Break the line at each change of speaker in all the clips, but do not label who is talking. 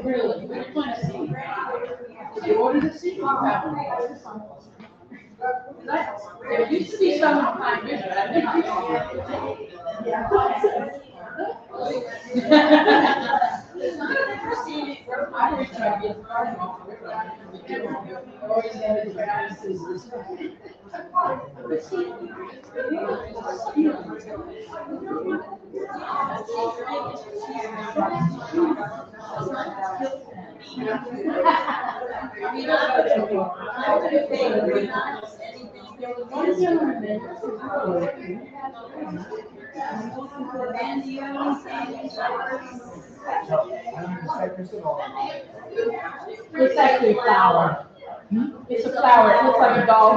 Really? Which one is seed? Did you order the seed? There used to be some on Pine Ridge, but I've never seen it. I always try to get the garden off the river. I always have it practices. It's actually a flower. It's a flower. It looks like a dog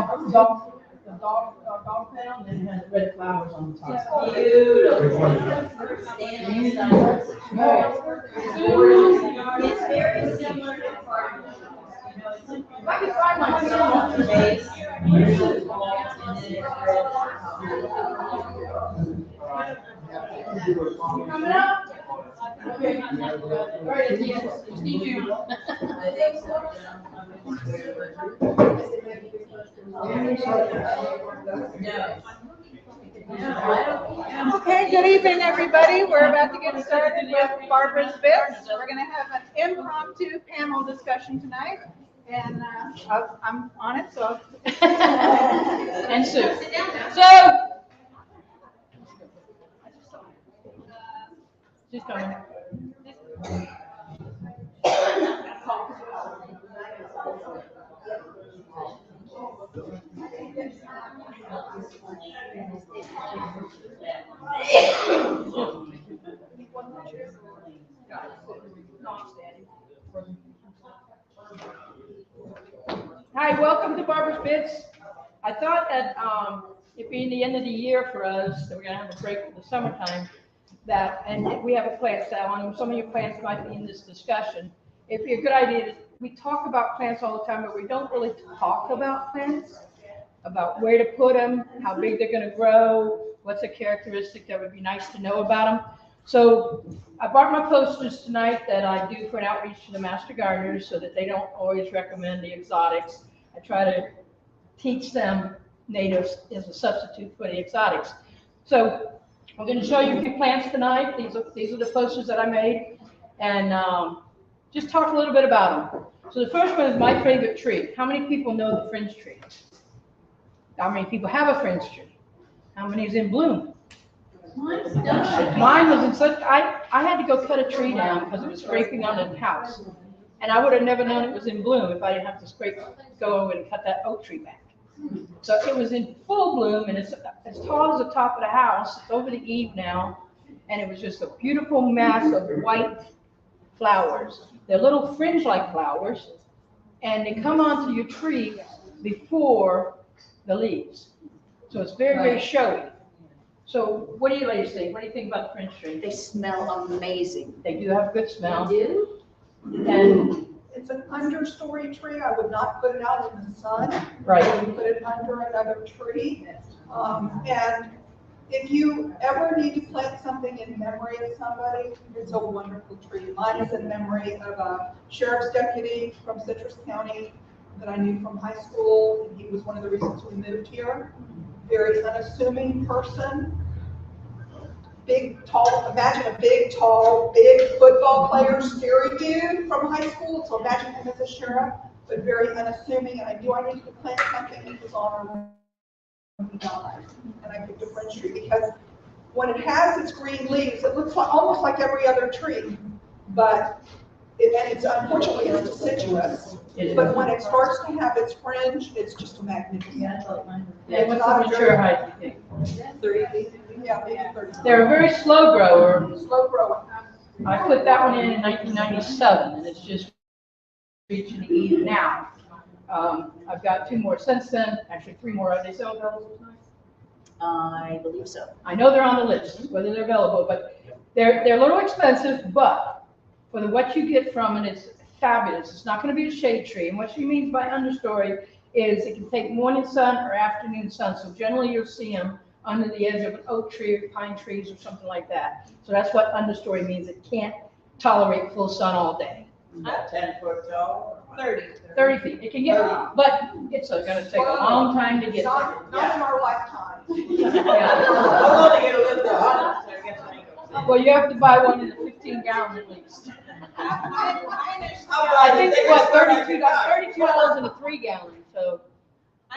pound, and it has red flowers on the top. Beautiful. It's very similar to Perennial. If I could find one similar base, coming up? Okay. All right, it's you.
Okay, good evening, everybody. We're about to get started with Barbara's Bits. We're going to have an impromptu panel discussion tonight, and I'm on it, so.
And Sue. So. She's coming. Hi, welcome to Barbara's Bits. I thought that it being the end of the year for us, that we're going to have a break for the summertime, and we have a plant sale, and some of your plants might be in this discussion. It'd be a good idea. We talk about plants all the time, but we don't really talk about plants, about where to put them, how big they're going to grow, what's a characteristic that would be nice to know about them. So I brought my posters tonight that I do for an outreach to the master gardeners so that they don't always recommend the exotics. I try to teach them natives as a substitute for the exotics. So I'm going to show you a few plants tonight. These are the posters that I made, and just talk a little bit about them. So the first one is my favorite tree. How many people know the fringe tree? How many people have a fringe tree? How many is in bloom? Mine was in such, I had to go cut a tree down because it was scraping on the house. And I would have never known it was in bloom if I didn't have to go over and cut that oak tree back. So it was in full bloom, and it's as tall as the top of the house. It's over the eave now, and it was just a beautiful mass of white flowers. They're little fringe-like flowers, and they come onto your tree before the leaves. So it's very, very showy. So what do you ladies think? What do you think about the fringe tree?
They smell amazing.
They do have a good smell.
They do?
And
It's an understory tree. I would not put it out in the sun.
Right.
I would put it under another tree. And if you ever need to plant something in memory of somebody, it's a wonderful tree. Mine is in memory of a sheriff's deputy from Citrus County that I knew from high school, and he was one of the reasons we moved here. Very unassuming person. Big, tall, imagine a big, tall, big football player, scary dude from high school. So imagine him as a sheriff, but very unassuming. And I knew I needed to plant something that was on when he died. And I picked a fringe tree because when it has its green leaves, it looks like, almost like every other tree. But it's unfortunately it's deciduous. But when it starts to have its fringe, it's just magnificent.
yeah, what's the mature height, you think?
30 feet. Yeah, maybe 30.
They're a very slow grower.
Slow growing.
I put that one in 1997, and it's just reaching the eve now. I've got 2 more since then, actually 3 more. Are they still available tonight?
I believe so.
I know they're on the list, whether they're available, but they're a little expensive, but for what you get from it, it's fabulous. It's not going to be a shade tree, and what she means by understory is it can take morning sun or afternoon sun. So generally you'll see them under the edge of an oak tree or pine trees or something like that. So that's what understory means. It can't tolerate full sun all day.
About 10 foot tall?
30.
30 feet. It can get, but it's gonna take a long time to get there.
Not in our lifetime.
Yeah.
I'm only gonna live to 100, so I guess I ain't gonna see it.
Well, you have to buy one in a 15 gallon at least. I think it's what, $32 in a 3 gallon, so,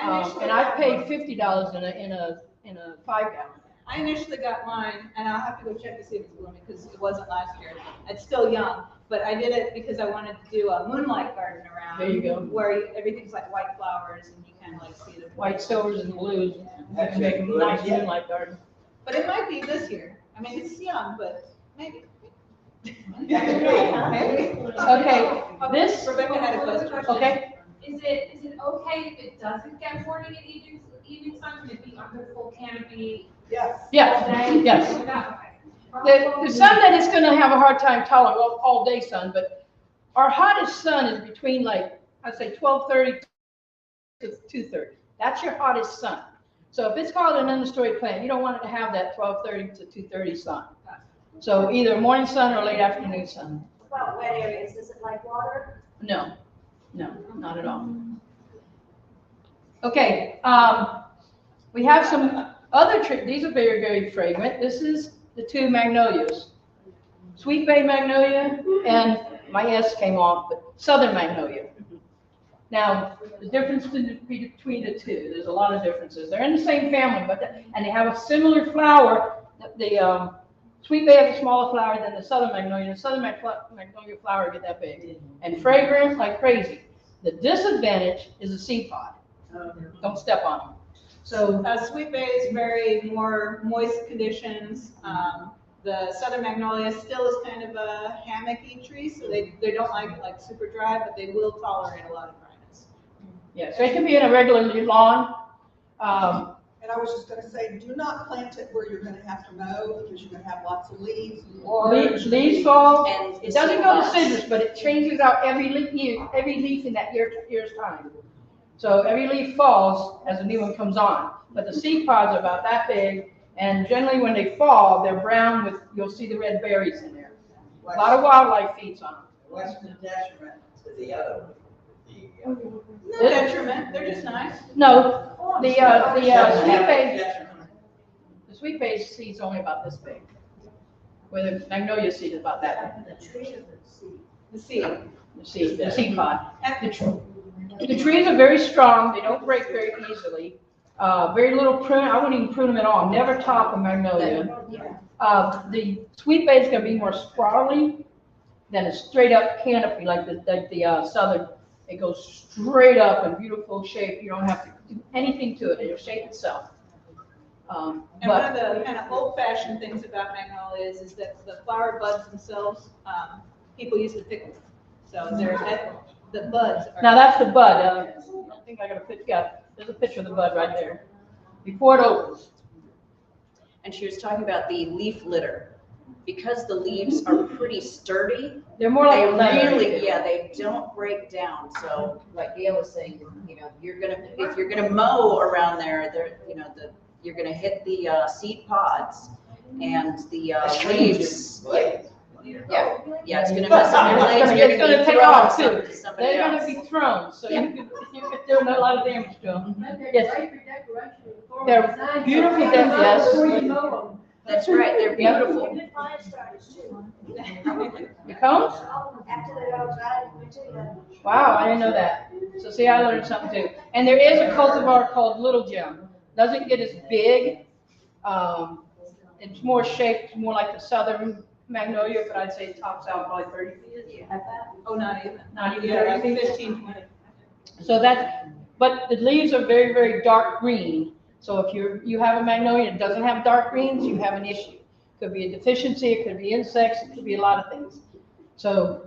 and I've paid $50 in a 5 gallon.
I initially got mine, and I'll have to go check to see if it's blooming, because it wasn't last year. It's still young, but I did it because I wanted to do a moonlight garden around.
There you go.
Where everything's like white flowers, and you kind of like see the.
White, silvers, and blues, you can make a nice moonlight garden.
But it might be this year. I mean, it's young, but maybe.
Okay, this,
Rebecca had a question.
okay,
Is it okay if it doesn't get morning and evening sun, can it be under full canopy
Yes.
all
yes,
day?
yes.
Okay.
The sun that is gonna have a hard time tolerating all day sun, but our hottest sun is between like, I'd say 12:30 to 2:30. That's your hottest sun. So if it's called an understory plant, you don't want it to have that 12:30 to 2:30 sun. So either morning sun or late afternoon sun.
About wet areas, does it like water?
No, no, not at all. Okay, we have some other trees. These are very, very fragrant. This is the two magnolias. Sweet bay magnolia and my S came off, but southern magnolia. Now, the difference between the two, there's a lot of differences. They're in the same family, and they have a similar flower. The sweet bay has a smaller flower than the southern magnolia. The southern magnolia flower get that big and fragrant like crazy. The disadvantage is the seed pod. Don't step on them. So
Sweet Bay is very more moist conditions. The southern magnolia still is kind of a hammocky tree, so they don't like it like super dry, but they will tolerate a lot of dryness.
yeah, so it can be in a regular lawn.
And I was just gonna say, do not plant it where you're gonna have to mow, because you're gonna have lots of leaves.
Leaves fall.
And
It doesn't go to
seed
citrus,
pods.
but it changes out every leaf in that year's time. So every leaf falls as a new one comes on. But the seed pods are about that big, and generally when they fall, they're brown with, you'll see the red berries in there. A lot of wildlife feeds on them.
What's the detriment to the other one?
No detriment, they're just nice.
No, the sweet bay,
Detriment.
the sweet bay seed's only about this big. Where the magnolia seed is about that big.
The tree or the seed?
The seed.
The seed pod. The trees are very strong, they don't break very easily. Very little prune, I wouldn't even prune them at all, never top a magnolia. The sweet bay is gonna be more sprawly than a straight up canopy like the southern. It goes straight up in beautiful shape, you don't have to do anything to it, it'll shape itself.
And one
But
of the kind of old fashioned things about magnolias is that the flower buds themselves, people used to pick them. So the buds are.
now that's the bud, I think I got a picture, yeah, there's a picture of the bud right there. Before it opens.
And she was talking about the leaf litter. Because the leaves are pretty sturdy,
They're more like
they
a leather.
really, yeah, they don't break down. So like Gail was saying, you know, if you're gonna mow around there, you're gonna hit the seed pods and the leaves. Yeah, it's gonna mess up your blades. and
It's
you're
gonna take
throwing
off
some
too.
to somebody
They're gonna
else.
be thrown, so you could do a lot of damage to them. Yes.
They're
They're beautiful, yes.
That's right, they're
Yeah.
beautiful.
Even pine stars too.
It comes?
After they're all dried, petunia.
Wow, I didn't know that. So see, I learned something too. And there is a cultivar called Little Gem. Doesn't get as big. It's more shaped, more like the southern magnolia, but I'd say it tops out probably 30 feet.
Oh, not even.
Not even
Yeah,
30
like
feet.
15, 20.
So but the leaves are very, very dark green. So if you have a magnolia that doesn't have dark greens, you have an issue. Could be a deficiency, it could be insects, it could be a lot of things. So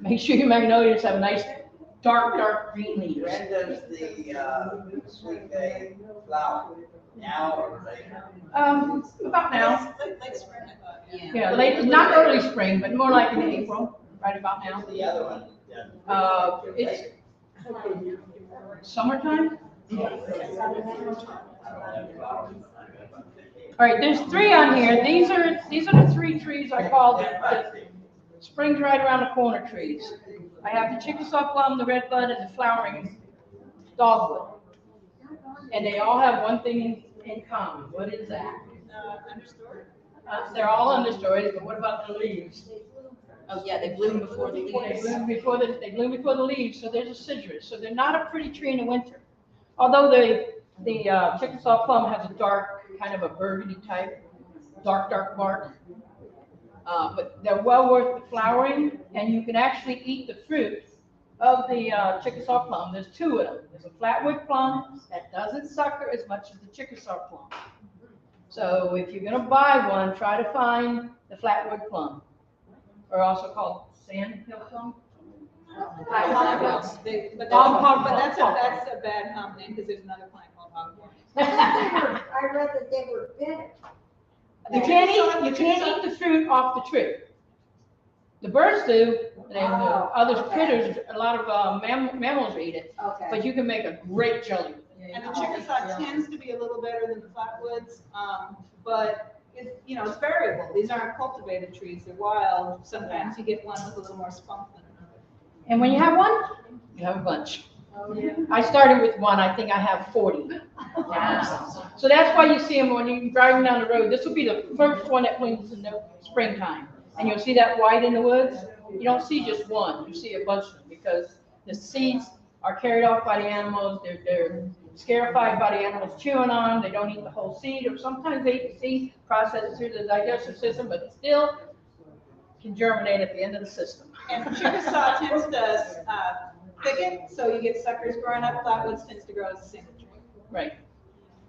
make sure your magnolias have nice dark green leaves.
When does the sweet bay flower? Now or later?
About now.
Late spring, I thought.
Yeah.
Yeah, late, not early spring, but more like in April, right about now.
The other one?
It's summertime. All right, there's 3 on here. These are the 3 trees I call the springs right around the corner trees. I have the Chickasaw plum, the redbud, and the flowering dogwood. And they all have one thing in common. What is that? They're all understories, but what about the leaves?
Oh, yeah, they bloom before the
They
leaves.
bloom before the leaves, so they're deciduous. So they're not a pretty tree in the winter. Although the Chickasaw plum has a dark, kind of a burgundy type, dark bark. But they're well worth the flowering, and you can actually eat the fruit of the Chickasaw plum. There's 2 of them. There's a flatwood plum that doesn't sucker as much as the Chickasaw plum. So if you're gonna buy one, try to find the flatwood plum, or also called sandhill plum.
But that's a bad name, because there's another plant called hogwarts.
I read that they were bitter.
You can't eat the fruit off the tree. The birds do, and other critters, a lot of mammals eat it,
Okay.
but you can make a great jelly with it.
And the Chickasaw tends to be a little better than the flatwoods, but it's variable. These aren't cultivated trees, they're wild. Sometimes you get one with a little more spunk than another.
And when you have one, you have a bunch. I started with one, I think I have 40. So that's why you see them when you're driving down the road. This will be the first one that blooms in the springtime. And you'll see that white in the woods. You don't see just one, you see a bunch of them, because the seeds are carried off by the animals. They're scarified by the animals chewing on them. They don't eat the whole seed, or sometimes they eat the seed, process it through the digestive system, but it still can germinate at the end of the system.
And Chickasaw tends to thicket, so you get suckers growing up. Flatwoods tends to grow as a single tree.
Right.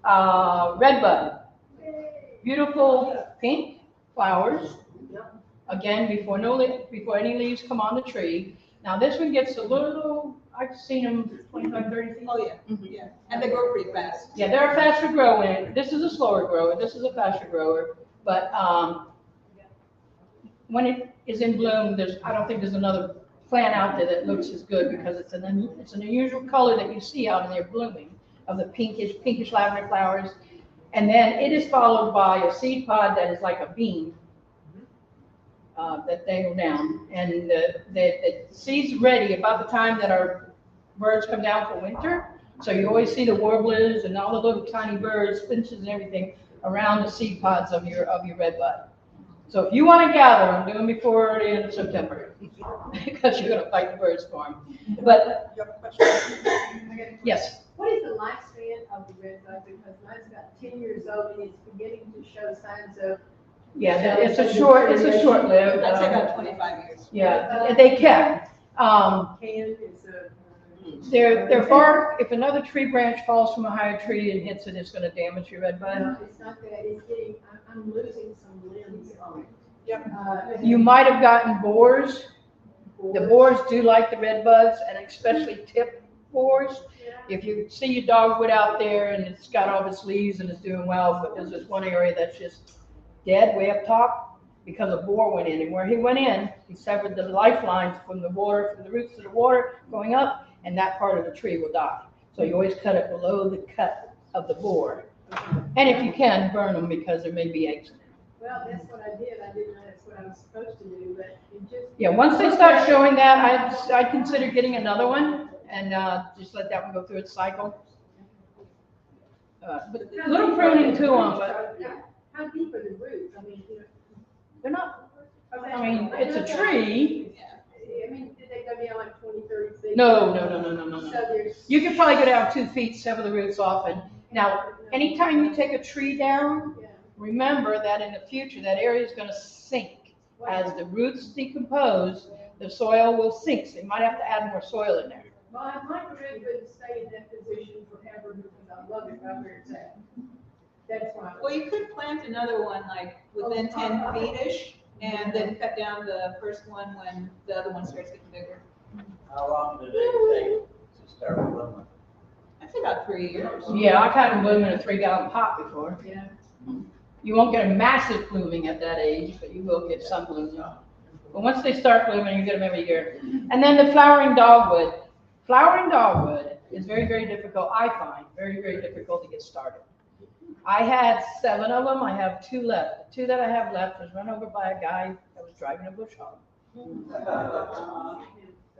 Redbud. Beautiful pink flowers. Again, before any leaves come on the tree. Now this one gets a little, I've seen them 25, 30 feet.
Oh, yeah, yeah. And they grow pretty fast.
Yeah, they're a faster growing. This is a slower grower. This is a faster grower. But when it is in bloom, I don't think there's another plant out there that looks as good, because it's an unusual color that you see out in there blooming, of the pinkish lavender flowers. And then it is followed by a seed pod that is like a bean that dangle down. And the seed's ready about the time that our birds come down for winter. So you always see the warblers and all the little tiny birds, finches and everything around the seed pods of your redbud. So if you want to gather them, do them before the end of September, because you're going to fight the birds for them. But
You have a question?
yes,
What is the lifespan of the redbud? Because mine's about 10 years old and it's beginning to show signs of.
yeah, it's a short lived.
I'd say about 25 years.
Yeah, they can. Their bark, if another tree branch falls from a higher tree and hits it, it's going to damage your redbud.
No, it's not that, it's getting, I'm losing some limbs on it.
Yep.
You might have gotten borers. The borers do like the redbuds, and especially tip borers. If you see your dogwood out there and it's got all its leaves and it's doing well, but there's this one area that's just dead way up top because a borer went in. And where he went in, he severed the lifelines from the water, from the roots to the water going up, and that part of the tree will die. So you always cut it below the cut of the borer. And if you can, burn them, because there may be eggs in it.
Well, that's what I did. I didn't know that's what I was supposed to do, but it just.
Yeah, once they start showing that, I'd consider getting another one and just let that one go through its cycle. But little pruning too on, but
How deep are the roots? I mean,
they're not, I mean, it's a tree.
I mean, did they go down like 20, 30 feet?
No.
So there's.
You could probably go down 2 feet, sever the roots off. And now, anytime you take a tree down,
Yeah.
remember that in the future, that area is going to sink. As the roots decompose, the soil will sink. So you might have to add more soil in there.
Well, I'd like to really couldn't stay in that position forever because I love it right where it's at. That's why.
Well, you could plant another one like within 10 feet-ish, and then cut down the first one when the other one starts getting bigger.
How long did it take to start blooming?
I'd say about 3 years.
Yeah, I've had them bloom in a 3-gallon pot before.
Yeah.
You won't get a massive blooming at that age, but you will get some blooming. But once they start blooming, you get them every year. And then the flowering dogwood. Flowering dogwood is very, very difficult, I find, very, very difficult to get started. I had 7 of them, I have 2 left. The 2 that I have left was run over by a guy that was driving a bush hog.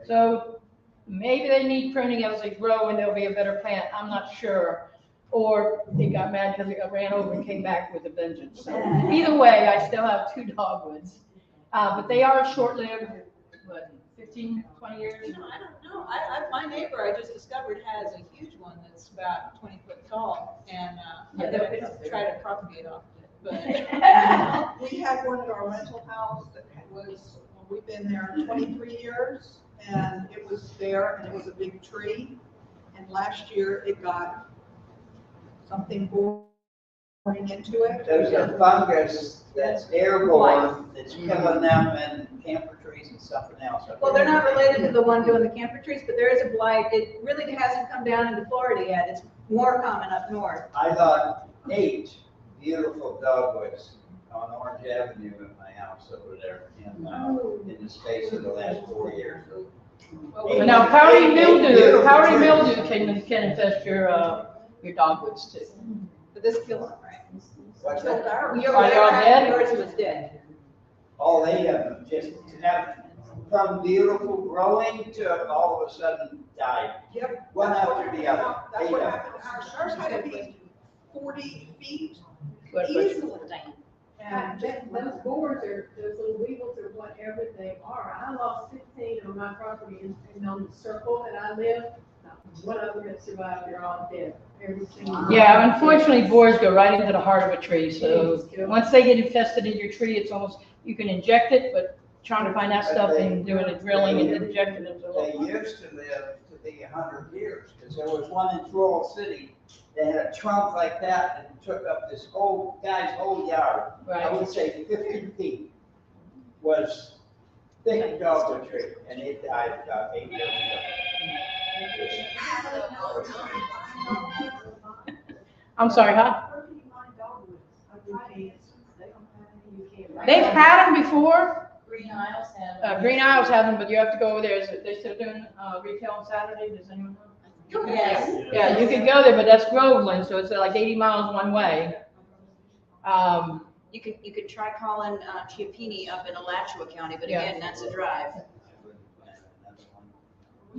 So maybe they need pruning as they grow and they'll be a better plant, I'm not sure. Or they got mad because it got ran over and came back with a vengeance. So either way, I still have 2 dogwoods. But they are short-lived, what, 15, 20 years?
You know, I don't know. My neighbor I just discovered has a huge one that's about 20 foot tall, and I'm gonna try to propagate off of it. But
We had one at our rental house that was, we've been there 23 years, and it was there, and it was a big tree. And last year, it got something boring into it.
There's a fungus that's airborne, that's killing them and camphor trees and something else.
well, they're not related to the one doing the camphor trees, but there is a blight. It really hasn't come down into Florida yet. It's more common up north.
I got 8 beautiful dogwoods on Orange Avenue in my house over there in the space of the last 4 years.
Now, powdery mildew can infest your dogwoods too.
But this kills them, right?
What's that?
Are they all dead?
Yours was dead.
All 8 of them just have from beautiful growing to all of a sudden died.
Yep.
One
That's
after
what-
the other.
That's
8
what
of them.
happened. Ours had to be 40 feet
But-
easily.
And those boards are, those little weevils are whatever they are. I lost 15 on my property and on the circle that I live. One of them that survived, they're all dead. Every single one.
Yeah, unfortunately, boars go right into the heart of a tree, so once they get infested in your tree, it's almost, you can inject it, but trying to find that stuff and doing the drilling and injecting it.
They used to live to be 100 years, because there was one in Floral City that had a trunk like that and took up this whole guy's whole yard. I
Right.
would say 50 feet was thick dogwood tree, and it died about 8 years ago.
I'm sorry, huh? They've had them before.
Green Isles have.
Green Isles have them, but you have to go over there. They're still doing retail on Saturday. Does anyone know?
Yes.
Yeah, you could go there, but that's Groveland, so it's like 80 miles one way.
You could try calling Chiappini up in Alachua County, but
Yeah.
again, that's a drive.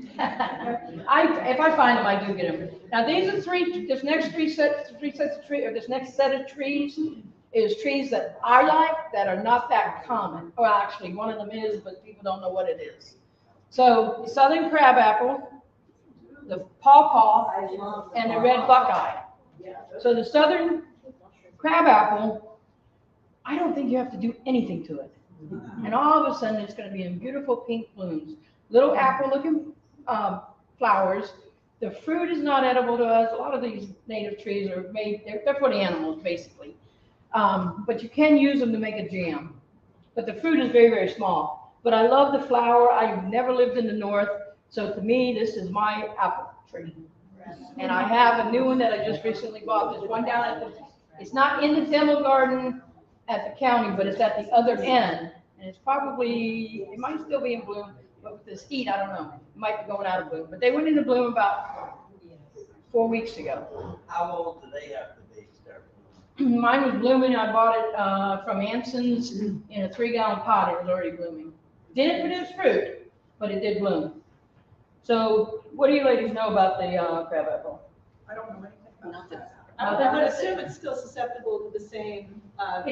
If I find them, I do get them. Now, these are this next sets of trees, or this next set of trees is trees that I like that are not that common. Well, actually, one of them is, but people don't know what it is. So, the southern crabapple, the pawpaw, and the red buckeye. So the southern crabapple, I don't think you have to do anything to it. And all of a sudden, it's gonna be in beautiful pink blooms. Little apple-looking flowers. The fruit is not edible to us. A lot of these native trees are made, they're for the animals, basically. But you can use them to make a jam. But the fruit is very, very small. But I love the flower. I've never lived in the north. So to me, this is my apple tree. And I have a new one that I just recently bought. There's one down at it's not in the demo garden at the county, but it's at the other end. And it's probably, it might still be in bloom, but with this heat, I don't know. It might be going out of bloom. But they went into bloom about 4 weeks ago.
How old do they have to be, start?
Mine was blooming. I bought it from Anson's in a 3-gallon pot. It was already blooming. Didn't produce fruit, but it did bloom. So what do you ladies know about the crabapple?
I don't know anything about
Nothing.
that.
I would assume it's still susceptible to the same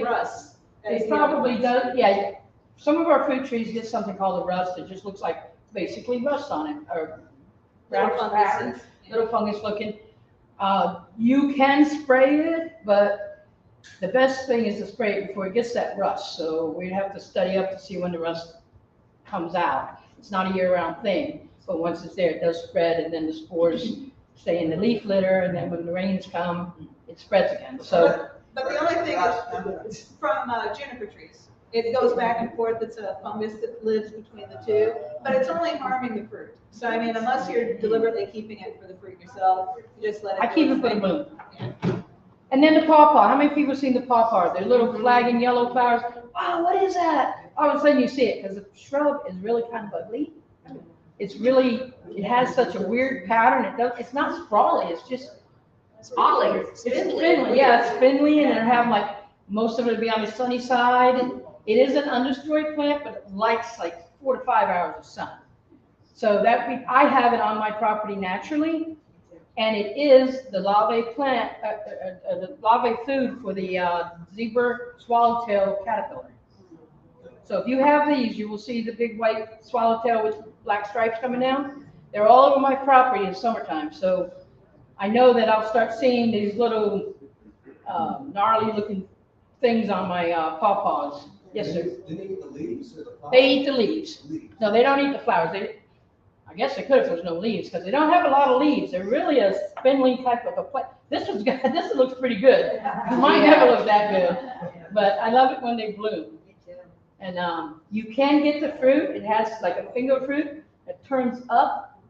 rust. as
It
the other
probably
ones.
does, yeah. Some of our fruit trees get something called a rust. It just looks like basically rust on it, or brown
Little
pattern,
funguses.
little fungus looking. You can spray it, but the best thing is to spray it before it gets that rust. So we'd have to study up to see when the rust comes out. It's not a year-round thing, but once it's there, it does spread, and then the spores stay in the leaf litter, and then when the rains come, it spreads again. So
But the only thing is from juniper trees. It goes back and forth. It's a fungus that lives between the two, but it's only harming the fruit. So I mean, unless you're deliberately keeping it for the fruit yourself, you just let it.
I keep it for the bloom. And then the pawpaw. How many people have seen the pawpaw? They're little flagging yellow flowers. Wow, what is that? All of a sudden you see it because the shrub is really kind of ugly. it's really, it has such a weird pattern. It's not sprawly, it's just
Spindly.
It's spindly, yeah, it's spindly, and it'll have like, most of it will be on the sunny side. It is an understory plant, but it likes like 4 to 5 hours of sun. So I have it on my property naturally, and it is the larvae plant, the larvae food for the zebra swallowtail caterpillar. So if you have these, you will see the big white swallowtail with black stripes coming down. They're all over my property in summertime, so I know that I'll start seeing these little gnarly looking things on my pawpaws. Yes, sir.
Do they eat the leaves or the flowers?
They eat the leaves.
Leaves.
No, they don't eat the flowers. I guess they could if there's no leaves, because they don't have a lot of leaves. They're really a spindly type of a plant. This looks pretty good. Mine never looked that good, but I love it when they bloom. And you can get the fruit. It has like a finger fruit that turns up.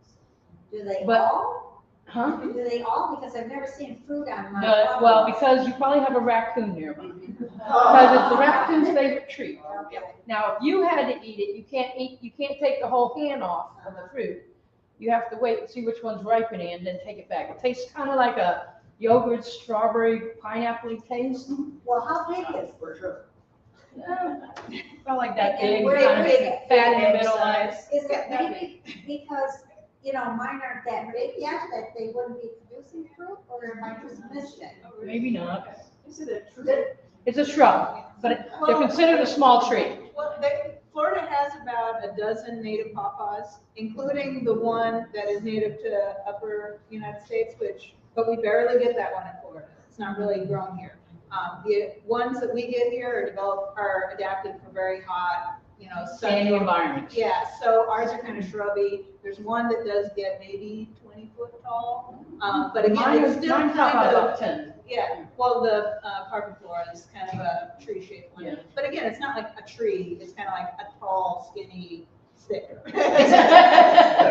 Do they
But-
all?
Huh?
Do they all? Because I've never seen fruit on my
Well,
property.
because you probably have a raccoon nearby. Because it's the raccoon's favorite treat.
Okay.
Now, if you had to eat it, you can't take the whole hand off of the fruit. You have to wait and see which one's ripening and then take it back. It tastes kind of like a yogurt, strawberry, pineapple taste.
Well, how big is it?
For sure.
Not like that
And
big,
where
kind of
is it?
fat in the middle. Like,
Is it maybe because, mine aren't that big yet, that they wouldn't be producing fruit, or am I just missed it?
maybe not.
Is it a tree?
It's a shrub, but they're considered a small tree.
Well, Florida has about a dozen native pawpaws, including the one that is native to upper United States, but we barely get that one in Florida. It's not really grown here. The ones that we get here are adapted for very hot,
Sandy
sunny.
environment.
Yeah, so ours are kind of shrubby. There's one that does get maybe 20 foot tall. But again, it's still
Mine's
kind of,
about 10.
yeah, well, the carpet flora is kind of a tree shaped one.
Yeah.
But again, it's not like a tree, it's kind of like a tall, skinny stick.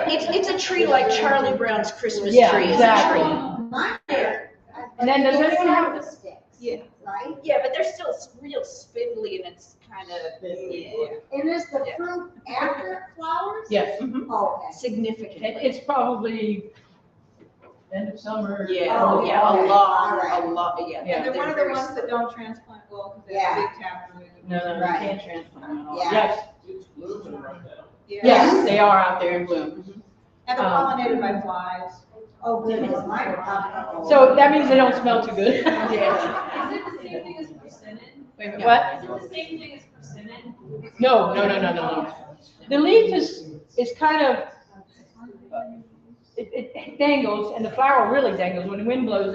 It's a tree like Charlie Brown's Christmas
Yeah,
tree. It's a
exactly.
tree.
Mine are.
And then does anyone have-
Sticks,
Yeah.
right?
Yeah, but they're still real spindly and it's kind of, yeah,
And is the
Yeah.
fruit after it flowers?
Yes,
Oh, okay.
significantly.
it's probably end of summer.
Yeah,
Oh,
yeah, a
okay.
lot,
Alright.
a lot, yeah.
Yeah.
And they're one of the ones that don't transplant well, because they have a big taproot.
No, you
Right.
can't transplant them at all.
Yeah.
Yes,
It's blooming right now.
Yeah.
yes, they are out there in bloom.
And they're pollinated by flies.
Oh, goodness, mine are popping.
So that means they don't smell too good.
Yeah.
Is it the same thing as persimmon?
Wait a minute, what?
Is it the same thing as persimmon?
No. The leaf is kind of, it dangles, and the flower really dangles. When the wind blows,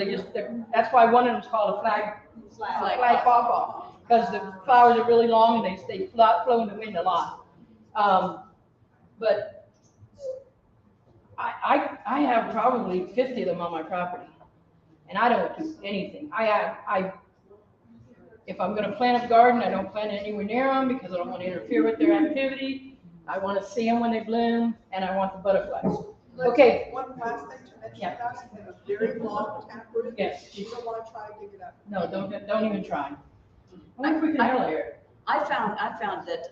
that's why one of them's called a flag pawpaw, because the flowers are really long and they flow in the wind a lot. But I have probably 50 of them on my property, and I don't do anything. If I'm gonna plant a garden, I don't plant it anywhere near them because I don't want to interfere with their activity. I want to see them when they bloom, and I want the butterflies. Okay.
One last thing to mention,
Yeah.
guys, they have a very long taproot.
Yes.
You don't want to try to dig it up.
No, don't even try. I wonder if we can nail it.
I found that,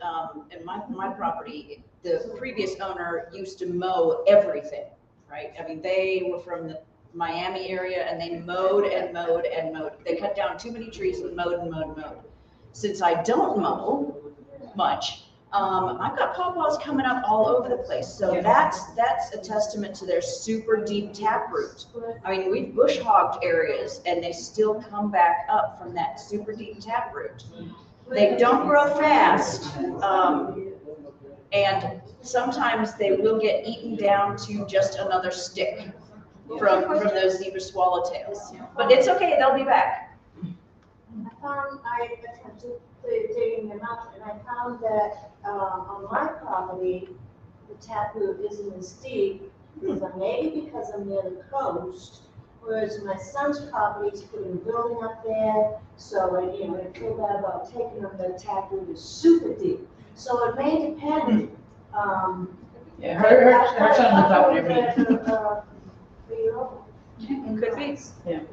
in my property, the previous owner used to mow everything, right? I mean, they were from the Miami area and they mowed and mowed and mowed. They cut down too many trees and mowed and mowed and mowed. Since I don't mow much, I've got pawpaws coming up all over the place. So that's a testament to their super deep taproot. I mean, we've bush hogged areas and they still come back up from that super deep taproot. They don't grow fast, and sometimes they will get eaten down to just another stick from those zebra swallowtails. But it's okay, they'll be back.
I attempted digging them up, and I found that on my property, the taproot isn't as deep, maybe because I'm near the coast, whereas my son's property is putting a building up there, so I feel bad about taking them, the taproot is super deep. So it may depend.
Yeah, her son lives out there.
Could be.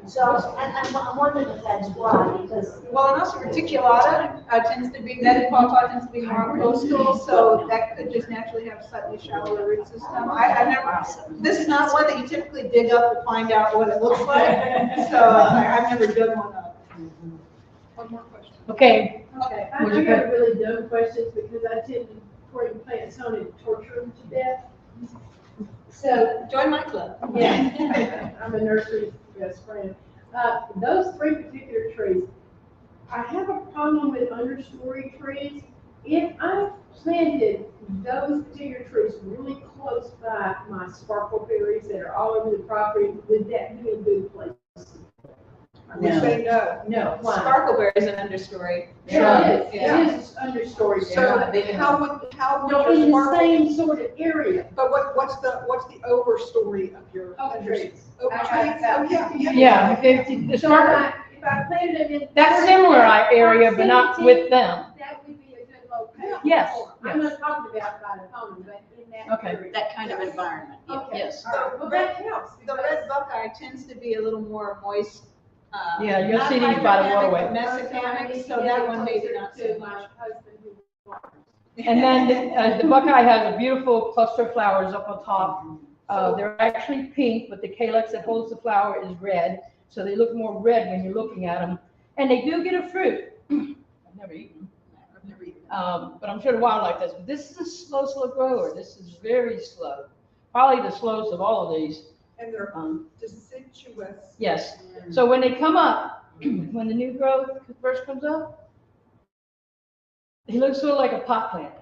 So, and I'm wondering if that's why, because.
Well, and also reticulata tends to be, that pawpaw tends to be more coastal, so that could just naturally have slightly shallower root system. I never, this is not one that you typically dig up to find out what it looks like, so I've never dug one up.
One more question.
Okay,
Okay, I got really dumb questions because I tend to, before you plant someone and torture them to death. So,
Join my club.
yeah, I'm a nursery best friend. Those three particular trees, I have a problem with understory trees. If I planted those particular trees really close by my sparkle berries that are all over the property, would that be a good place?
I would say no.
No, why?
Sparkleberry is an understory.
Yeah, it is,
Yeah.
it is understory.
So how would
No,
your
in the
sparkle,
same sort of area.
but what's the overstory of your?
Oak trees.
Oak
I
trees,
got
oh, yeah, yeah.
yeah, if the
So
sparkle,
if I planted them in.
that's similar area, but not with them.
That would be a good location.
Yes,
I'm not talking about by the home, but in that
Okay.
area.
That kind of environment,
Okay.
yes.
All right, well, that helps.
The red buckeye tends to be a little more moist.
Yeah, you'll
not
see these by the
hydroponic,
waterway.
but Mesopanic, so that one maybe not so
To my
much.
husband who farms.
And then the buckeye has a beautiful cluster of flowers up on top. They're actually pink, but the calyx that holds the flower is red, so they look more red when you're looking at them. And they do get a fruit. I've never eaten them. But I'm sure the wildlife does. But this is a slow grower. This is very slow. Probably the slowest of all of these.
And they're deciduous.
Yes. So when they come up, when the new growth first comes up, he looks sort of like a pot plant.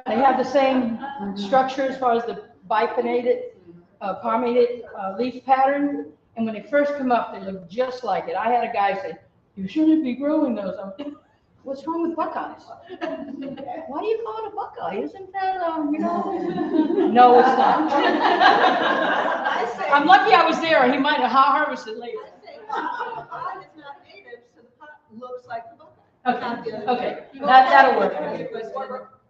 They have the same structure as far as the bipinnated, palmated leaf pattern. And when they first come up, they look just like it. I had a guy say, "You shouldn't be growing those." I'm like, "What's wrong with buckeyes? Why do you call it a buckeye? Isn't that, you know?" No, it's not. I'm lucky I was there. He might have harvested later.
I say, the pot is not native, so the pot looks like the buckeye. Not the other
Okay,
way.
that'll work.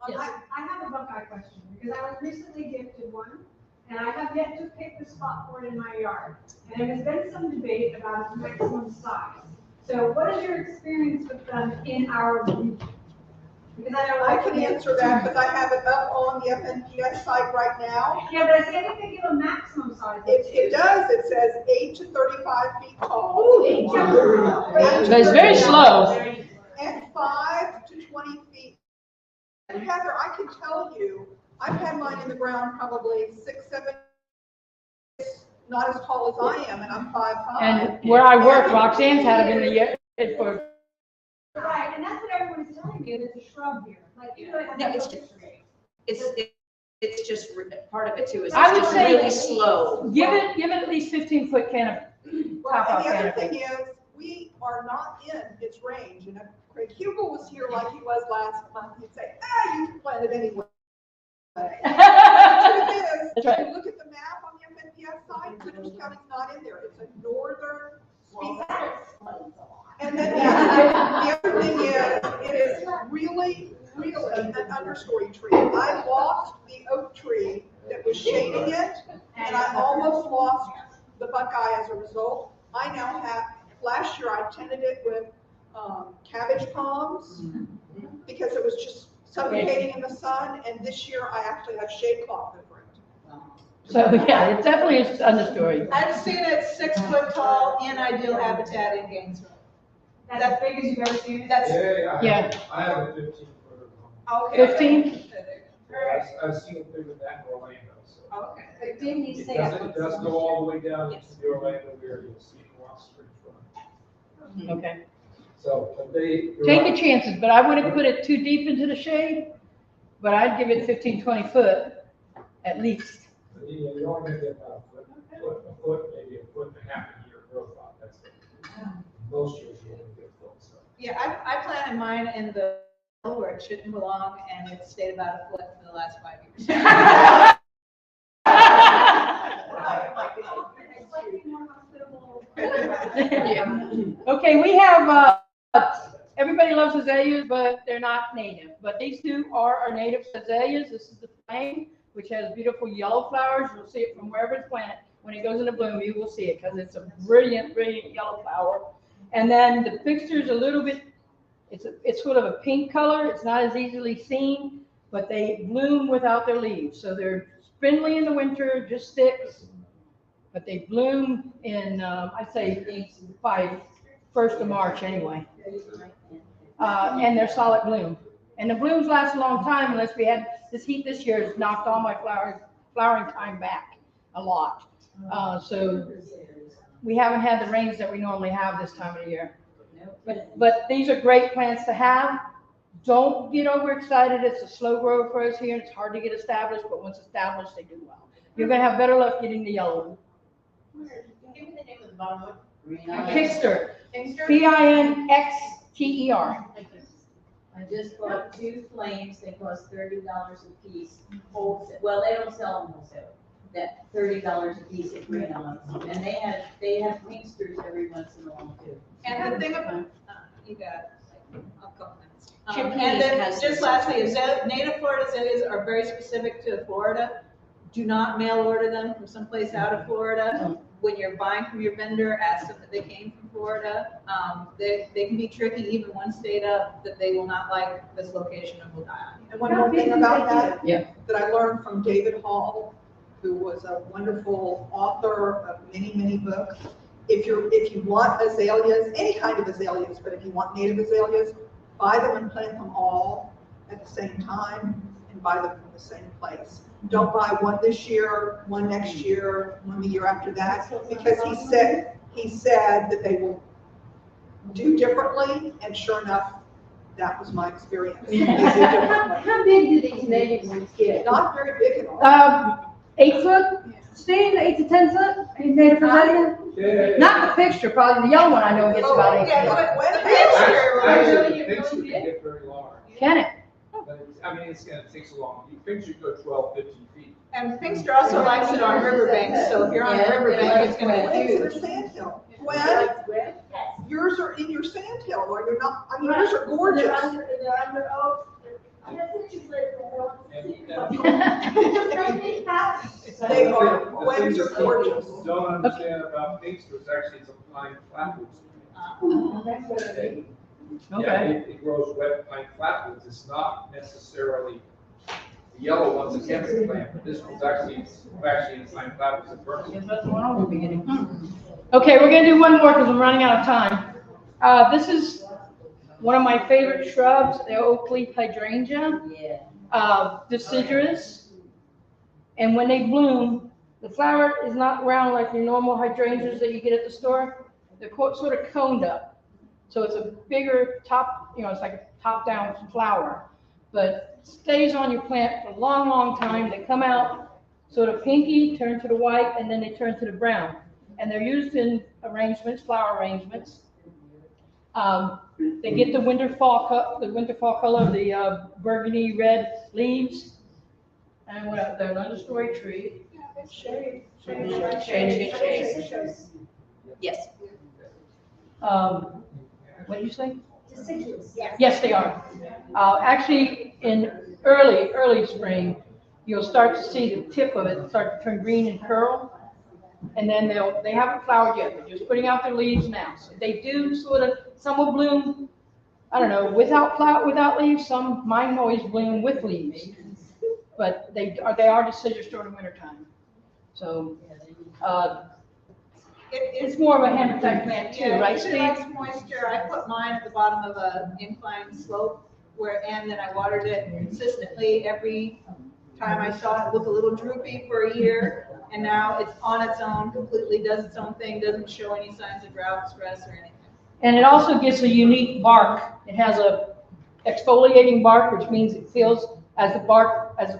Yes.
I have a buckeye question, because I was recently gifted one, and I have yet to pick the spot for it in my yard. And there has been some debate about its maximum size. So what is your experience with them in our region? Because I know.
I can answer that because I have it up on the FNPS site right now.
Yeah, but I think they give a maximum size.
It does, it says 8 to 35 feet tall.
Ooh, 8 to
So it's very slow.
And 5 to 20 feet. And Heather, I can tell you, I've had mine in the ground probably 6, 7, not as tall as I am, and I'm 5'5".
And where I work, Roxanne's had them in the year for.
Right, and that's what everyone's telling me, that it's a shrub here. Like, you know,
No, it's just, part of it too, is
I would
it's just
say-
really slow.
Give it at least 15-foot canopy.
Well,
Top
and the other
canopy.
thing is, we are not in its range, and if Craig Hugel was here like he was last month, he'd say, you can plant it anyway. The truth is,
That's right.
if you look at the map on the FNPS site, Citrus County's not in there, it's a northern species. And then the other thing is, it is really an understory tree. I lost the oak tree that was shading it, and I almost lost the buckeye as a result. I now have, last year I tended it with cabbage palms because it was just suffocating in the sun, and this year I actually have shade cloth over it.
So, yeah, it definitely is understory.
I've seen it 6 foot tall in ideal habitat in Gainesville.
that's as big as you've ever seen it?
That's,
Yeah.
I have a 15-footer.
okay.
15?
I've seen it bigger than that in Orlando, so.
Okay.
But didn't he
It
say?
doesn't, it does go all the way down into the Orlando area, you'll see across the street from it.
Okay.
So, but they.
Take your chances, but I wouldn't put it too deep into the shade, but I'd give it 15, 20 foot at least.
Yeah, you're only gonna get about a foot, maybe a foot and a half a year growth out, that's it. Most years you're gonna get a foot, so.
Yeah, I planted mine in the where it shouldn't belong, and it stayed about a foot for the last 5 years.
Okay, we have, everybody loves azaleas, but they're not native. But these two are our native azaleas. This is the flame, which has beautiful yellow flowers. You'll see it from wherever it's planted. when it goes into bloom, you will see it, because it's a brilliant, brilliant yellow flower. And then the fixture's a little bit, it's sort of a pink color. It's not as easily seen, but they bloom without their leaves. So they're spindly in the winter, just sticks, but they bloom in, I'd say by 1st of March anyway. And they're solid bloom. And the blooms last a long time, unless we had this heat this year has knocked all my flowering time back a lot. So we haven't had the rains that we normally have this time of the year. But these are great plants to have. Don't get overexcited. It's a slow grow for us here. It's hard to get established, but once established, they do well. You're going to have better luck getting the yellow.
Give me the name of the bottom one.
Pinxter. Pinxter.
I just bought 2 flames, they cost $30 a piece, wholesale, well, they don't sell them wholesale, that $30 a piece at Perennial, and they have Pinxters every once in a while too.
And the thing about, you got, I'll go next.
Chickpeas
And then
has
just
this.
lastly, native Florida azaleas are very specific to Florida. Do not mail order them from someplace out of Florida. When you're buying from your vendor, ask them that they came from Florida. They can be tricky, even one state up, that they will not like this location and will die on you.
And one more thing about that,
Yeah.
that I learned from David Hall, who was a wonderful author of many, many books. If you want azaleas, any kind of azaleas, but if you want native azaleas, buy them and plant them all at the same time and buy them from the same place. Don't buy one this year, one next year, one the year after that, because he said that they will do differently, and sure enough, that was my experience. They do differently.
How big do these native ones get?
Not very big at all.
8 foot, Steve, 8 to 10 foot, he's native Brazilian.
Yeah.
Not the fixture, probably the yellow one I know gets about 8
Yeah,
feet.
but when
Actually, things should get very large.
Can it?
But I mean, it's gonna take so long. Things should go 12, 15 feet.
And Pinxter also likes it on riverbanks, so if you're on a riverbank, it's gonna be
It's
huge.
their sandhill. When yours are in your sandhill, or you're not, I mean, yours are gorgeous.
They're under oak.
They are,
The
when
things
you're
that people
gorgeous.
don't understand about Pinxter, actually it's a pine flatwoods. Yeah,
Okay.
it grows wet pine flatwoods. It's not necessarily the yellow one's a chemical plant, but this one's actually in pine flatwoods at Perennial.
That's the one I was beginning. Okay, we're gonna do one more because I'm running out of time. This is one of my favorite shrubs, the oak leaf hydrangea, deciduous. And when they bloom, the flower is not round like your normal hydrangeas that you get at the store. They're sort of coned up. So it's a bigger top, it's like a top-down flower, but stays on your plant for a long, long time. They come out sort of pinky, turn to the white, and then they turn to the brown. And they're used in arrangements, flower arrangements. They get the winter-fall color of the burgundy red leaves. And what else? They're an understory tree.
Shade.
Yes.
What did you say?
Deciduous, yes.
Yes, they are. Actually, in early spring, you'll start to see the tip of it start to turn green and curl. And then they haven't flowered yet. They're just putting out their leaves now. So they do some will bloom, I don't know, without leaves. Mine always bloom with leaves. But they are deciduous during the wintertime. So, it's more of a habitat plant too,
Yeah,
right,
it
Steve?
likes moisture. I put mine at the bottom of an inclined slope and then I watered it consistently every time I saw it look a little droopy for a year. And now it's on its own, completely does its own thing, doesn't show any signs of drought, stress, or anything.
And it also gets a unique bark. It has a exfoliating bark, which means it feels as the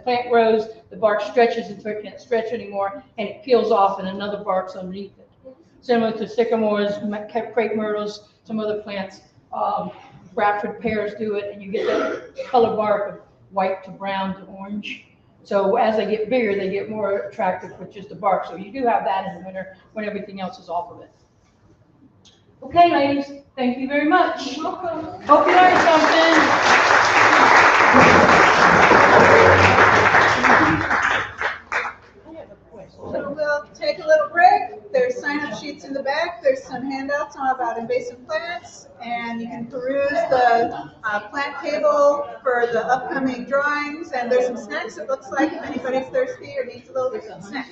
plant grows, the bark stretches until it can't stretch anymore, and it peels off and another bark's underneath it. Similar to sycamores, crepe myrtles, some other plants, Bradford pears do it, and you get that color bark of white to brown to orange. So as they get bigger, they get more attractive with just the bark. So you do have that in the winter when everything else is off of it. Okay, ladies, thank you very much. Welcome. Hope you learned something.
So we'll take a little break. plant table for the upcoming drawings, and there's some snacks, it looks like, if anybody's thirsty or needs a little snack.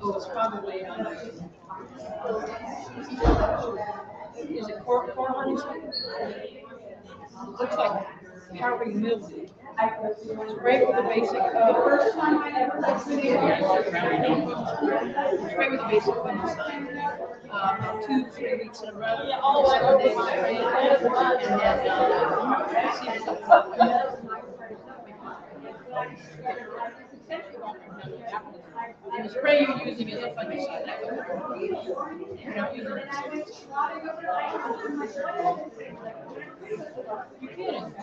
Oh, it's probably, is it corn honeysuckle? Looks like powdery mildew. Spray with the basic, first time I ever spray with the basic fungicide. About 2-3 weeks in a row. Yeah, all the way over. And then, see what's up. And the spray you're using is a fungicide. You're not using it. You can.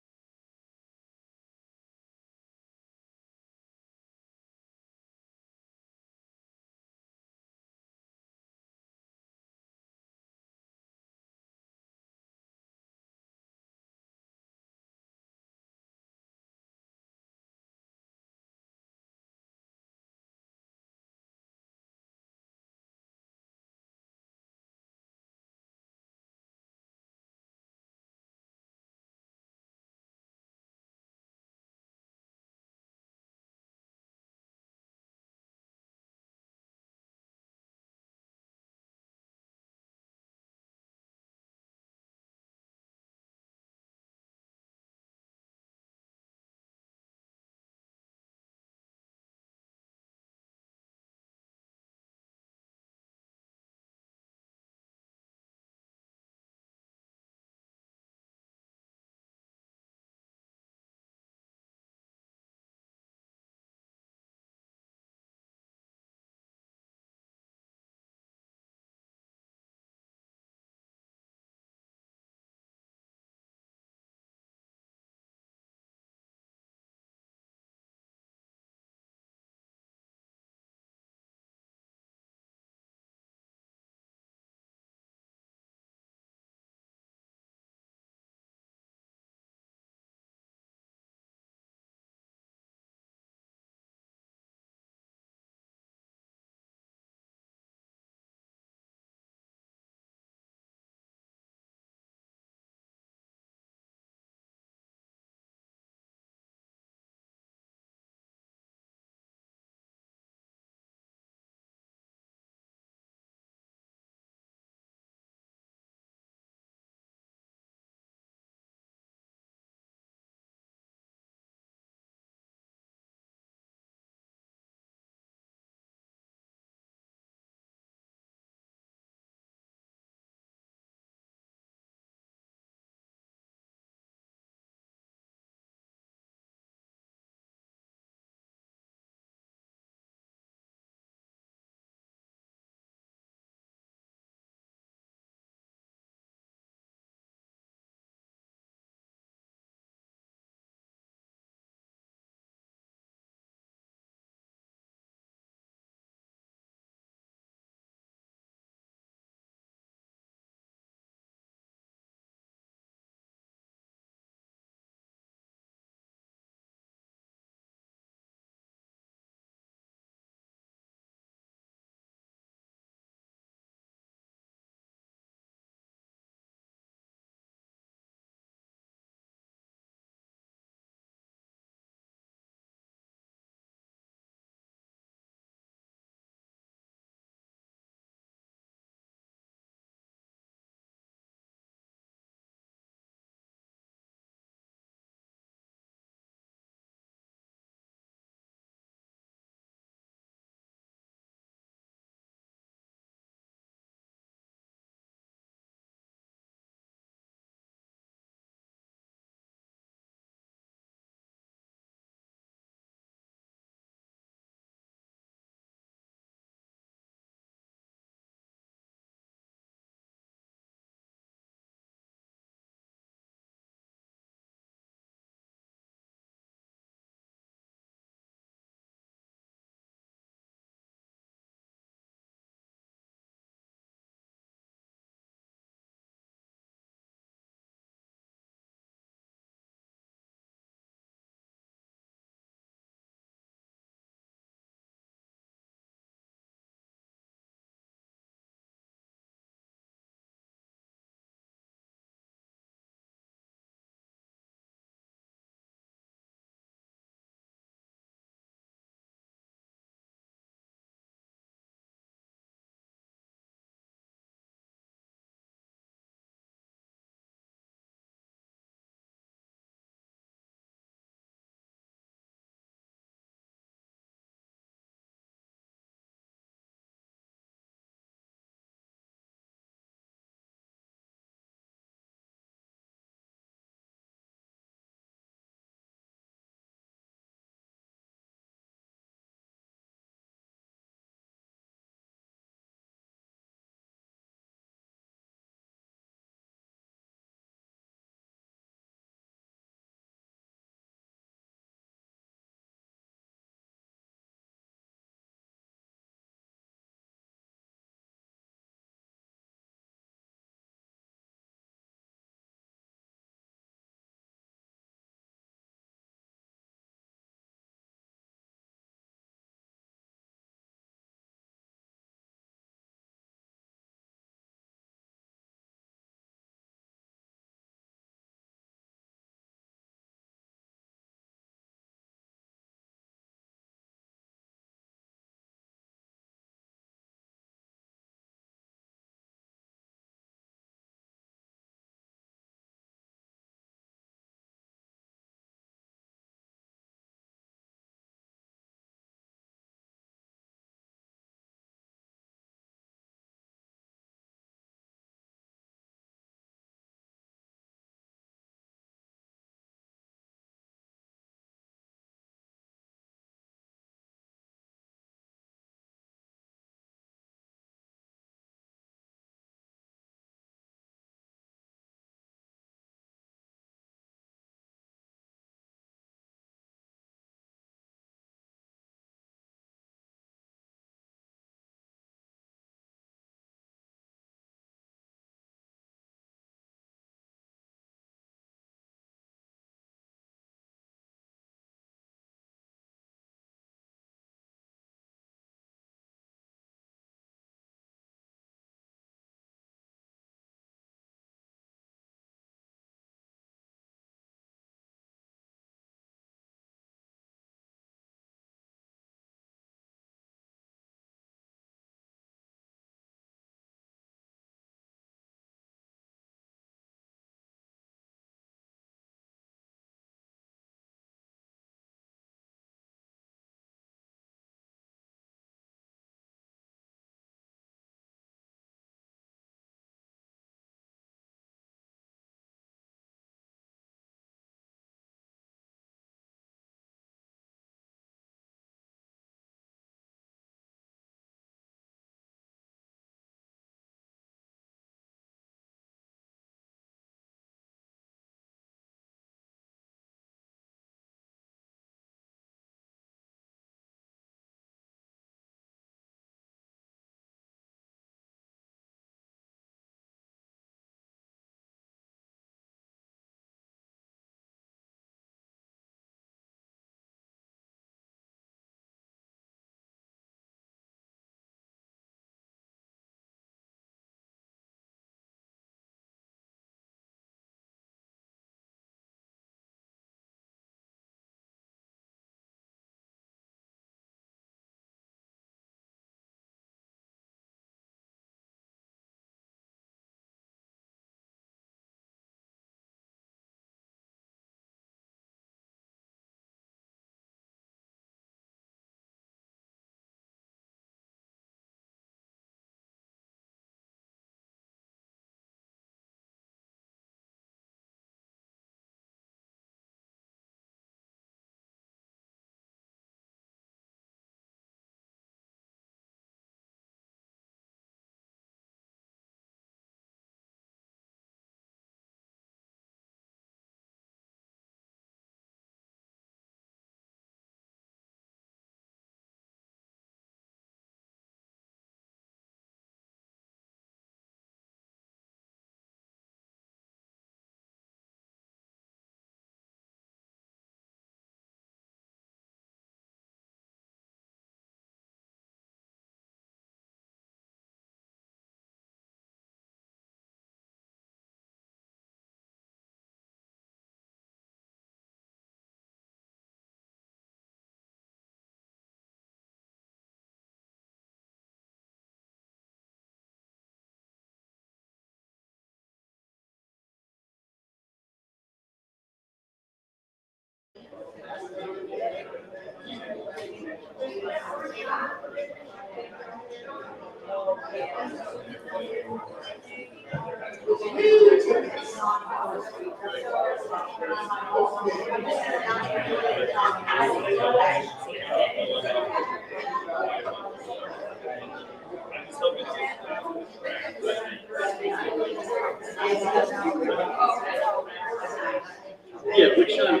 Yeah, which one?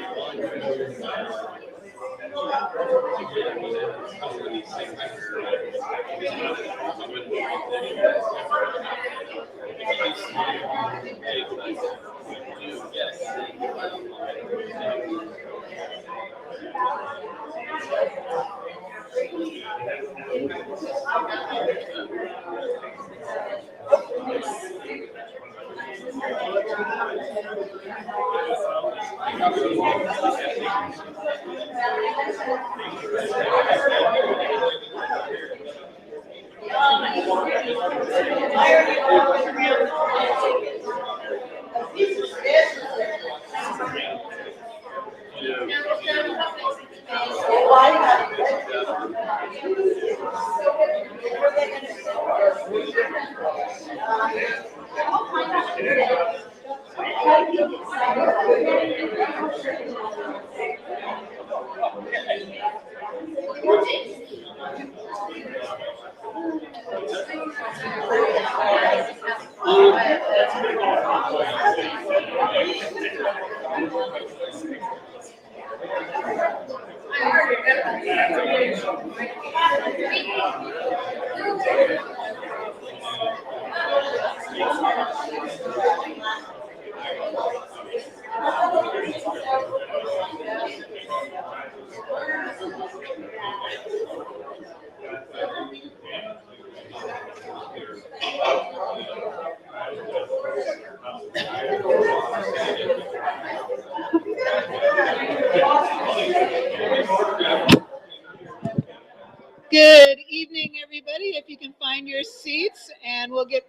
Good evening, everybody. If you can find your seats, and we'll get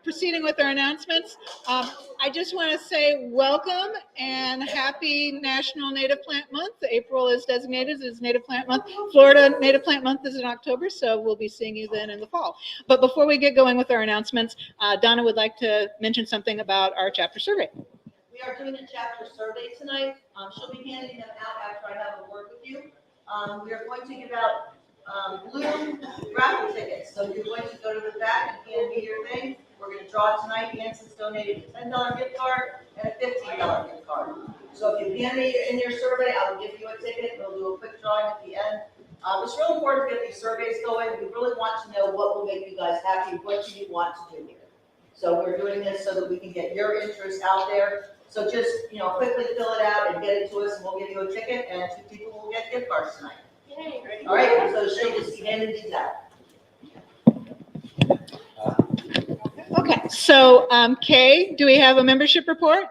proceeding with our announcements. I just want to say welcome and happy National Native Plant Month. April is designated as Native Plant Month. Florida Native Plant Month is in October, so we'll be seeing you then in the fall. But before we get going with our announcements, Donna would like to mention something about our chapter survey.
We are doing a chapter survey tonight. She'll be handing them out after I have a word with you. We are going to give out blue raffle tickets. So you're going to go to the back and hand me your thing. We're going to draw tonight. Nancy's donated a $10 gift card and a $15 gift card. So if you hand me in your survey, I will give you a ticket. We'll do a quick drawing at the end. It's really important to get these surveys going. We really want to know what will make you guys happy. What do you want to do here? So we're doing this so that we can get your interest out there. So just, quickly fill it out and get it to us, and we'll give you a ticket, and 2 people will get gift cards tonight. Yay. All right, so she'll just be handing these out.
Okay, so Kay, do we have a membership report?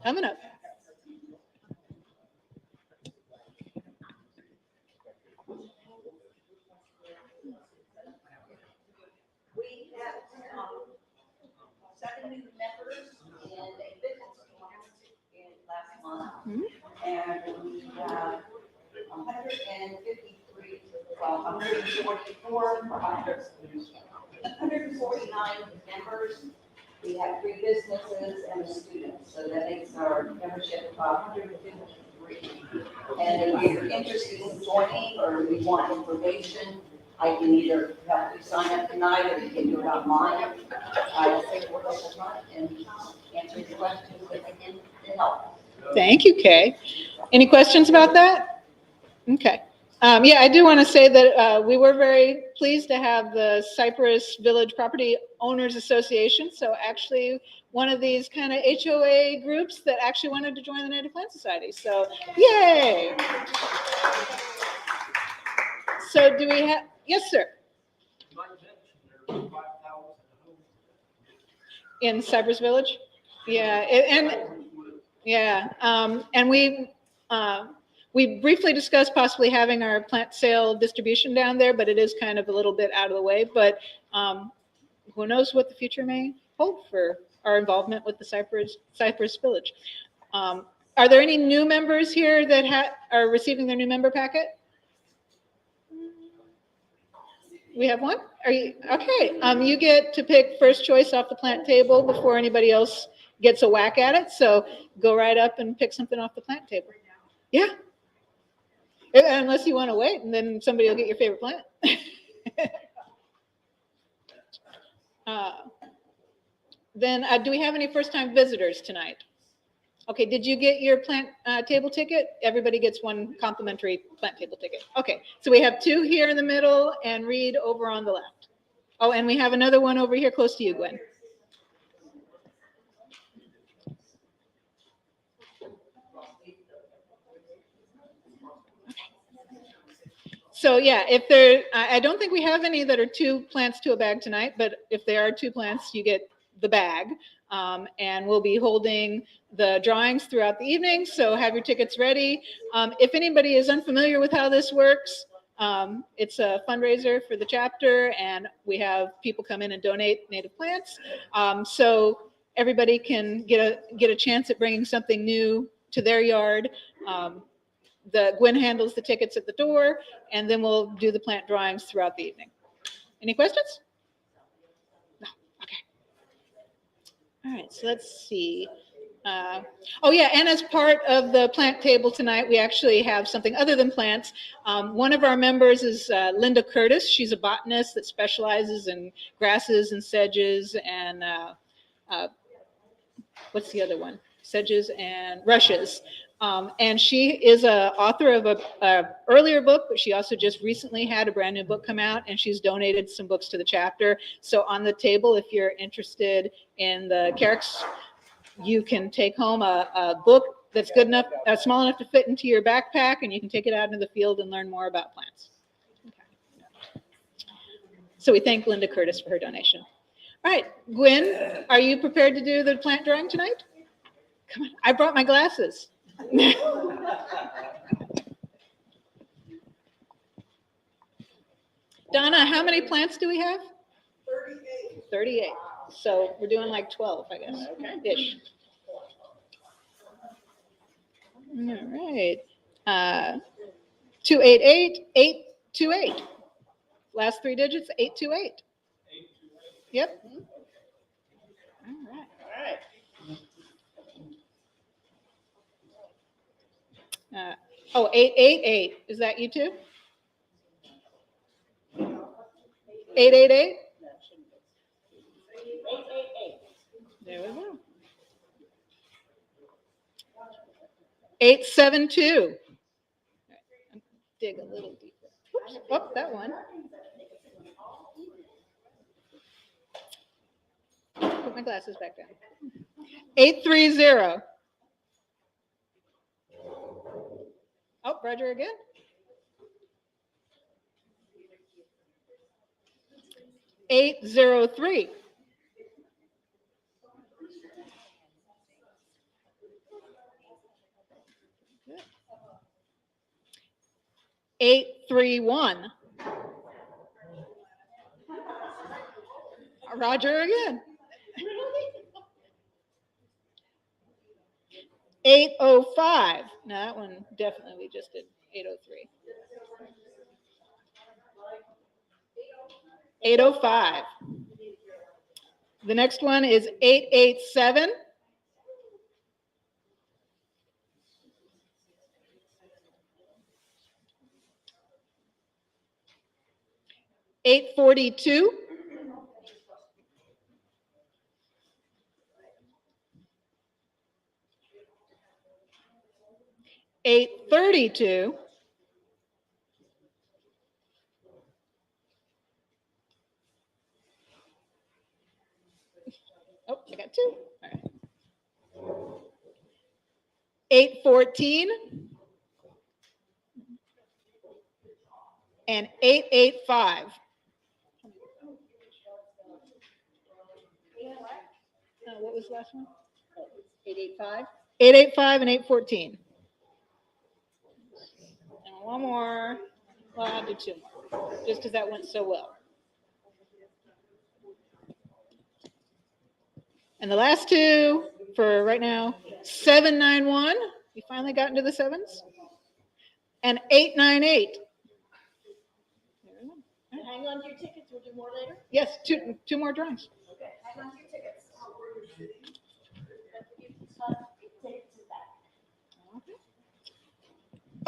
Coming up.
We have 7 new members in a business in last month, and we have 149 members. We have 3 businesses and a student, so that makes our membership 153. And if you're interested in joining or you want information, I can either help you sign up tonight or you can do it online. I will take work at the front and answer your questions if I can to help.
Thank you, Kay. Any questions about that? Okay. Yeah, I do want to say that we were very pleased to have the Cypress Village Property Owners Association. So actually one of these kind of HOA groups that actually wanted to join the Native Plant Society. So yay. So do we have, yes, sir. In Cypress Village? Yeah, and we briefly discussed possibly having our plant sale distribution down there, but it is kind of a little bit out of the way. But who knows what the future may hold for our involvement with the Cypress Village.
Are there any new members here that are receiving their new member packet? We have one? Are you, okay, you get to pick first choice off the plant table before anybody else gets a whack at it, so go right up and pick something off the plant table. Yeah. Unless you want to wait, and then somebody will get your favorite plant. Then do we have any first-time visitors tonight? Okay, did you get your plant table ticket? Everybody gets one complimentary plant table ticket. Okay, so we have 2 here in the middle and Reed over on the left. Oh, and we have another one over here close to you, Gwen. So yeah, if there, I don't think we have any that are 2 plants to a bag tonight, but if there are 2 plants, you get the bag. And we'll be holding the drawings throughout the evening, so have your tickets ready. If anybody is unfamiliar with how this works, it's a fundraiser for the chapter, and we have people come in and donate native plants. So everybody can get a chance at bringing something new to their yard. Gwen handles the tickets at the door, and then we'll do the plant drawings throughout the evening. Any questions? No. Okay. All right, so let's see. Oh yeah, and as part of the plant table tonight, we actually have something other than plants. One of our members is Linda Curtis. She's a botanist that specializes in grasses and sedges and what's the other one? Sedges and rushes. And she is an author of a earlier book, but she also just recently had a brand new book come out, and she's donated some books to the chapter. So on the table, if you're interested in the Carricks, you can take home a book that's good enough, small enough to fit into your backpack, and you can take it out into the field and learn more about plants. Okay. So we thank Linda Curtis for her donation. All right, Gwen, are you prepared to do the plant drawing tonight? Come on, I brought my glasses. Donna, how many plants do we have?
38.
38. So we're doing like 12, I guess. Ish. All right. 288, 828. Last 3 digits, 828. Yep. All right. All right. 888. Is that you too? 888? There we go. 872. Dig a little deeper. Oops. Oh, that one. Put my glasses back down. 830. Oh, Roger again. 803. 831. Roger again. 805. No, that one definitely we just did 803. 805. The next one is 887. 842. 832. I got 2. All right. 814 and 885. What was the last one?
885.
885 and 814. And one more. Well, I'll do 2 more, just because that went so well. And the last 2 for right now, 791 You finally got into the 7s? And 898.
Hang on to your tickets, we'll do more later.
Yes, two more drawings.
Okay, hang on to your tickets.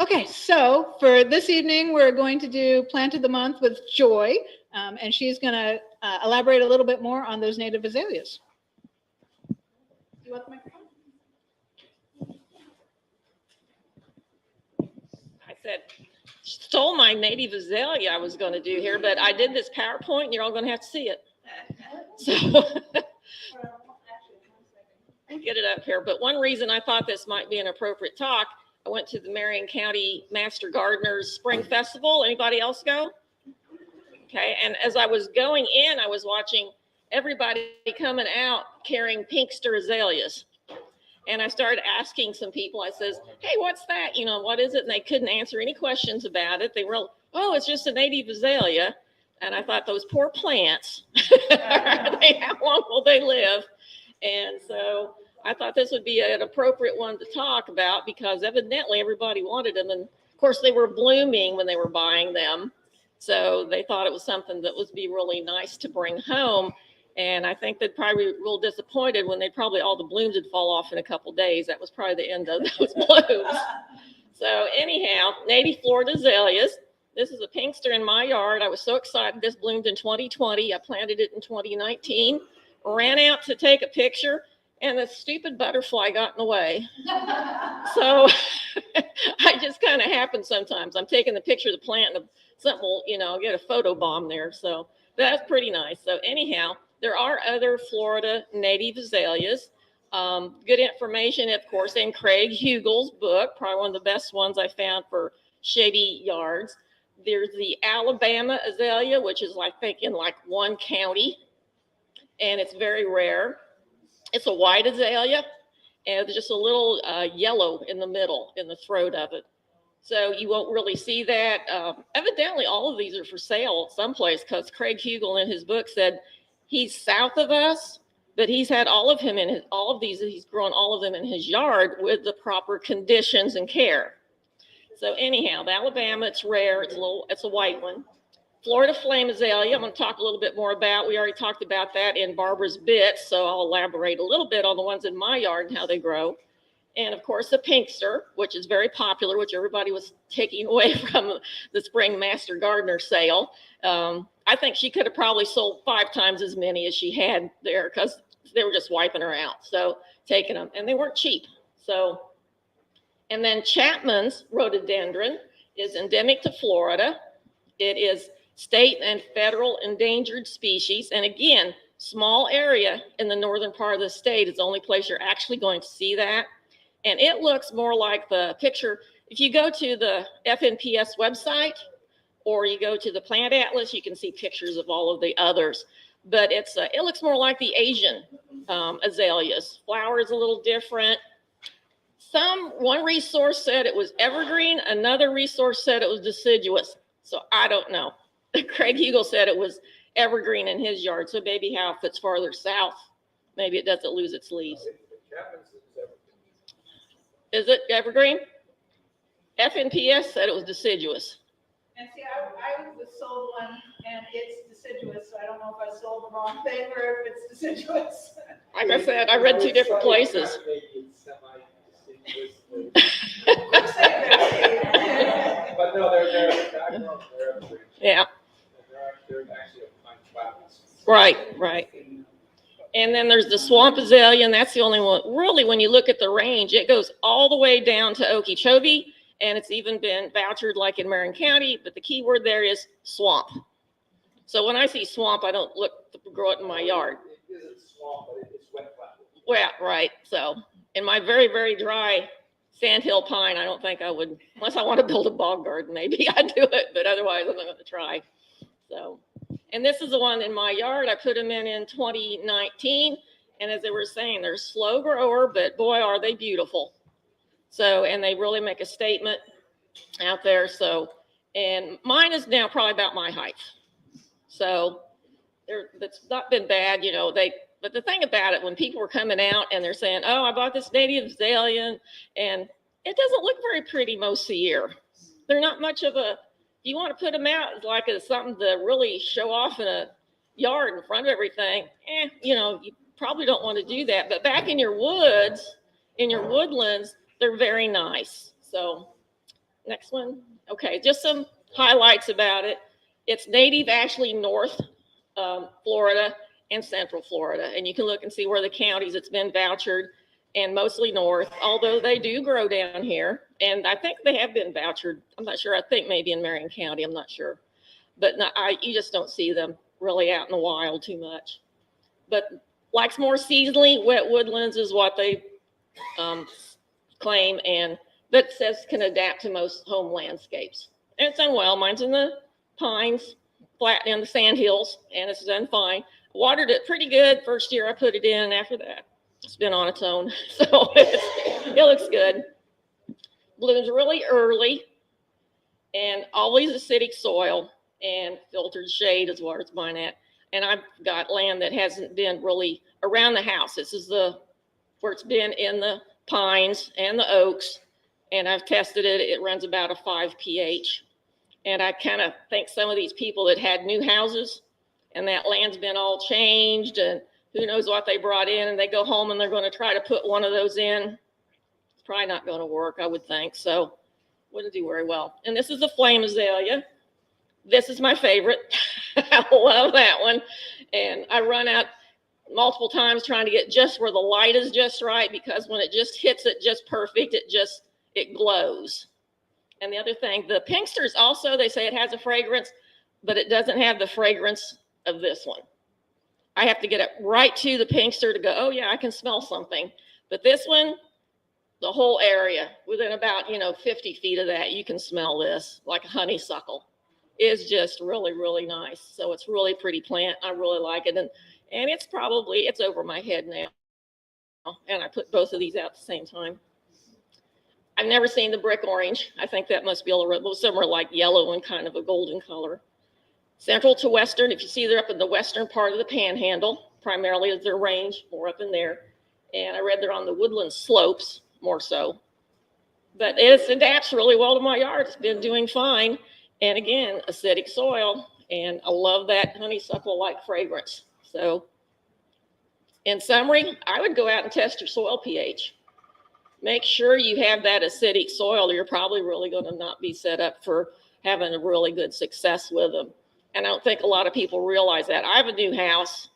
Okay, so for this evening, we're going to do Plant of the Month with Joy, and she's going to elaborate a little bit more on those native azaleas. Do you want the microphone?
I said, stole my native azalea I was going to do here, but I did this PowerPoint and you're all going to have to see it. So I'll get it up here. But one reason I thought this might be an appropriate talk, I went to the Marion County Master Gardeners Spring Festival. Anybody else go? Okay. And as I was going in, I was watching everybody coming out carrying pinkster azaleas. And I started asking some people, I says, hey, what's that? You know, what is it? And they couldn't answer any questions about it. They were, oh, it's just a native azalea. And I thought, those poor plants, how long will they live? And so I thought this would be an appropriate one to talk about because evidently everybody wanted them. And of course, they were blooming when they were buying them. So they thought it was something that would be really nice to bring home. And I think they'd probably be real disappointed when all the blooms would fall off in a couple days. That was probably the end of those blooms. So anyhow, native Florida azaleas. This is a pinkster in my yard. I was so excited. This bloomed in 2020. I planted it in 2019. Ran out to take a picture, and the stupid butterfly got in the way. So I just kind of happens sometimes. I'm taking the picture of the plant, and something will, get a photo bomb there. So that's pretty nice. So anyhow, there are other Florida native azaleas. Good information, of course, in Craig Hugel's book, probably one of the best ones I found for shady yards. There's the Alabama azalea, which is, I think, in like one county, and it's very rare. It's a white azalea, and there's just a little yellow in the middle, in the throat of it. So you won't really see that. Evidently, all of these are for sale someplace because Craig Hugel in his book said he's south of us, but he's had he's grown all of them in his yard with the proper conditions and care. So anyhow, the Alabama, it's rare. It's a white one. Florida flame azalea, I'm going to talk a little bit more about. We already talked about that in Barbara's bits, so I'll elaborate a little bit on the ones in my yard and how they grow. And of course, the pinkster, which is very popular, which everybody was taking away from the spring Master Gardener sale. I think she could have probably sold 5 times as many as she had there because they were just wiping her out. So taking them, and they weren't cheap. So, and then Chapman's rhododendron is endemic to Florida. It is state and federal endangered species. And again, small area in the northern part of the state is the only place you're actually going to see that. And it looks more like the picture. If you go to the FNPS website or you go to the Plant Atlas, you can see pictures of all of the others. But it looks more like the Asian azaleas. Flower is a little different. One resource said it was evergreen. Another resource said it was deciduous. So I don't know. Craig Hugel said it was evergreen in his yard. So maybe if it's farther south, maybe it doesn't lose its leaves. Is it evergreen? FNPS said it was deciduous.
And see, I was sold one and it's deciduous, so I don't know if I sold the wrong thing or if it's deciduous.
Like I said, I read 2 different places.
But no, they're evergreen.
Yeah.
They're actually fine flowers.
Right. And then there's the swamp azalea, and that's the only one. Really, when you look at the range, it goes all the way down to Okeechobee, and it's even been vouchered like in Marion County, but the key word there is swamp. So when I see swamp, I don't look to grow it in my yard.
It isn't swamp, but it's wet flat.
Well, right. So in my very, very dry sandhill pine, I don't think I would, unless I want to build a bog garden, maybe I'd do it, but otherwise I'm not going to try. So. And this is the one in my yard. I put them in 2019. And as they were saying, they're a slow grower, but boy, are they beautiful. So, and they really make a statement out there. So, and mine is now probably about my height. So that's not been bad, but the thing about it, when people were coming out and they're saying, oh, I bought this native azalea and it doesn't look very pretty most of the year. They're not much of a, you want to put them out like as something to really show off in a yard in front of everything. You know, you probably don't want to do that. But back in your woods, in your woodlands, they're very nice. So next one. Okay, just some highlights about it. It's native actually North Florida and Central Florida. And you can look and see where the counties it's been vouchered, and mostly north, although they do grow down here. And I think they have been vouchered. I'm not sure. I think maybe in Marion County. I'm not sure. But no, you just don't see them really out in the wild too much. But likes more seasonally wet woodlands is what they claim, and that says can adapt to most home landscapes. And it's done well. Mine's in the pines, flat in the sand hills, and it's done fine. Watered it pretty good first year I put it in, and after that it's been on its own. So it looks good. Blooms really early, and always acidic soil and filtered shade is where it's mine at. And I've got land that hasn't been really around the house. This is where it's been in the pines and the oaks, and I've tested it. It runs about a 5 pH. And I kind of think some of these people that had new houses and that land's been all changed and who knows what they brought in, and they go home and they're going to try to put one of those in. It's probably not going to work, I would think. So wouldn't do very well. And this is a flame azalea. This is my favorite. I love that one. And I run out multiple times trying to get just where the light is just right, because when it just hits it just perfect, it glows. And the other thing, the pinksters also, they say it has a fragrance, but it doesn't have the fragrance of this one. I have to get it right to the pinkster to go, oh yeah, I can smell something. But this one, the whole area, within about, 50 feet of that, you can smell this, like a honeysuckle. It's just really, really nice. So it's really pretty plant. I really like it. And it's over my head now. And I put both of these out at the same time. I've never seen the brick orange. I think that must be a little similar, like yellow and kind of a golden color. Central to western, if you see they're up in the western part of the panhandle, primarily is their range, more up in there. And I read they're on the woodland slopes, more so. But it adapts really well to my yard. It's been doing fine. And again, acidic soil. And I love that honeysuckle-like fragrance. So in summary, I would go out and test your soil pH. Make sure you have that acidic soil, or you're probably really going to not be set up for having a really good success with them. And I don't think a lot of people realize that. I have a new house,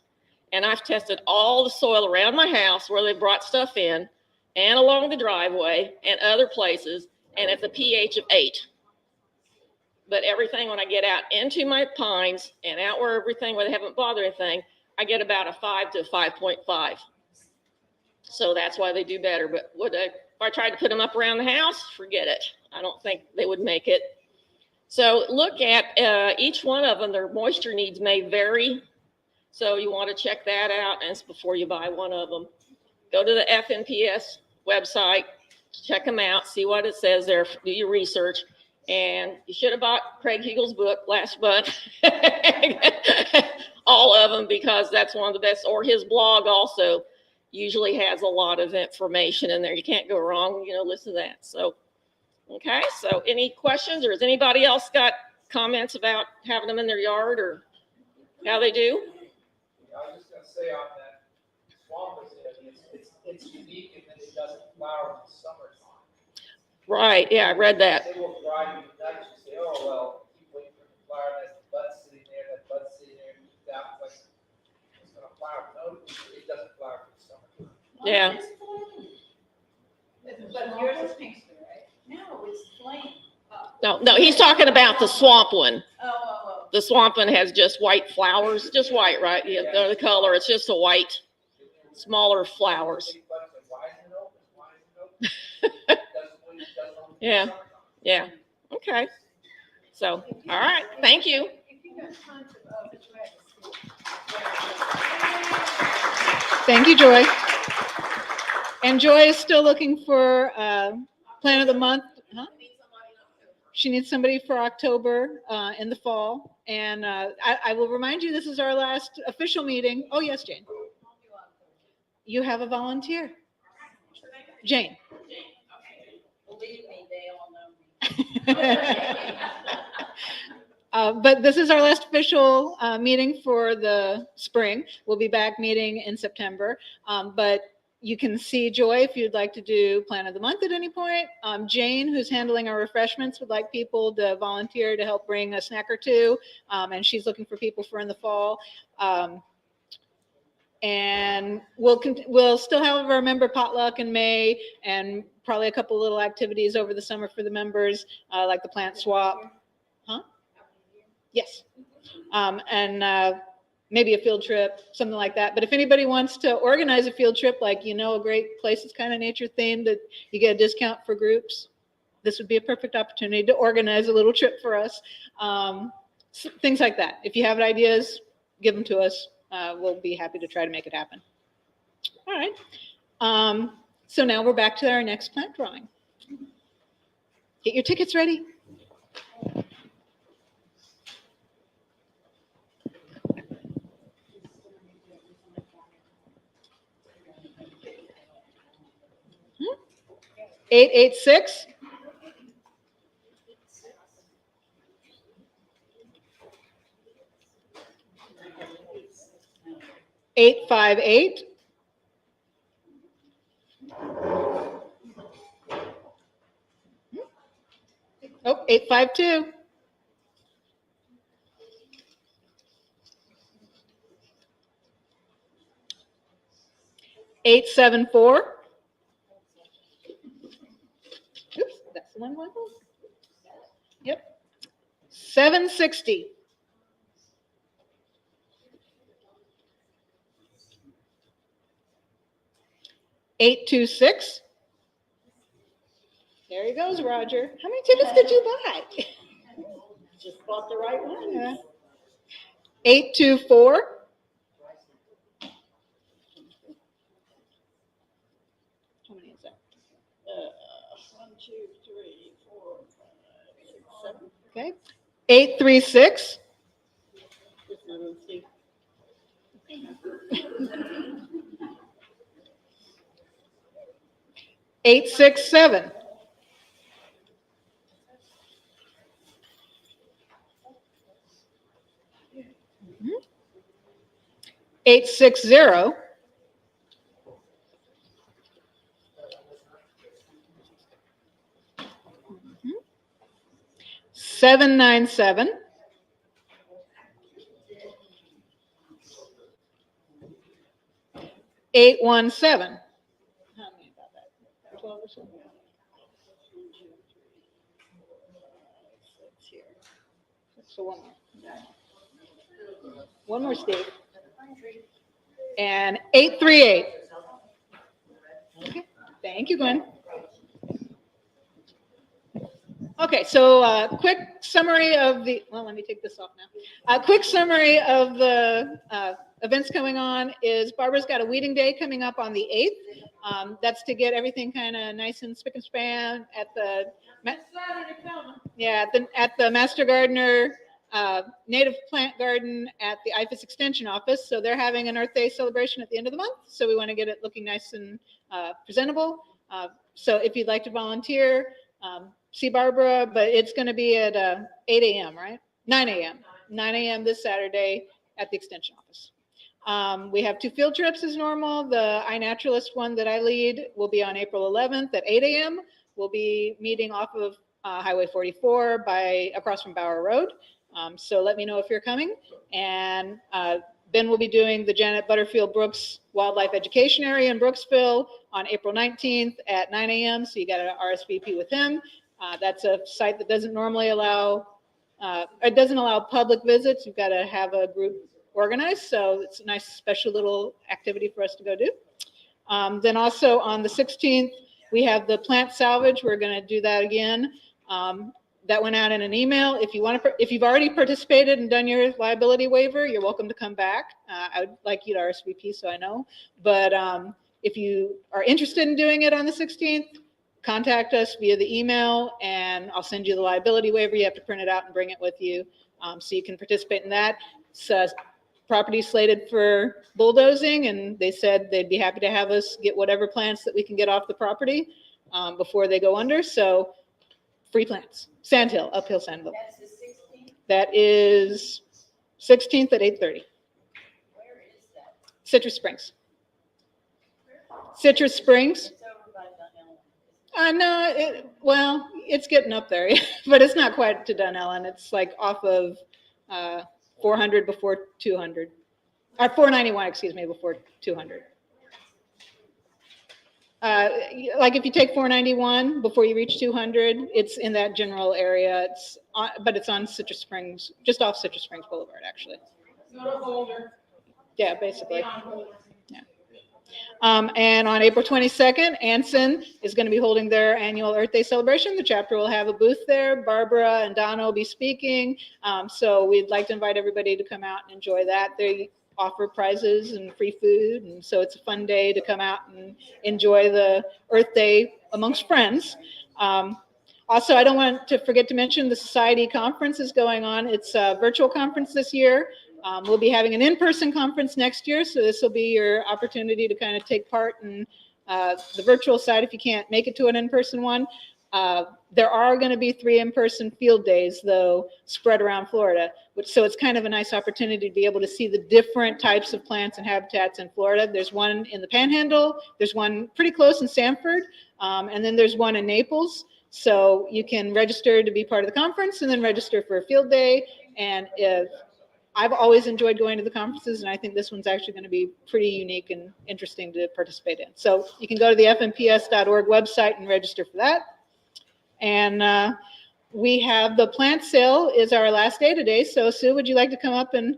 and I've tested all the soil around my house where they brought stuff in, and along the driveway and other places, and it's a pH of 8. But everything, when I get out into my pines and out where they haven't bothered anything, I get about a 5 to 5.5. So that's why they do better. But if I tried to put them up around the house, forget it. I don't think they would make it. So look at each one of them. Their moisture needs may vary. So you want to check that out, and it's before you buy one of them. Go to the FNPS website, check them out, see what it says there, do your research. And you should have bought Craig Hegel's book last month. All of them, because that's one of the best, or his blog also usually has a lot of information in there. You can't go wrong, listen to that. So, okay, so any questions, or has anybody else got comments about having them in their yard or how they do?
I was just going to say on that swamp, it's unique in that it doesn't flower in the summertime.
Right, yeah, I read that.
They will drive you nuts. You say, oh, well, keep waiting for the flower, that's the bud sitting there, that bud's sitting there, and it's out, like, it's going to flower. No, it doesn't flower for the summertime.
Yeah.
But yours is pinkster, right? No, it's flame.
No, he's talking about the swamp one.
Oh.
The swamp one has just white flowers, just white, right? Yeah, they're the color. It's just a white, smaller flowers. Yeah. Okay. So, all right. Thank you. Thank you, Joy. And Joy is still looking for plant of the month. Huh? She needs somebody for October in the fall. And I will remind you, this is our last official meeting. Oh, yes, Jane. You have a volunteer. Jane.
We'll be
But this is our last official meeting for the spring. We'll be back meeting in September. But you can see Joy if you'd like to do Plant of the Month at any point. Jane, who's handling our refreshments, would like people to volunteer to help bring a snack or two. And she's looking for people for in the fall. And we'll still have our member potluck in May, and probably a couple little activities over the summer for the members, like the plant swap. Huh? Yes. And maybe a field trip, something like that. But if anybody wants to organize a field trip, like, a great place is kind of nature themed that you get a discount for groups, this would be a perfect opportunity to organize a little trip for us. Things like that. If you have ideas, give them to us. We'll be happy to try to make it happen. All right. So now we're back to our next plant drawing. Get your tickets ready. Hmm? 886. 858. 852. 874. Oops, that's the one. Yep. 760. 826. There he goes, Roger. How many tickets did you buy?
Just bought the right one.
Yeah. 824.
1, 2, 3, 4, 5, 6, 7.
Okay. 836. 867. 860. 797. 817. How many about that? 12 or something? So one more. One more, Steve. And 838. Okay. Thank you, Gwen. Okay, so quick summary of the, well, let me take this off now. A quick summary of the events coming on is Barbara's got a weeding day coming up on the 8th. That's to get everything kind of nice and spick and span at the, at the Master Gardener Native Plant Garden at the IFAS Extension Office. So they're having an Earth Day celebration at the end of the month. So we want to get it looking nice and presentable. So if you'd like to volunteer, see Barbara, but it's going to be at 8 a.m., right? 9 a.m. 9 a.m. this Saturday at the Extension Office. We have 2 field trips as normal. The iNaturalist one that I lead will be on April 11th at 8 a.m. We'll be meeting off of Highway 44 across from Bower Road. So let me know if you're coming. And Ben will be doing the Janet Butterfield Brooks Wildlife Education Area in Brooksville on April 19th at 9 a.m. So you got to RSVP with him. That's a site that doesn't normally allow, it doesn't allow public visits. You've got to have a group organized. So it's a nice special little activity for us to go do. Then also on the 16th, we have the plant salvage. We're going to do that again. That went out in an email. If you've already participated and done your liability waiver, you're welcome to come back. I would like you to RSVP so I know. But if you are interested in doing it on the 16th, contact us via the email and I'll send you the liability waiver. You have to print it out and bring it with you so you can participate in that. It's property slated for bulldozing, and they said they'd be happy to have us get whatever plants that we can get off the property before they go under. So free plants. Sandhill, uphill Sandhill.
That's the 16th.
That is 16th at 8:30.
Where is that?
Citrus Springs. Citrus Springs.
It's over by Dunellen.
No, well, it's getting up there, but it's not quite to Dunellen. It's like off of 400 before 200. 491, excuse me, before 200. Like if you take 491 before you reach 200, it's in that general area. But it's on Citrus Springs, just off Citrus Springs Boulevard, actually.
Go to Boulder.
Yeah, basically.
Beyond Boulder.
And on April 22nd, Anson is going to be holding their annual Earth Day celebration. The chapter will have a booth there. Barbara and Donna will be speaking. So we'd like to invite everybody to come out and enjoy that. They offer prizes and free food. And so it's a fun day to come out and enjoy the Earth Day amongst friends. Also, I don't want to forget to mention the Society Conference is going on. It's a virtual conference this year. We'll be having an in-person conference next year, so this will be your opportunity to kind of take part in the virtual side if you can't make it to an in-person one. There are going to be 3 in-person field days, though, spread around Florida, so it's kind of a nice opportunity to be able to see the different types of plants and habitats in Florida. There's one in the Panhandle, there's one pretty close in Sanford, and then there's one in Naples. So you can register to be part of the conference and then register for a field day. And I've always enjoyed going to the conferences, and I think this one's actually going to be pretty unique and interesting to participate in. So you can go to the fmps.org website and register for that. And we have the plant sale is our last day today. So Sue, would you like to come up and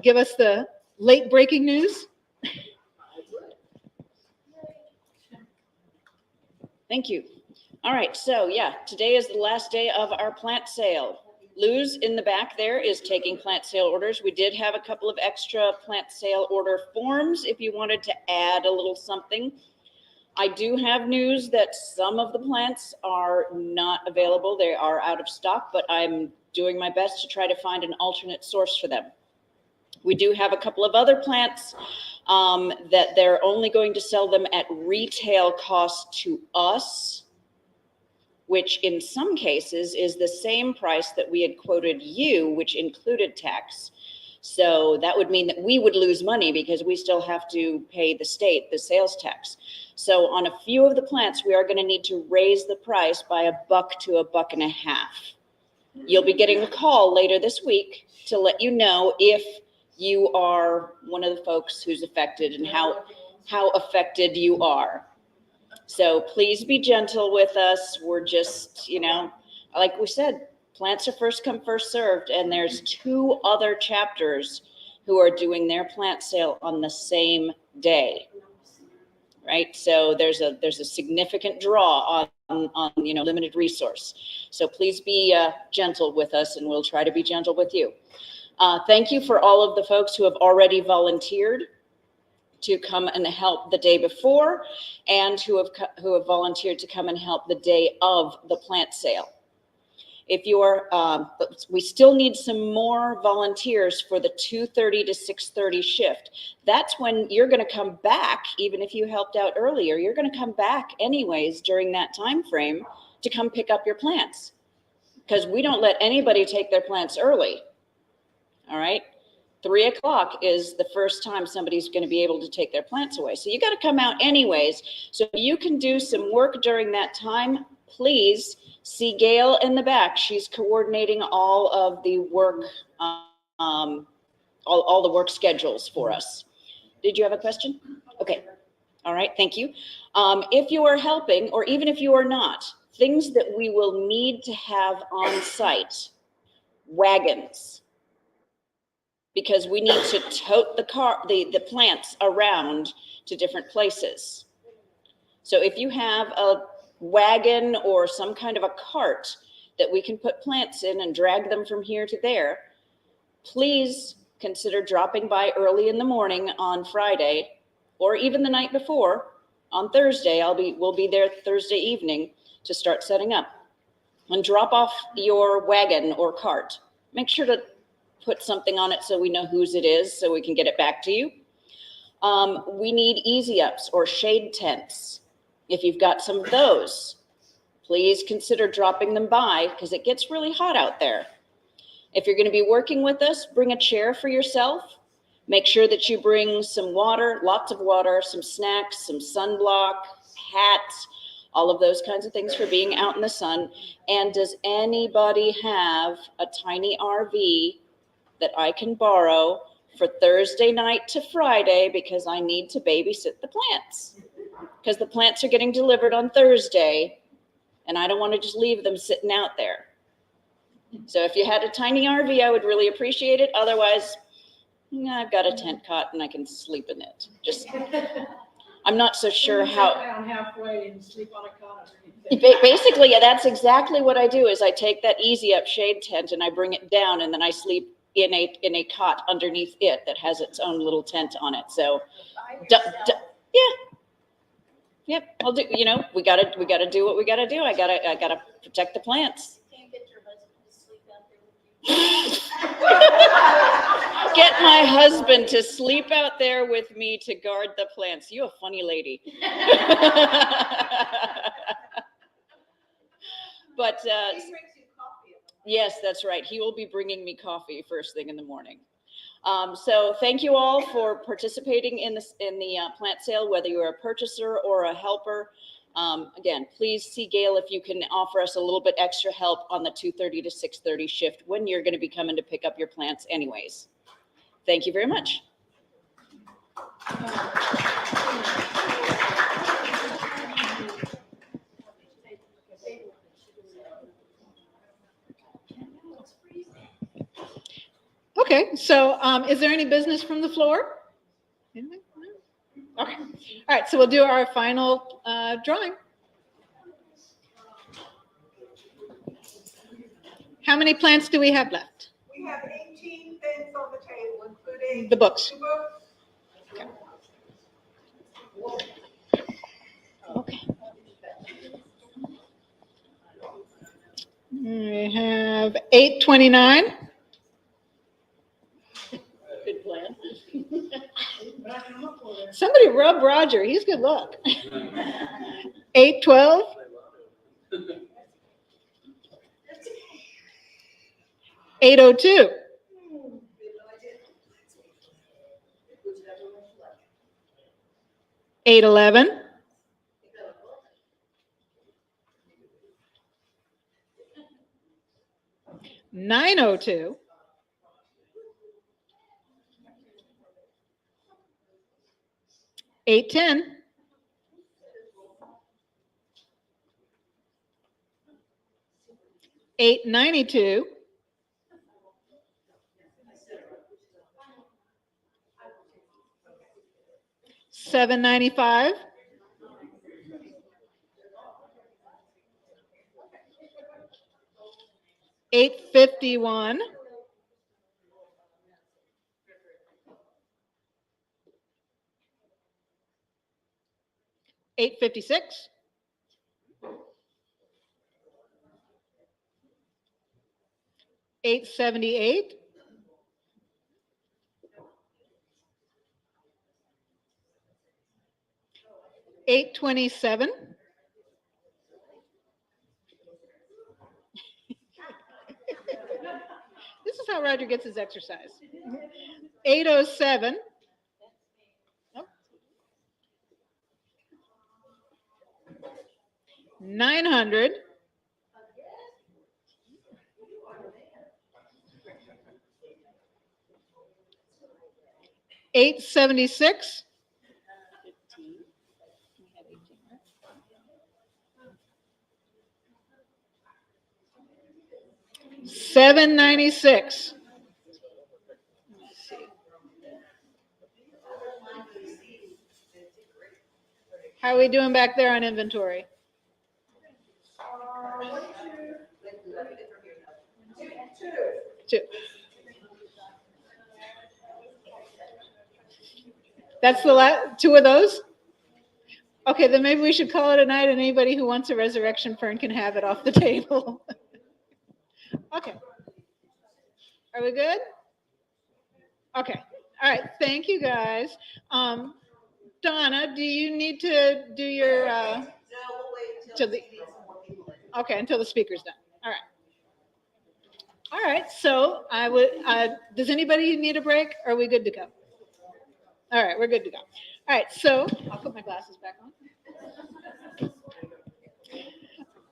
give us the late breaking news?
Thank you. All right, so yeah, today is the last day of our plant sale. Lou's in the back there is taking plant sale orders. We did have a couple of extra plant sale order forms if you wanted to add a little something. I do have news that some of the plants are not available. They are out of stock, but I'm doing my best to try to find an alternate source for them. We do have a couple of other plants that they're only going to sell them at retail cost to us, which in some cases is the same price that we had quoted you, which included tax. So that would mean that we would lose money because we still have to pay the state the sales tax. So on a few of the plants, we are going to need to raise the price by $1 to $1.50. You'll be getting a call later this week to let you know if you are one of the folks who's affected and how affected you are. So please be gentle with us. We're just, like we said, plants are first come, first served. And there's 2 other chapters who are doing their plant sale on the same day, right? So there's a significant draw on limited resource. So please be gentle with us, and we'll try to be gentle with you. Thank you for all of the folks who have already volunteered to come and help the day before, and who have volunteered to come and help the day of the plant sale. If you're, we still need some more volunteers for the 2:30 to 6:30 shift. That's when you're going to come back, even if you helped out earlier, you're going to come back anyways during that time frame to come pick up your plants, because we don't let anybody take their plants early. All right. 3 o'clock is the first time somebody's going to be able to take their plants away. So you got to come out anyways. So if you can do some work during that time, please see Gail in the back. She's coordinating all of the work, all the work schedules for us. Did you have a question? Okay. All right. Thank you. If you are helping, or even if you are not, things that we will need to have on site: wagons, because we need to tote the plants around to different places. So if you have a wagon or some kind of a cart that we can put plants in and drag them from here to there, please consider dropping by early in the morning on Friday, or even the night before on Thursday. We'll be there Thursday evening to start setting up, and drop off your wagon or cart. Make sure to put something on it so we know whose it is, so we can get it back to you. We need easy ups or shade tents. If you've got some of those, please consider dropping them by because it gets really hot out there. If you're going to be working with us, bring a chair for yourself. Make sure that you bring some water, lots of water, some snacks, some sunblock, hats, all of those kinds of things for being out in the sun. And does anybody have a tiny RV that I can borrow for Thursday night to Friday because I need to babysit the plants? Because the plants are getting delivered on Thursday and I don't want to just leave them sitting out there. So if you had a tiny RV, I would really appreciate it. Otherwise, I've got a tent cot and I can sleep in it. Just, I'm not so sure how.
Down halfway and sleep on a cot.
Basically, yeah, that's exactly what I do. Is I take that Easy Up shade tent and I bring it down, and then I sleep in a cot underneath it that has its own little tent on it. So, yeah, yep. I'll do. You know, we gotta do what we gotta do. I gotta protect the plants. Get my husband to sleep out there with me to guard the plants. You a funny lady. But yes, that's right. He will be bringing me coffee first thing in the morning. So thank you all for participating in the plant sale, whether you're a purchaser or a helper. Again, please see Gail if you can offer us a little bit extra help on the 2:30 to 6:30 shift when you're going to be coming to pick up your plants anyways. Thank you very much.
Okay, so is there any business from the floor? Okay, all right, so we'll do our final drawing. How many plants do we have left?
We have 18 things on the table, including
The books. Okay. We have 829.
Good plan.
Somebody rub Roger. He's good luck. 812. 802. 811. 902. 810. 892. 795. 851. 856. 878. 827. 'This is how Roger gets his exercise. 807. 900. 876. 796. How are we doing back there on inventory? Two. That's the last two of those? Okay, then maybe we should call it a night, and anybody who wants a resurrection fern can have it off the table. Okay. Are we good? Okay. All right. Thank you, guys. Donna, do you need to do your?
No, we'll wait until
to the,
we need some more people in.
Okay, until the speaker's done. All right. All right, so I would, does anybody need a break? Or are we good to go? All right, we're good to go. All right, so I'll put my glasses back on.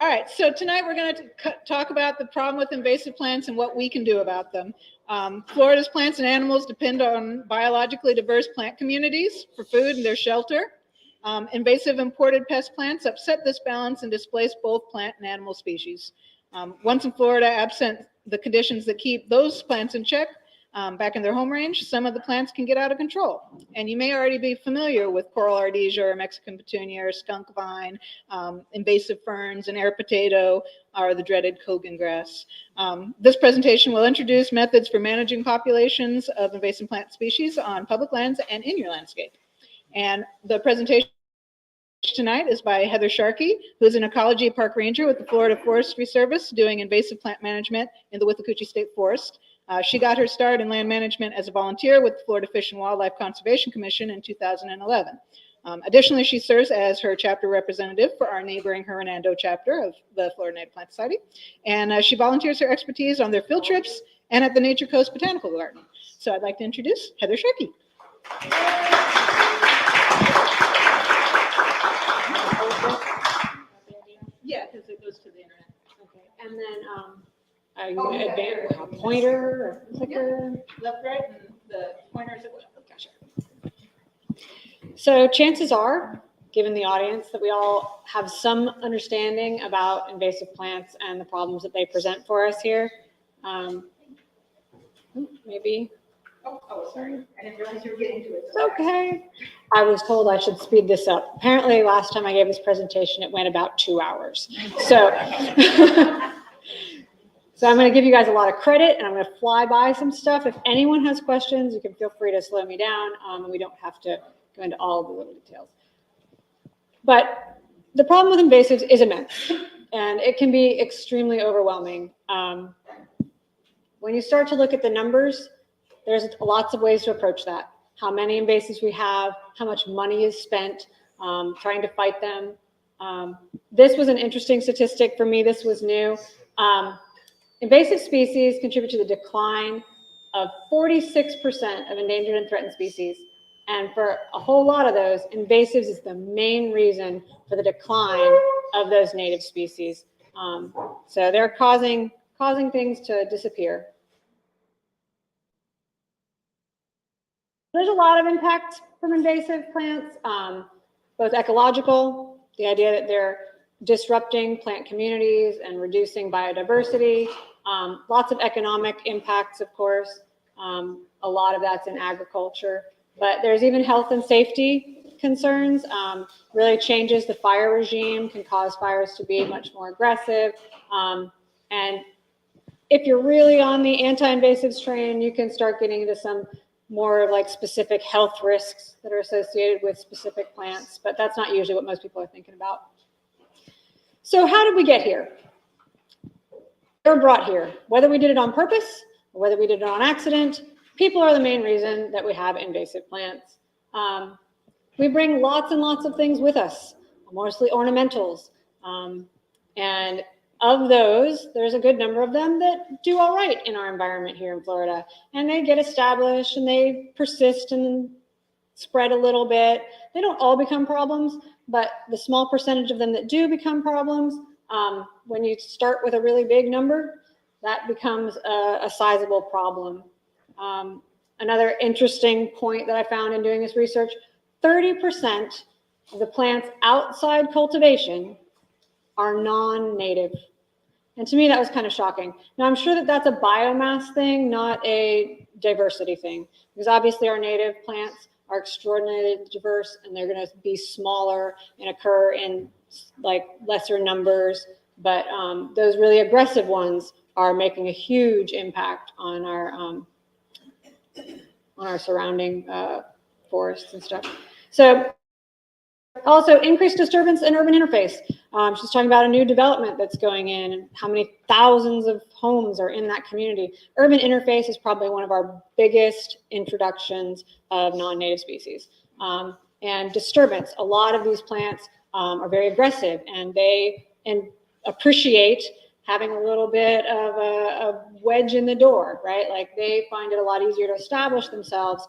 All right, so tonight we're going to talk about the problem with invasive plants and what we can do about them. Florida's plants and animals depend on biologically diverse plant communities for food and their shelter. Invasive imported pest plants upset this balance and displace both plant and animal species. Once in Florida, absent the conditions that keep those plants in check, back in their home range, some of the plants can get out of control. And you may already be familiar with coral ardisia or Mexican petunia or skunkvine, invasive ferns, and air potato are the dreaded cogongrass. This presentation will introduce methods for managing populations of invasive plant species on public lands and in your landscape. And the presentation tonight is by Heather Sharkey, who is an ecology park ranger with the Florida Forestry Service doing invasive plant management in the Withlacoochee State Forest. She got her start in land management as a volunteer with the Florida Fish and Wildlife Conservation Commission in 2011. Additionally, she serves as her chapter representative for our neighboring Hernando chapter of the Florida Native Plant Society. And she volunteers her expertise on their field trips and at the Nature Coast Botanical Garden. So I'd like to introduce Heather Sharkey. Yeah, because it goes to the internet.
Okay, and then,
Are you going to advance a pointer or clicker? Left, right, and the pointer is at what? Gotcha.
So chances are, given the audience, that we all have some understanding about invasive plants and the problems that they present for us here. Maybe.
Oh, sorry. I didn't realize you were getting to it.
It's okay. I was told I should speed this up. Apparently, last time I gave this presentation, it went about 2 hours. So. So I'm going to give you guys a lot of credit, and I'm going to fly by some stuff. If anyone has questions, you can feel free to slow me down, and we don't have to go into all of the little details. But the problem with invasives is immense, and it can be extremely overwhelming. When you start to look at the numbers, there's lots of ways to approach that. How many invasives we have, how much money is spent trying to fight them. This was an interesting statistic for me. This was new. Invasive species contribute to the decline of 46% of endangered and threatened species. And for a whole lot of those, invasives is the main reason for the decline of those native species. So they're causing things to disappear. There's a lot of impacts from invasive plants, both ecological, the idea that they're disrupting plant communities and reducing biodiversity. Lots of economic impacts, of course. A lot of that's in agriculture. But there's even health and safety concerns. Really changes the fire regime, can cause fires to be much more aggressive. And if you're really on the anti-invasives train, you can start getting into some more like specific health risks that are associated with specific plants. But that's not usually what most people are thinking about. So how did we get here? They were brought here. Whether we did it on purpose or whether we did it on accident, people are the main reason that we have invasive plants. We bring lots and lots of things with us, mostly ornamentals. And of those, there's a good number of them that do all right in our environment here in Florida. And they get established and they persist and spread a little bit. They don't all become problems, but the small percentage of them that do become problems, when you start with a really big number, that becomes a sizable problem. Another interesting point that I found in doing this research, 30% of the plants outside cultivation are non-native. And to me, that was kind of shocking. Now, I'm sure that that's a biomass thing, not a diversity thing, because obviously our native plants are extraordinarily diverse and they're going to be smaller and occur in like lesser numbers. But those really aggressive ones are making a huge impact on our surrounding forests and stuff. So also increased disturbance in urban interface. She's talking about a new development that's going in and how many thousands of homes are in that community. Urban interface is probably one of our biggest introductions of non-native species. And disturbance, a lot of these plants are very aggressive and appreciate having a little bit of a wedge in the door, right? Like they find it a lot easier to establish themselves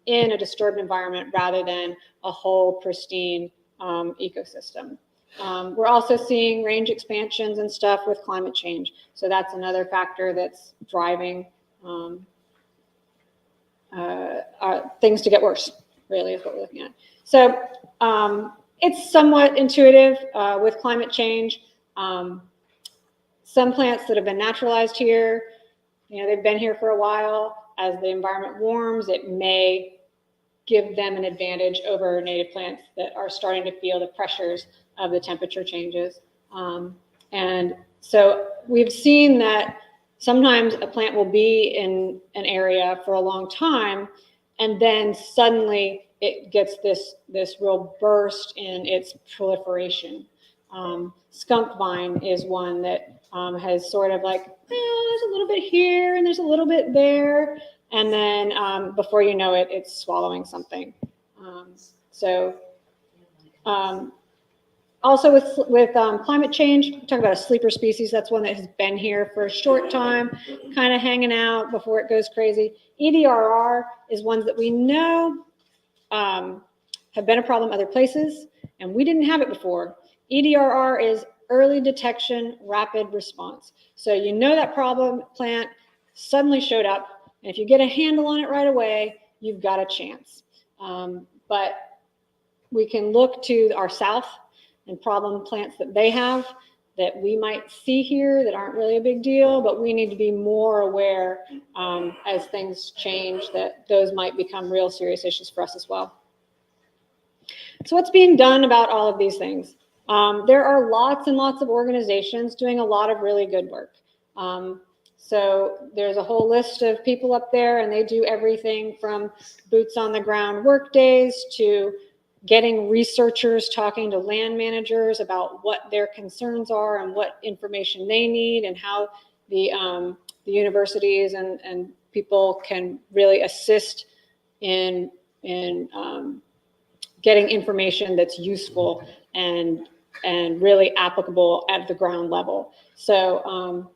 in a disturbed environment rather than a whole pristine ecosystem. We're also seeing range expansions and stuff with climate change. So that's another factor that's driving things to get worse, really, is what we're looking at. So it's somewhat intuitive with climate change. Some plants that have been naturalized here, they've been here for a while. As the environment warms, it may give them an advantage over native plants that are starting to feel the pressures of the temperature changes. And so we've seen that sometimes a plant will be in an area for a long time, and then suddenly it gets this real burst in its proliferation. Skunkvine is one that has sort of like, there's a little bit here and there's a little bit there. And then before you know it, it's swallowing something. Also with climate change, we talk about a sleeper species. That's one that has been here for a short time, kind of hanging out before it goes crazy. EDRR is ones that we know have been a problem other places, and we didn't have it before. EDRR is early detection, rapid response. So you know that problem plant suddenly showed up, and if you get a handle on it right away, you've got a chance. But we can look to our south and problem plants that they have that we might see here that aren't really a big deal, but we need to be more aware as things change that those might become real serious issues for us as well. So what's being done about all of these things? There are lots and lots of organizations doing a lot of really good work. So there's a whole list of people up there, and they do everything from boots on the ground work days to getting researchers talking to land managers about what their concerns are and what information they need, and how the universities and people can really assist in getting information that's useful and really applicable at the ground level. So,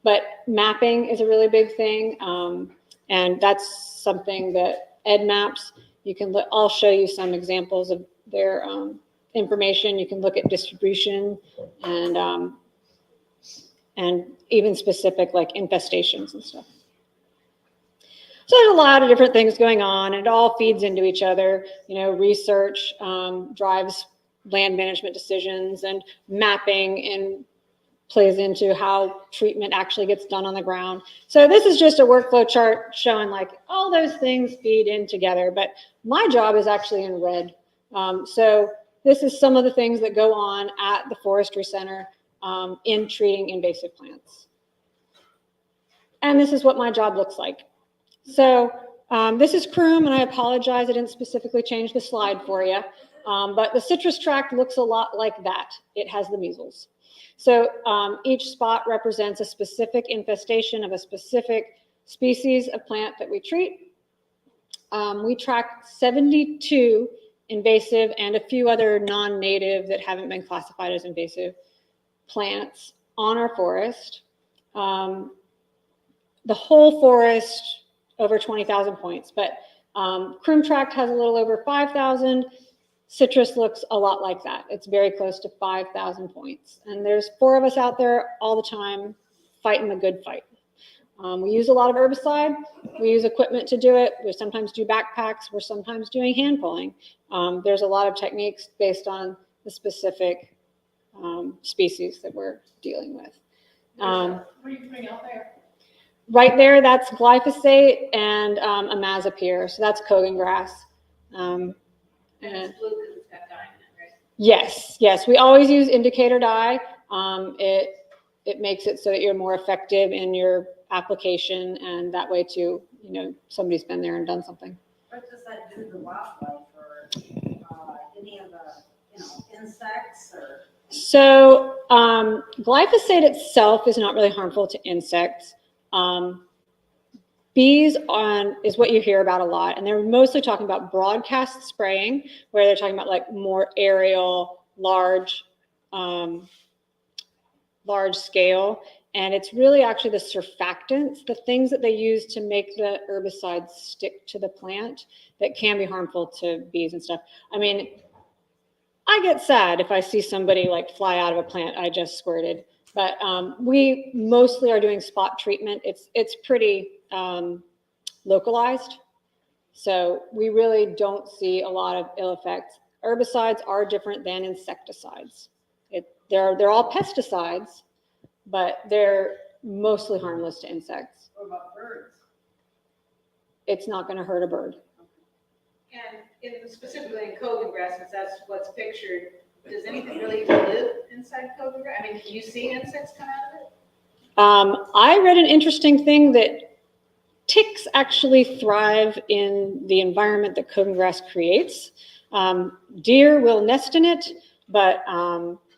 but mapping is a really big thing, and that's something that EdMaps, you can look, I'll show you some examples of their information. You can look at distribution and even specific like infestations and stuff. So there's a lot of different things going on, and it all feeds into each other. Research drives land management decisions, and mapping and plays into how treatment actually gets done on the ground. So this is just a workflow chart showing like all those things feed in together, but my job is actually in red. So this is some of the things that go on at the Forestry Center in treating invasive plants. And this is what my job looks like. So this is Croom, and I apologize, I didn't specifically change the slide for you. But the citrus tract looks a lot like that. It has the measles. So each spot represents a specific infestation of a specific species of plant that we treat. We track 72 invasive and a few other non-native that haven't been classified as invasive plants on our forest. The whole forest, over 20,000 points, but Croom tract has a little over 5,000. Citrus looks a lot like that. It's very close to 5,000 points. And there's 4 of us out there all the time fighting the good fight. We use a lot of herbicide. We use equipment to do it. We sometimes do backpacks. We're sometimes doing hand pulling. There's a lot of techniques based on the specific species that we're dealing with.
What are you putting out there?
Right there, that's glyphosate and imazapyr. So that's cogongrass. And yes, we always use indicator dye. It makes it so that you're more effective in your application, and that way too, somebody's been there and done something.
What does that do to the wildlife, or any of the insects, or?
So glyphosate itself is not really harmful to insects. Bees is what you hear about a lot, and they're mostly talking about broadcast spraying, where they're talking about like more aerial, large large scale. And it's really actually the surfactants, the things that they use to make the herbicides stick to the plant that can be harmful to bees and stuff. I mean, I get sad if I see somebody like fly out of a plant I just squirted, but we mostly are doing spot treatment. It's pretty localized. So we really don't see a lot of ill effects. Herbicides are different than insecticides. They're all pesticides, but they're mostly harmless to insects.
What about birds?
It's not going to hurt a bird.
And specifically in cogongrass, since that's what's pictured, does anything really even live inside cogongrass? I mean, can you see insects come out of it?
I read an interesting thing that ticks actually thrive in the environment that cogongrass creates. Deer will nest in it, but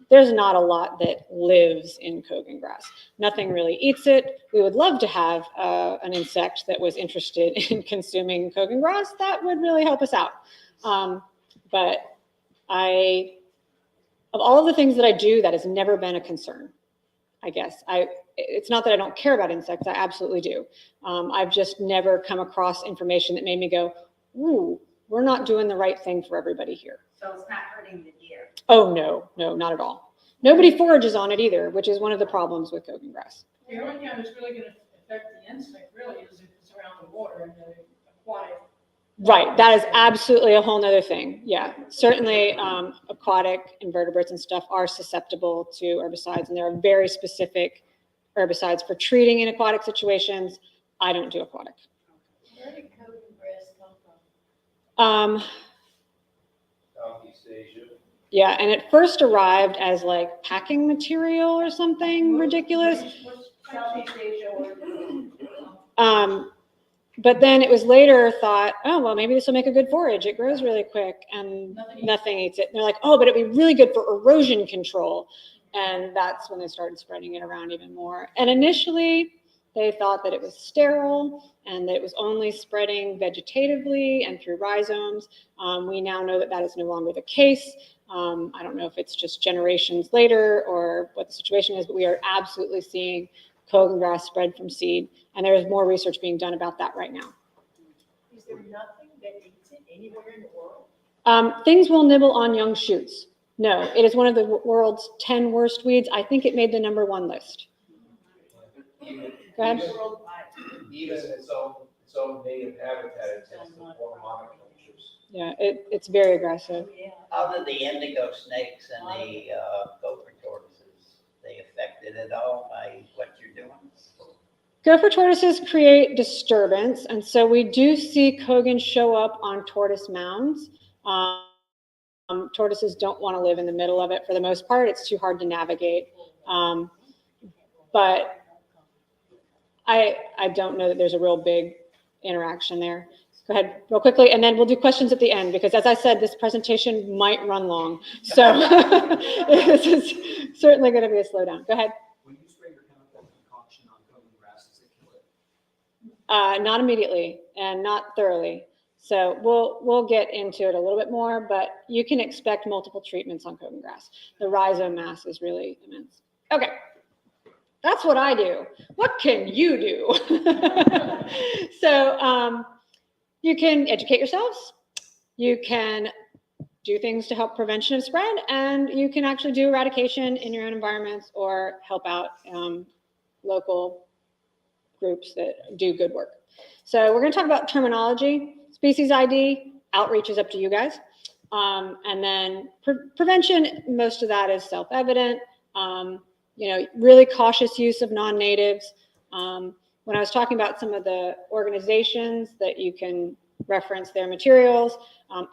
there's not a lot that lives in cogongrass. Nothing really eats it. We would love to have an insect that was interested in consuming cogongrass. That would really help us out. But of all of the things that I do, that has never been a concern, I guess. It's not that I don't care about insects, I absolutely do. I've just never come across information that made me go, ooh, we're not doing the right thing for everybody here.
So it's not hurting the deer.
Oh, no, not at all. Nobody forages on it either, which is one of the problems with cogongrass.
The only time it's really gonna affect the insect really is if it's around the water and the aquatic.
Right, that is absolutely a whole nother thing. Yeah, certainly aquatic invertebrates and stuff are susceptible to herbicides, and there are very specific herbicides for treating in aquatic situations. I don't do aquatic.
Where did cogongrass come from?
Southeast Asia.
Yeah, and it first arrived as like packing material or something ridiculous.
Southeast Asia or
But then it was later thought, oh, well, maybe this will make a good forage. It grows really quick and nothing eats it. And they're like, oh, but it'd be really good for erosion control. And that's when they started spreading it around even more. And initially they thought that it was sterile and that it was only spreading vegetatively and through rhizomes. We now know that that is no longer the case. I don't know if it's just generations later or what the situation is, but we are absolutely seeing cogongrass spread from seed. And there is more research being done about that right now.
Is there nothing that eats it anywhere in the world?
Things will nibble on young shoots. No, it is one of the world's 10 worst weeds. I think it made the #1 list. Go ahead.
Even its own native habitat, it tends to form monocultures.
Yeah, it's very aggressive.
How did the indigo snakes and the gopher tortoises, they affected it all by what you're doing?
Gopher tortoises create disturbance, and so we do see cogon show up on tortoise mounds. Tortoises don't want to live in the middle of it for the most part. It's too hard to navigate. But I don't know that there's a real big interaction there. Go ahead real quickly, and then we'll do questions at the end, because as I said, this presentation might run long. So this is certainly going to be a slowdown. Go ahead.
When you spray your chemical concoction on cogongrass, does it kill it?
Not immediately and not thoroughly. So we'll get into it a little bit more, but you can expect multiple treatments on cogongrass. The rhizome mass is really immense. Okay, that's what I do. What can you do? So you can educate yourselves. You can do things to help prevention of spread, and you can actually do eradication in your own environments or help out local groups that do good work. So we're going to talk about terminology. Species ID, outreach is up to you guys. And then prevention, most of that is self-evident. Really cautious use of non-natives. When I was talking about some of the organizations that you can reference their materials,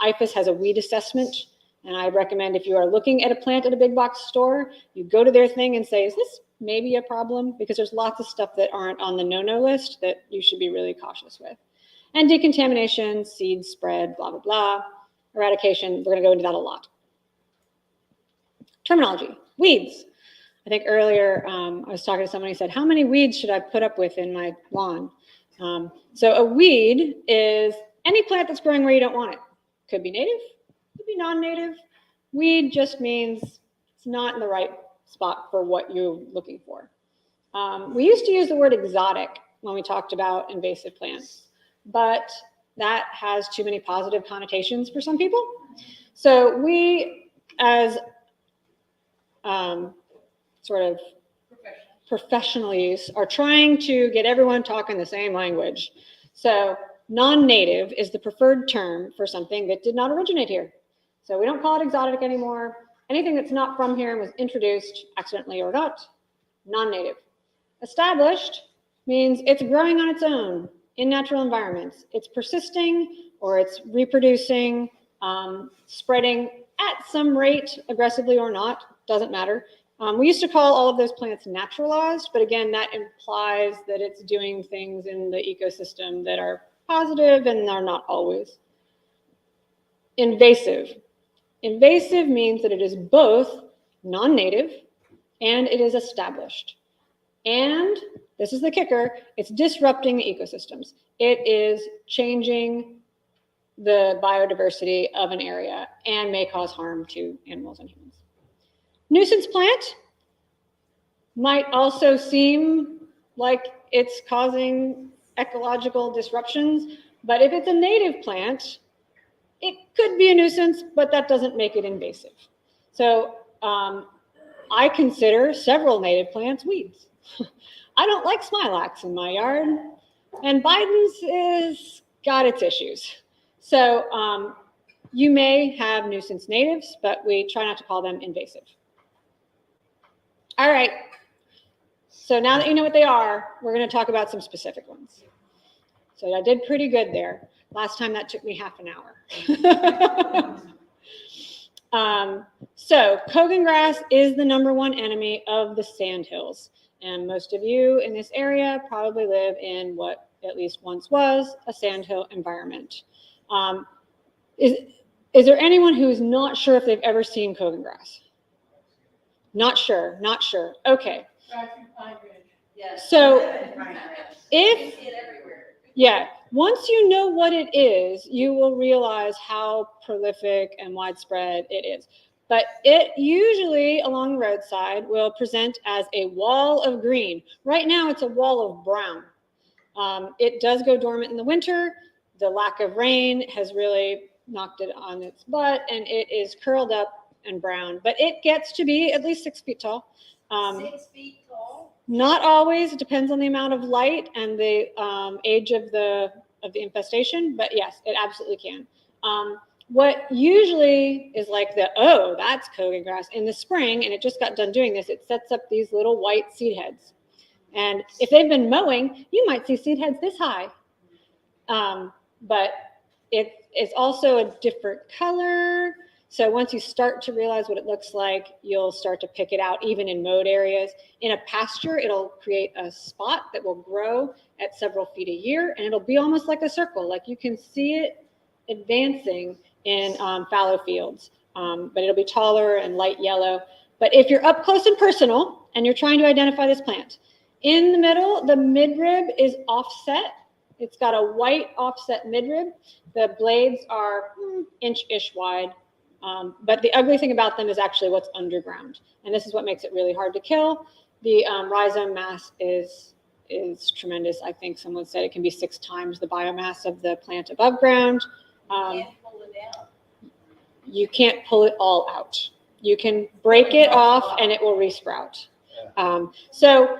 IFAS has a weed assessment. And I recommend if you are looking at a plant at a big box store, you go to their thing and say, is this maybe a problem? Because there's lots of stuff that aren't on the no-no list that you should be really cautious with. And decontamination, seed spread, blah, blah, blah. Eradication, we're going to go into that a lot. Terminology, weeds. I think earlier I was talking to someone who said, how many weeds should I put up with in my lawn? So a weed is any plant that's growing where you don't want it. Could be native, could be non-native. Weed just means it's not in the right spot for what you're looking for. We used to use the word exotic when we talked about invasive plants, but that has too many positive connotations for some people. So we, as sort of professionals, are trying to get everyone talking the same language. So non-native is the preferred term for something that did not originate here. So we don't call it exotic anymore. Anything that's not from here and was introduced accidentally or not, non-native. Established means it's growing on its own in natural environments. It's persisting or it's reproducing, spreading at some rate, aggressively or not, doesn't matter. We used to call all of those plants naturalized, but again, that implies that it's doing things in the ecosystem that are positive and are not always. Invasive. Invasive means that it is both non-native and it is established. And this is the kicker, it's disrupting the ecosystems. It is changing the biodiversity of an area and may cause harm to animals and humans. Nuisance plant might also seem like it's causing ecological disruptions, but if it's a native plant, it could be a nuisance, but that doesn't make it invasive. So I consider several native plants weeds. I don't like smilax in my yard, and Biden's is got its issues. So you may have nuisance natives, but we try not to call them invasive. All right, so now that you know what they are, we're going to talk about some specific ones. So I did pretty good there. Last time that took me half an hour. So cogongrass is the #1 enemy of the sandhills. And most of you in this area probably live in what at least once was a sandhill environment. Is there anyone who is not sure if they've ever seen cogongrass? Not sure, not sure. Okay.
Yes.
So
if, see it everywhere.
yeah, once you know what it is, you will realize how prolific and widespread it is. But it usually along the roadside will present as a wall of green. Right now it's a wall of brown. It does go dormant in the winter. The lack of rain has really knocked it on its butt and it is curled up and brown, but it gets to be at least 6 feet tall.
6 feet tall?
Not always, it depends on the amount of light and the age of the infestation, but yes, it absolutely can. What usually is like oh, that's cogongrass in the spring, and it just got done doing this, it sets up these little white seed heads. And if they've been mowing, you might see seed heads this high. But it's also a different color. So once you start to realize what it looks like, you'll start to pick it out even in mowed areas. In a pasture, it'll create a spot that will grow at several feet a year, and it'll be almost like a circle. Like you can see it advancing in fallow fields, but it'll be taller and light yellow. But if you're up close and personal and you're trying to identify this plant, in the middle, the midrib is offset. It's got a white offset midrib. The blades are inch-ish wide. But the ugly thing about them is actually what's underground. And this is what makes it really hard to kill. The rhizome mass is tremendous. I think someone said it can be 6 times the biomass of the plant above ground. You can't pull it all out. You can break it off and it will resprout. So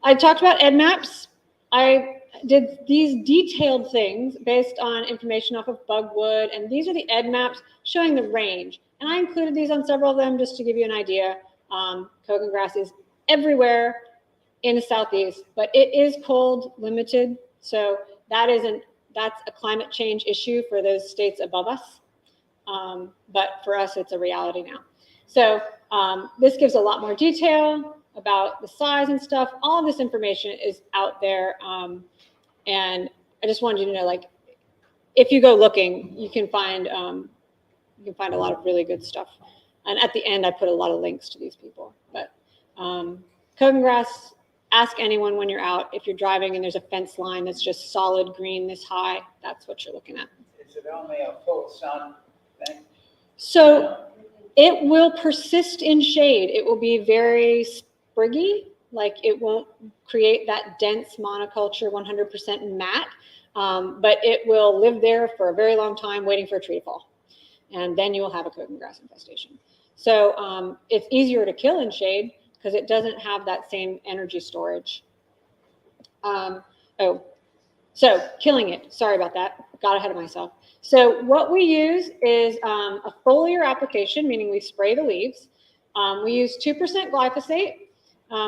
I talked about EdMaps. I did these detailed things based on information off of Bugwood, and these are the EdMaps showing the range. And I included these on several of them just to give you an idea. Cogongrass is everywhere in the southeast, but it is cold limited. So that's a climate change issue for those states above us. But for us, it's a reality now. So this gives a lot more detail about the size and stuff. All of this information is out there. And I just wanted you to know, like, if you go looking, you can find a lot of really good stuff. And at the end, I put a lot of links to these people. But cogongrass, ask anyone when you're out, if you're driving and there's a fence line that's just solid green this high, that's what you're looking at.
Is it only a full sun thing?
So It will persist in shade. It will be very spriggy, like it won't create that dense monoculture 100% mat, but it will live there for a very long time waiting for a tree to fall. And then you will have a cogongrass infestation. So it's easier to kill in shade because it doesn't have that same energy storage. So killing it, sorry about that, got ahead of myself. So what we use is a foliar application, meaning we spray the leaves. We use 2% glyphosate,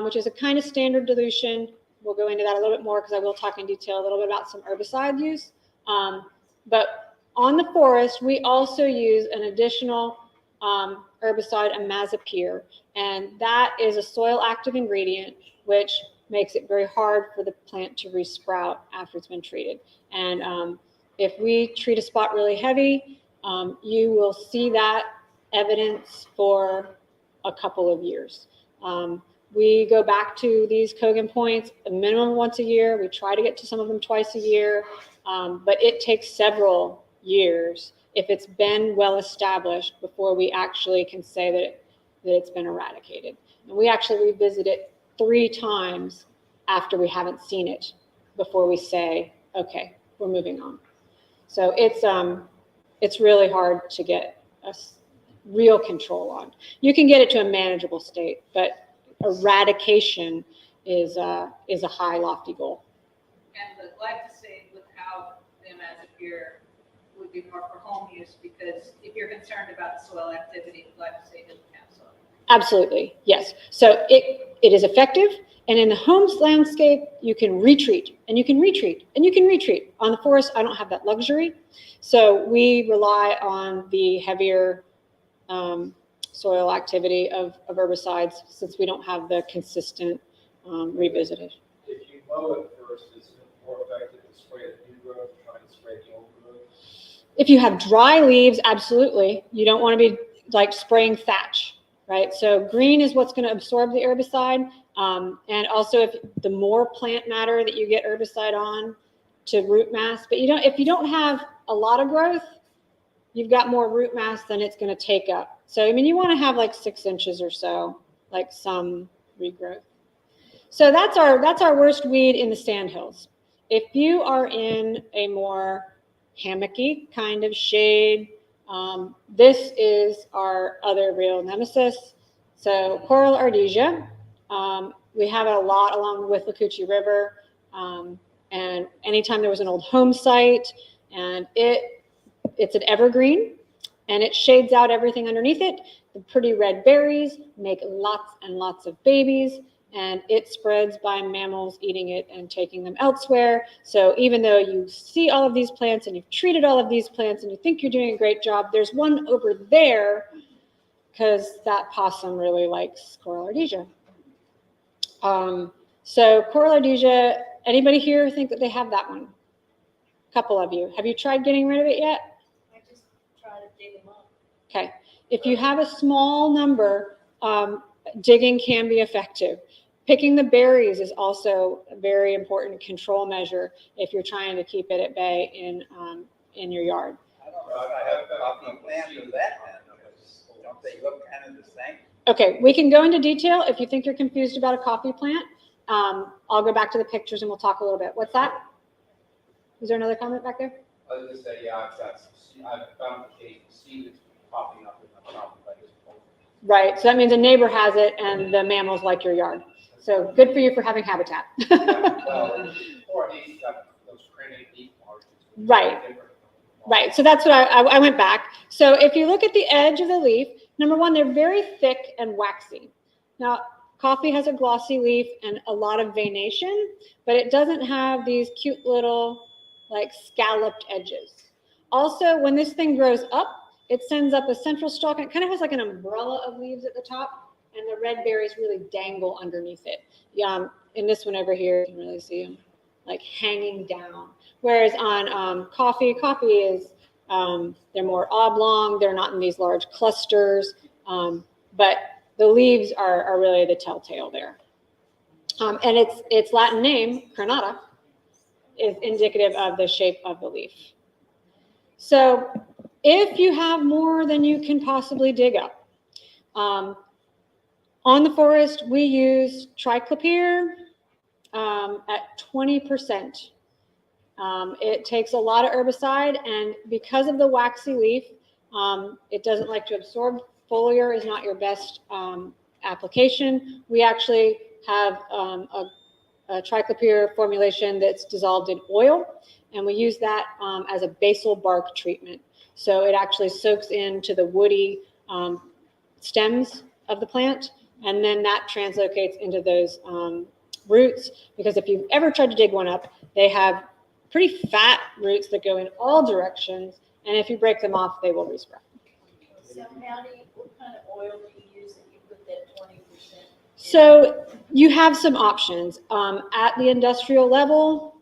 which is a kind of standard dilution. We'll go into that a little bit more because I will talk in detail a little bit about some herbicide use. But on the forest, we also use an additional herbicide, imazapyr, and that is a soil active ingredient, which makes it very hard for the plant to resprout after it's been treated. And if we treat a spot really heavy, you will see that evidence for a couple of years. We go back to these Kogan points a minimum once a year. We try to get to some of them twice a year, but it takes several years if it's been well established before we actually can say that it's been eradicated. And we actually revisit it 3 times after we haven't seen it before we say, okay, we're moving on. So it's really hard to get a real control on. You can get it to a manageable state, but eradication is a high, lofty goal.
And the glyphosate without the imazapyr would be more for home use, because if you're concerned about soil activity, glyphosate doesn't have soil.
Absolutely, yes. So it is effective, and in the homes landscape, you can retreat, and you can retreat, and you can retreat. On the forest, I don't have that luxury, so we rely on the heavier soil activity of herbicides, since we don't have the consistent revisited.
If you mow it first, is it more effective to spray the new growth, try to spray the old growth?
If you have dry leaves, absolutely. You don't want to be like spraying thatch, right? So green is what's going to absorb the herbicide. And also if the more plant matter that you get herbicide on to root mass, but if you don't have a lot of growth, you've got more root mass than it's going to take up. So, I mean, you want to have like 6 inches or so, like some regrowth. So that's our worst weed in the sandhills. If you are in a more hammocky kind of shade, this is our other real nemesis. So coral ardisia, we have it a lot along with the Withlacoochee River, and anytime there was an old home site, and it's an evergreen, and it shades out everything underneath it. The pretty red berries make lots and lots of babies, and it spreads by mammals eating it and taking them elsewhere. So even though you see all of these plants and you've treated all of these plants and you think you're doing a great job, there's one over there because that possum really likes coral ardisia. So coral ardisia, anybody here think that they have that one? A couple of you. Have you tried getting rid of it yet?
I just try to dig them up.
Okay. If you have a small number, digging can be effective. Picking the berries is also a very important control measure if you're trying to keep it at bay in your yard.
I don't know, I have coffee plants of that, don't they look kind of the same?
Okay, we can go into detail if you think you're confused about a coffee plant. I'll go back to the pictures and we'll talk a little bit. What's that? Is there another comment back there?
I was just saying, yeah, I've found the case, seeds popping up in my property by this point.
Right, so that means a neighbor has it and the mammals like your yard. So good for you for having habitat.
Well, or these got those cranny deep margins.
Right. Right, so that's what I went back. So if you look at the edge of the leaf, number one, they're very thick and waxy. Now, coffee has a glossy leaf and a lot of veination, but it doesn't have these cute little like scalloped edges. Also, when this thing grows up, it sends up a central stalk and it kind of has like an umbrella of leaves at the top, and the red berries really dangle underneath it. In this one over here, you can really see them like hanging down. Whereas on coffee is, they're more oblong, they're not in these large clusters, but the leaves are really the telltale there. And its Latin name, crenata, is indicative of the shape of the leaf. So if you have more than you can possibly dig up, On the forest, we use triclopyr at 20%. It takes a lot of herbicide, and because of the waxy leaf, it doesn't like to absorb. Foliar is not your best application. We actually have a triclopyr formulation that's dissolved in oil, and we use that as a basal bark treatment. So it actually soaks into the woody stems of the plant, and then that translocates into those roots, because if you've ever tried to dig one up, they have pretty fat roots that go in all directions, and if you break them off, they will resprout.
So Patty, what kind of oil do you use that you put that 20%?
So you have some options. At the industrial level,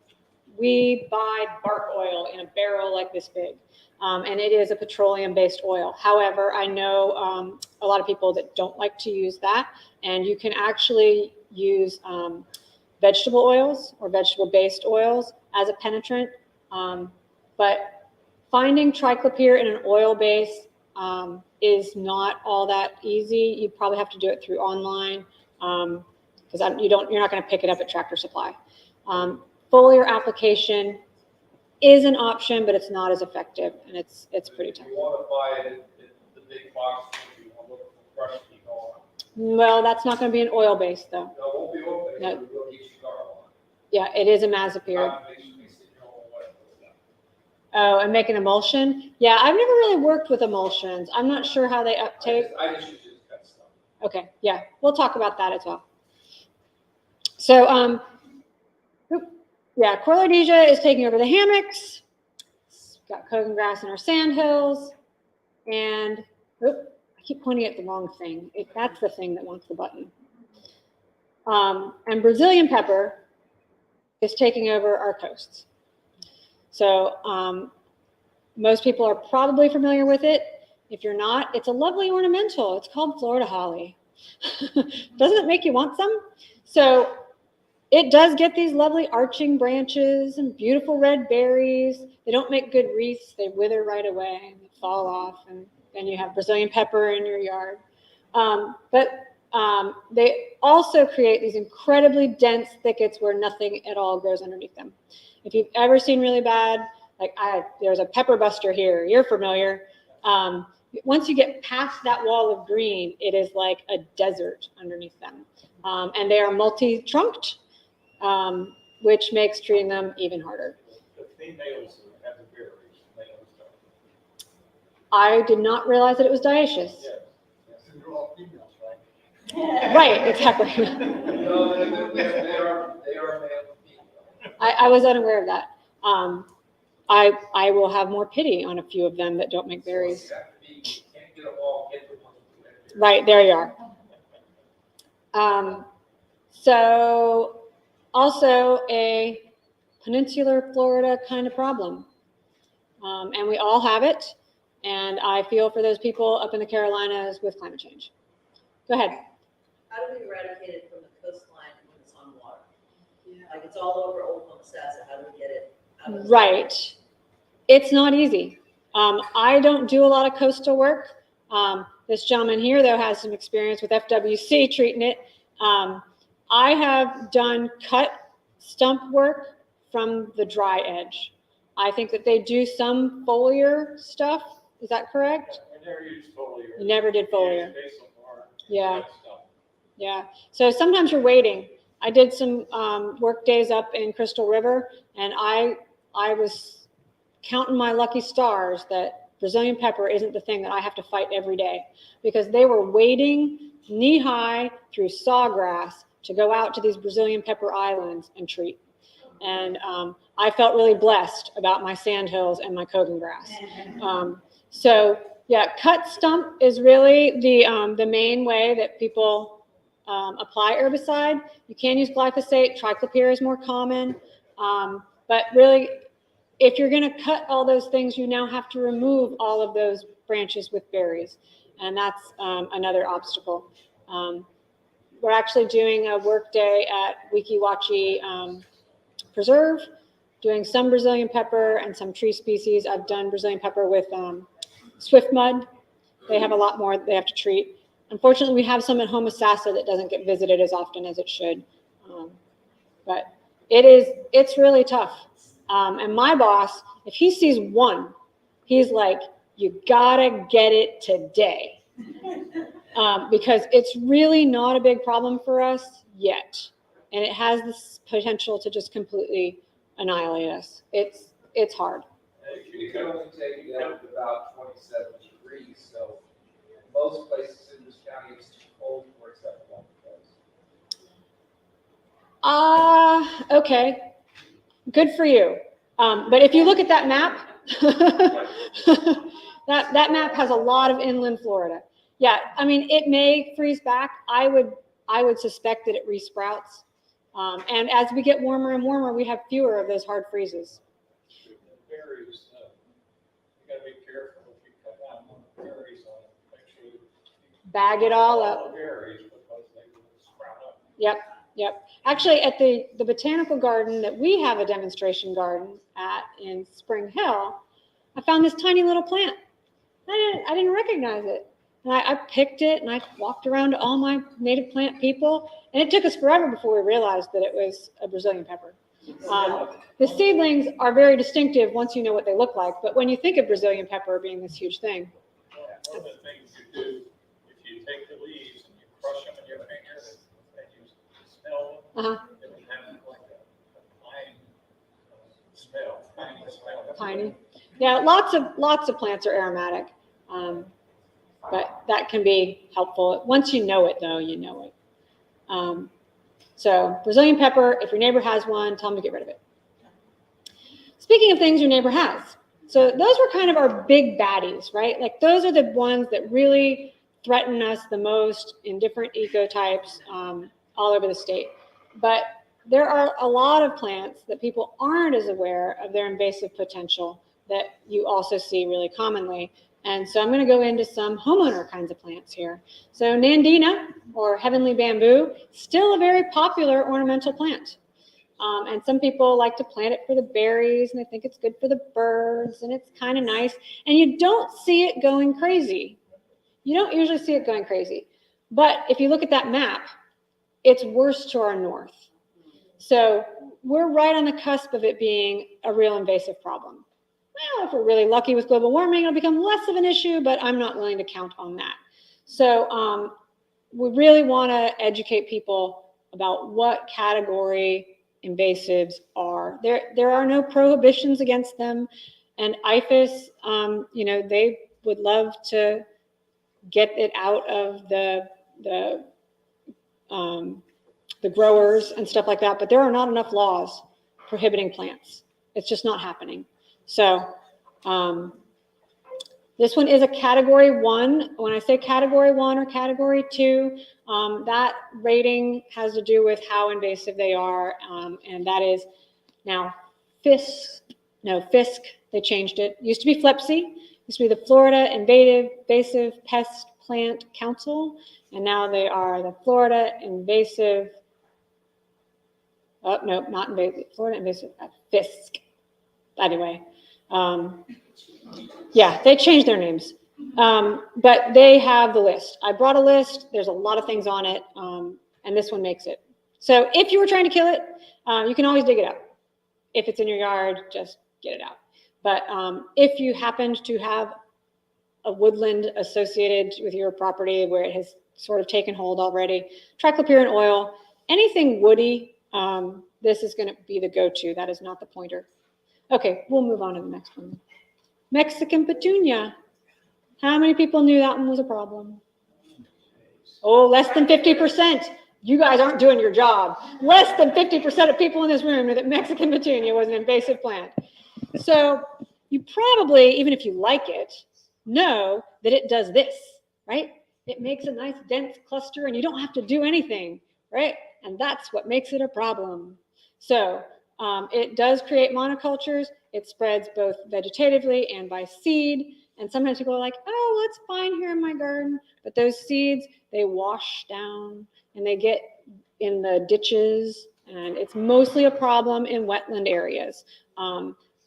we buy bark oil in a barrel like this big, and it is a petroleum-based oil. However, I know a lot of people that don't like to use that, and you can actually use vegetable oils or vegetable-based oils as a penetrant. But finding triclopyr in an oil base is not all that easy. You probably have to do it through online, because you're not going to pick it up at Tractor Supply. Foliar application is an option, but it's not as effective, and it's pretty tough.
You want to buy it in the big box, you want to look for fresh people.
Well, that's not going to be an oil base, though.
No, it won't be open.
No.
It will be cigar on.
Yeah, it is a mazapyr. Oh, and make an emulsion? Yeah, I've never really worked with emulsions. I'm not sure how they uptake.
I just use cut stuff.
Okay, yeah, we'll talk about that as well. So, yeah, coral ardisia is taking over the hammocks. It's got cogongrass in our sandhills, and I keep pointing at the wrong thing. That's the thing that wants the button. And Brazilian pepper is taking over our coasts. So most people are probably familiar with it. If you're not, it's a lovely ornamental. It's called Florida holly. Doesn't it make you want some? So it does get these lovely arching branches and beautiful red berries. They don't make good wreaths. They wither right away and they fall off, and then you have Brazilian pepper in your yard. But they also create these incredibly dense thickets where nothing at all grows underneath them. If you've ever seen really bad, like there's a pepper buster here, you're familiar. Once you get past that wall of green, it is like a desert underneath them. And they are multi-trunked, which makes treating them even harder.
The females have the berries.
I did not realize that it was dioecious.
Yeah. So they're all females,
Right,
right?
right, exactly.
No, they are male and female.
I was unaware of that. I will have more pity on a few of them that don't make berries.
So you can't get them all, get the ones who have
Right, there you are. So also a peninsular Florida kind of problem. And we all have it. And I feel for those people up in the Carolinas with climate change. Go ahead.
How do we eradicate it from the coastline when it's on water? Like it's all over Old Homestead, how do we get it out of the
Right. It's not easy. I don't do a lot of coastal work. This gentleman here, though, has some experience with FWC treating it. I have done cut stump work from the dry edge. I think that they do some foliar stuff. Is that correct?
I never used foliar.
You never did foliar. Yeah.
Cut stuff.
Yeah. So sometimes you're waiting. I did some work days up in Crystal River, and I was counting my lucky stars that Brazilian pepper isn't the thing that I have to fight every day, because they were wading knee high through sawgrass to go out to these Brazilian pepper islands and treat. And I felt really blessed about my sandhills and my cogongrass. So yeah, cut stump is really the main way that people apply herbicide. You can use glyphosate. Triclopyr is more common. But really, if you're going to cut all those things, you now have to remove all of those branches with berries. And that's another obstacle. We're actually doing a work day at Weeki Preserve, doing some Brazilian pepper and some tree species. I've done Brazilian pepper with swift mud. They have a lot more they have to treat. Unfortunately, we have some at Homosassa that doesn't get visited as often as it should. But it's really tough. And my boss, if he sees one, he's like, you gotta get it today. Because it's really not a big problem for us yet. And it has this potential to just completely annihilate us. It's hard.
You can only take it down to about 27 degrees, so most places in this county it's too cold for except one place.
Okay. Good for you. But if you look at that map, that map has a lot of inland Florida. Yeah, I mean, it may freeze back. I would suspect that it resprouts. And as we get warmer and warmer, we have fewer of those hard freezes.
Berries, you gotta be careful if you cut down on the berries on it. Make sure you
bag it all up.
Berries because they will sprout up.
Yep. Actually, at the botanical garden that we have a demonstration garden at in Spring Hill, I found this tiny little plant. I didn't recognize it. And I picked it and I walked around to all my native plant people. And it took us forever before we realized that it was a Brazilian pepper. The seedlings are very distinctive once you know what they look like. But when you think of Brazilian pepper being this huge thing.
One of the things you do, if you take the leaves and you crush them in your fingers and you smell them, it will have like a pine smell, piney smell.
Piney. Yeah, lots of plants are aromatic. But that can be helpful. Once you know it, though, you know it. So Brazilian pepper, if your neighbor has one, tell them to get rid of it. Speaking of things your neighbor has. So those were kind of our big baddies, right? Like those are the ones that really threaten us the most in different ecotypes all over the state. But there are a lot of plants that people aren't as aware of their invasive potential that you also see really commonly. And so I'm going to go into some homeowner kinds of plants here. So Nandina, or heavenly bamboo, still a very popular ornamental plant. And some people like to plant it for the berries, and they think it's good for the birds, and it's kind of nice. And you don't see it going crazy. You don't usually see it going crazy. But if you look at that map, it's worse to our north. So we're right on the cusp of it being a real invasive problem. Well, if we're really lucky with global warming, it'll become less of an issue, but I'm not willing to count on that. So we really want to educate people about what category invasives are. There are no prohibitions against them, and IFAS, they would love to get it out of the growers and stuff like that, but there are not enough laws prohibiting plants. It's just not happening. So this one is a category 1. When I say category 1 or category 2, that rating has to do with how invasive they are. And that is now FISC, they changed it. Used to be FLEPSI, used to be the Florida Invasive Pest Plant Council. And now they are the Florida Invasive, not invasive, Florida Invasive, FISC. Anyway. They changed their names, but they have the list. I brought a list. There's a lot of things on it, and this one makes it. So if you were trying to kill it, you can always dig it up. If it's in your yard, just get it out. But if you happened to have a woodland associated with your property where it has sort of taken hold already, triclopiran oil, anything woody, this is going to be the go-to. That is not the pointer. Okay, we'll move on to the next one. Mexican petunia. How many people knew that one was a problem? Oh, less than 50%. You guys aren't doing your job. Less than 50% of people in this room knew that Mexican petunia was an invasive plant. So you probably, even if you like it, know that it does this, right? It makes a nice dense cluster and you don't have to do anything, right? And that's what makes it a problem. So it does create monocultures. It spreads both vegetatively and by seed. And sometimes people are like, oh, that's fine here in my garden. But those seeds, they wash down and they get in the ditches. And it's mostly a problem in wetland areas.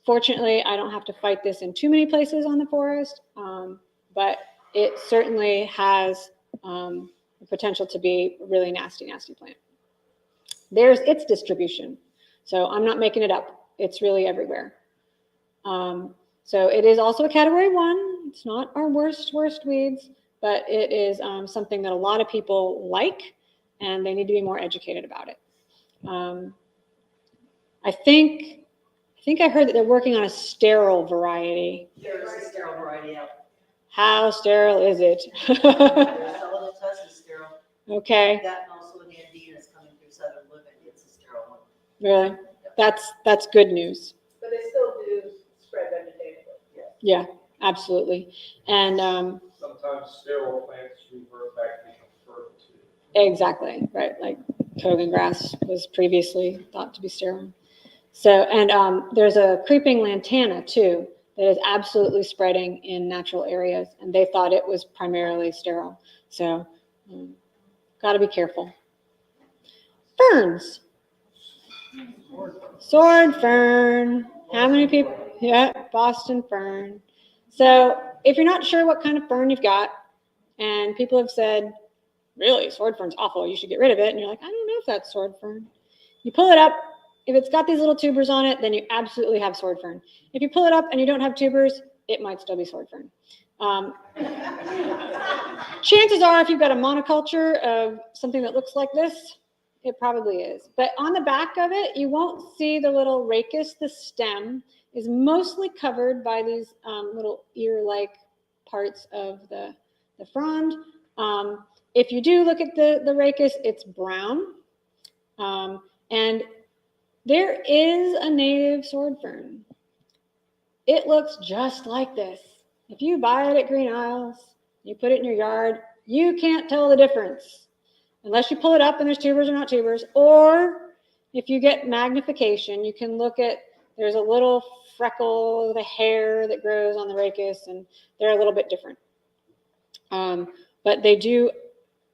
Fortunately, I don't have to fight this in too many places on the forest. But it certainly has the potential to be a really nasty, nasty plant. There's its distribution. So I'm not making it up. It's really everywhere. So it is also a category 1. It's not our worst weeds, but it is something that a lot of people like, and they need to be more educated about it. I think I heard that they're working on a sterile variety.
There is a sterile variety out.
How sterile is it?
Some of the test is sterile.
Okay.
That and also in the Andean is coming through southern living, it's a sterile one.
Really? That's good news.
But they still do spread vegetatively.
Yeah, absolutely. And
sometimes sterile plants revert back to become fertile too.
exactly, right. Like cogongrass was previously thought to be sterile. So, and there's a creeping lantana too that is absolutely spreading in natural areas, and they thought it was primarily sterile. So, got to be careful. Ferns. Sword fern. How many people? Yeah, Boston fern. So if you're not sure what kind of fern you've got, and people have said, really, sword fern's awful, you should get rid of it, and you're like, I don't know if that's sword fern. You pull it up. If it's got these little tubers on it, then you absolutely have sword fern. If you pull it up and you don't have tubers, it might still be sword fern. Chances are, if you've got a monoculture of something that looks like this, it probably is. But on the back of it, you won't see the little rachis. The stem is mostly covered by these little ear-like parts of the frond. If you do look at the rachis, it's brown. And there is a native sword fern. It looks just like this. If you buy it at Green Isles, you put it in your yard, you can't tell the difference unless you pull it up and there's tubers or not tubers. Or if you get magnification, you can look at, there's a little freckle, the hair that grows on the rachis, and they're a little bit different. But they do,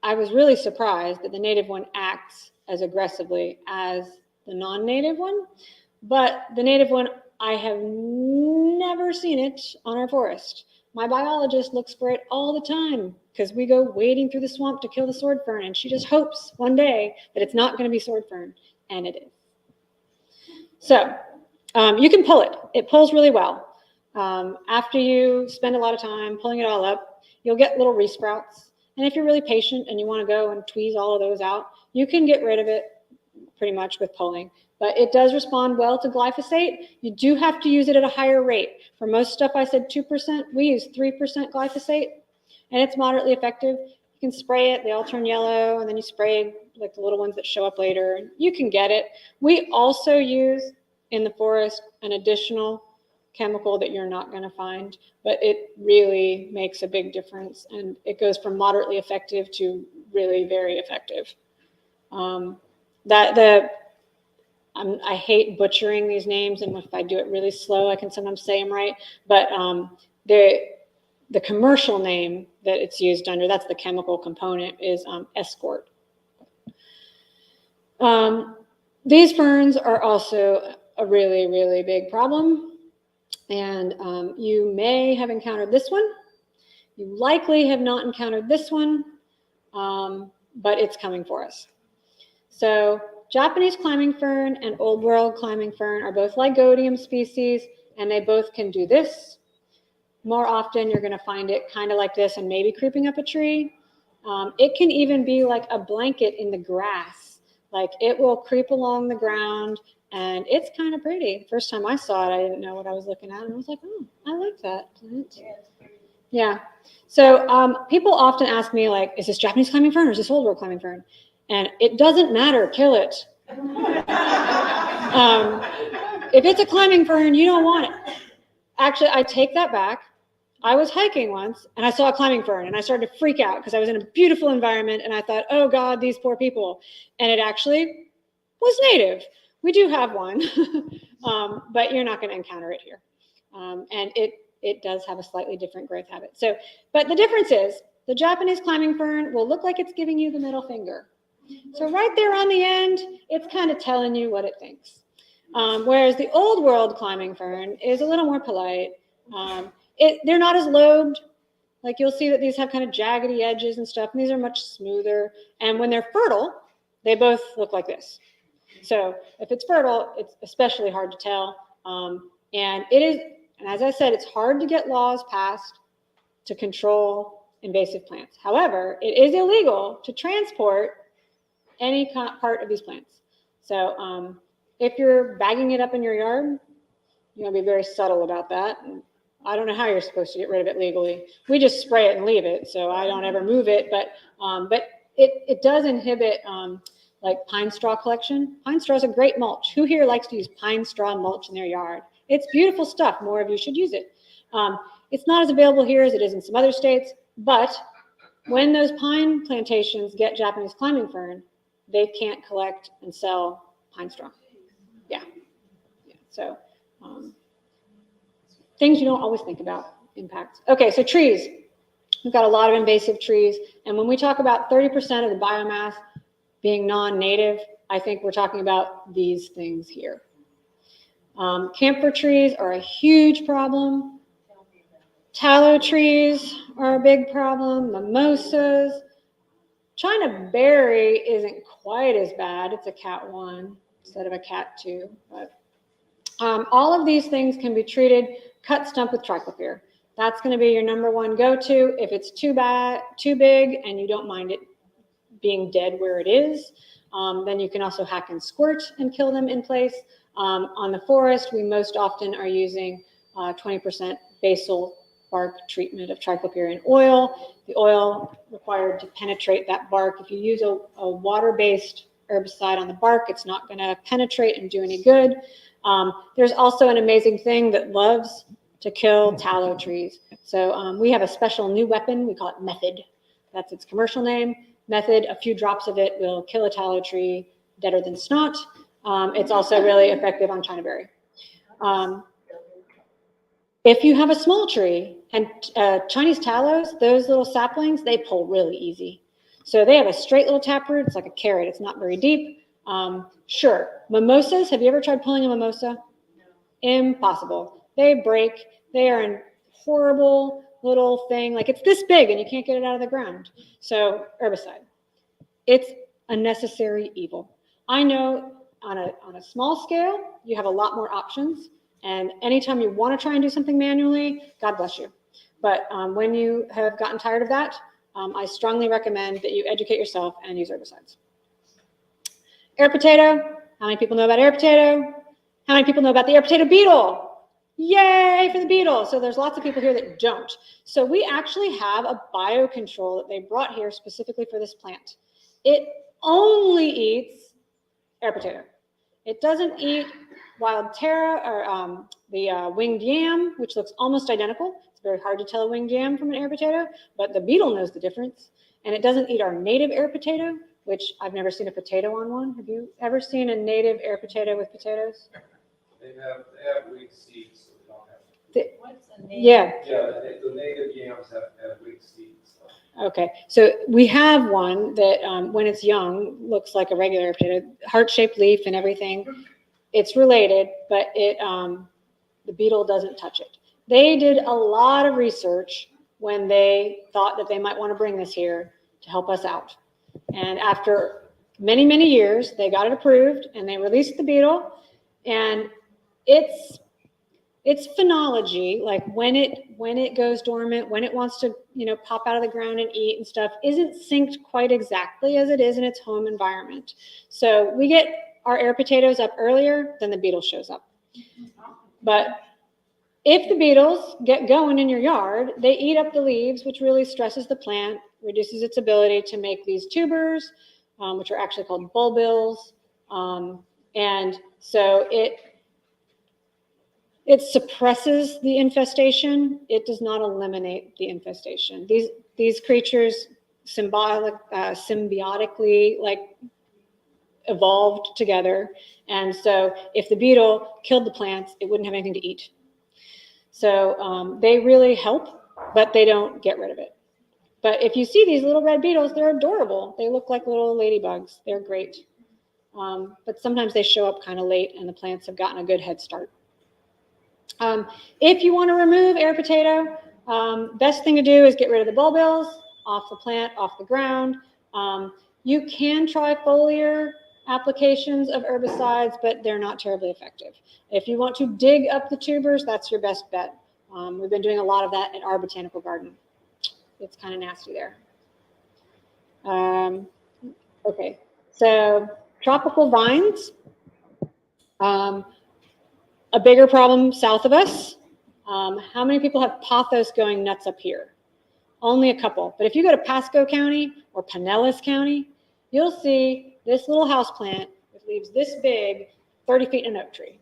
I was really surprised that the native one acts as aggressively as the non-native one, but the native one, I have never seen it on our forest. My biologist looks for it all the time because we go wading through the swamp to kill the sword fern, and she just hopes one day that it's not going to be sword fern, and it is. So you can pull it. It pulls really well. After you spend a lot of time pulling it all up, you'll get little resprouts, and if you're really patient and you want to go and tweeze all of those out, you can get rid of it pretty much with pulling. But it does respond well to glyphosate. You do have to use it at a higher rate. For most stuff I said 2%, we use 3% glyphosate, and it's moderately effective. You can spray it, they all turn yellow, and then you spray like the little ones that show up later. You can get it. We also use in the forest an additional chemical that you're not going to find, but it really makes a big difference, and it goes from moderately effective to really very effective. I hate butchering these names, and if I do it really slow, I can sometimes say them right. But the commercial name that it's used under, that's the chemical component, is escort. These ferns are also a really, really big problem. And you may have encountered this one. You likely have not encountered this one, but it's coming for us. So Japanese climbing fern and old world climbing fern are both Lygodium species, and they both can do this. More often, you're going to find it kind of like this and maybe creeping up a tree. It can even be like a blanket in the grass. Like it will creep along the ground, and it's kind of pretty. First time I saw it, I didn't know what I was looking at, and I was like, oh, I like that plant. Yeah. So people often ask me, like, is this Japanese climbing fern or is this old world climbing fern? And it doesn't matter, kill it. If it's a climbing fern, you don't want it. Actually, I take that back. I was hiking once and I saw a climbing fern and I started to freak out because I was in a beautiful environment and I thought, oh God, these poor people. And it actually was native. We do have one, but you're not going to encounter it here. And it does have a slightly different growth habit. So, but the difference is the Japanese climbing fern will look like it's giving you the middle finger. So right there on the end, it's kind of telling you what it thinks. Whereas the old world climbing fern is a little more polite. They're not as lobed. Like you'll see that these have kind of jaggedy edges and stuff, and these are much smoother. And when they're fertile, they both look like this. So if it's fertile, it's especially hard to tell. And it is, and as I said, it's hard to get laws passed to control invasive plants. However, it is illegal to transport any part of these plants. So if you're bagging it up in your yard, you want to be very subtle about that. And I don't know how you're supposed to get rid of it legally. We just spray it and leave it, so I don't ever move it. But it does inhibit like pine straw collection. Pine straw is a great mulch. Who here likes to use pine straw mulch in their yard? It's beautiful stuff. More of you should use it. It's not as available here as it is in some other states, but when those pine plantations get Japanese climbing fern, they can't collect and sell pine straw. Yeah. So things you don't always think about, impacts. Okay, so trees. We've got a lot of invasive trees. And when we talk about 30% of the biomass being non-native, I think we're talking about these things here. Camphor trees are a huge problem. Tallow trees are a big problem. Mimosas. China berry isn't quite as bad. It's a Cat 1 instead of a Cat 2. But all of these things can be treated, cut stump with triclopyr. That's going to be your number one go-to. If it's too big, and you don't mind it being dead where it is, then you can also hack and squirt and kill them in place. On the forest, we most often are using 20% basal bark treatment of triclopyr in oil. The oil required to penetrate that bark. If you use a water-based herbicide on the bark, it's not going to penetrate and do any good. There's also an amazing thing that loves to kill tallow trees. So we have a special new weapon. We call it Method. That's its commercial name. Method, a few drops of it will kill a tallow tree deader than snot. It's also really effective on China berry. If you have a small tree, and Chinese tallows, those little saplings, they pull really easy. So they have a straight little taproot. It's like a carrot. It's not very deep. Sure. Mimosas, have you ever tried pulling a mimosa? Impossible. They break. They are a horrible little thing. Like it's this big and you can't get it out of the ground. So herbicide. It's a necessary evil. I know on a small scale, you have a lot more options. And anytime you want to try and do something manually, God bless you. But when you have gotten tired of that, I strongly recommend that you educate yourself and use herbicides. Air potato. How many people know about air potato? How many people know about the air potato beetle? Yay for the beetle. So there's lots of people here that don't. So we actually have a biocontrol that they brought here specifically for this plant. It only eats air potato. It doesn't eat wild tara or the winged yam, which looks almost identical. It's very hard to tell a winged yam from an air potato, but the beetle knows the difference. And it doesn't eat our native air potato, which I've never seen a potato on one. Have you ever seen a native air potato with potatoes?
They have weak seeds, so we don't have.
What's the name?
Yeah.
Yeah, the native yams have weak seeds. So.
Okay, so we have one that when it's young looks like a regular air potato, heart-shaped leaf and everything. It's related, but the beetle doesn't touch it. They did a lot of research when they thought that they might want to bring this here to help us out. And after many, many years, they got it approved and they released the beetle. And its phenology, like when it goes dormant, when it wants to, pop out of the ground and eat and stuff, isn't synced quite exactly as it is in its home environment. So we get our air potatoes up earlier than the beetle shows up. But if the beetles get going in your yard, they eat up the leaves, which really stresses the plant, reduces its ability to make these tubers, which are actually called bulbils. And so it suppresses the infestation. It does not eliminate the infestation. These creatures symbiotically evolved together. And so if the beetle killed the plants, it wouldn't have anything to eat. So they really help, but they don't get rid of it. But if you see these little red beetles, they're adorable. They look like little ladybugs. They're great. But sometimes they show up kind of late and the plants have gotten a good head start. If you want to remove air potato, Best thing to do is get rid of the bulbils off the plant, off the ground. You can try foliar applications of herbicides, but they're not terribly effective. If you want to dig up the tubers, that's your best bet. We've been doing a lot of that in our botanical garden. It's kind of nasty there. Okay, so tropical vines, a bigger problem south of us. How many people have pothos going nuts up here? Only a couple. But if you go to Pasco County or Pinellas County, you'll see this little house plant with leaves this big, 30 feet in an oak tree.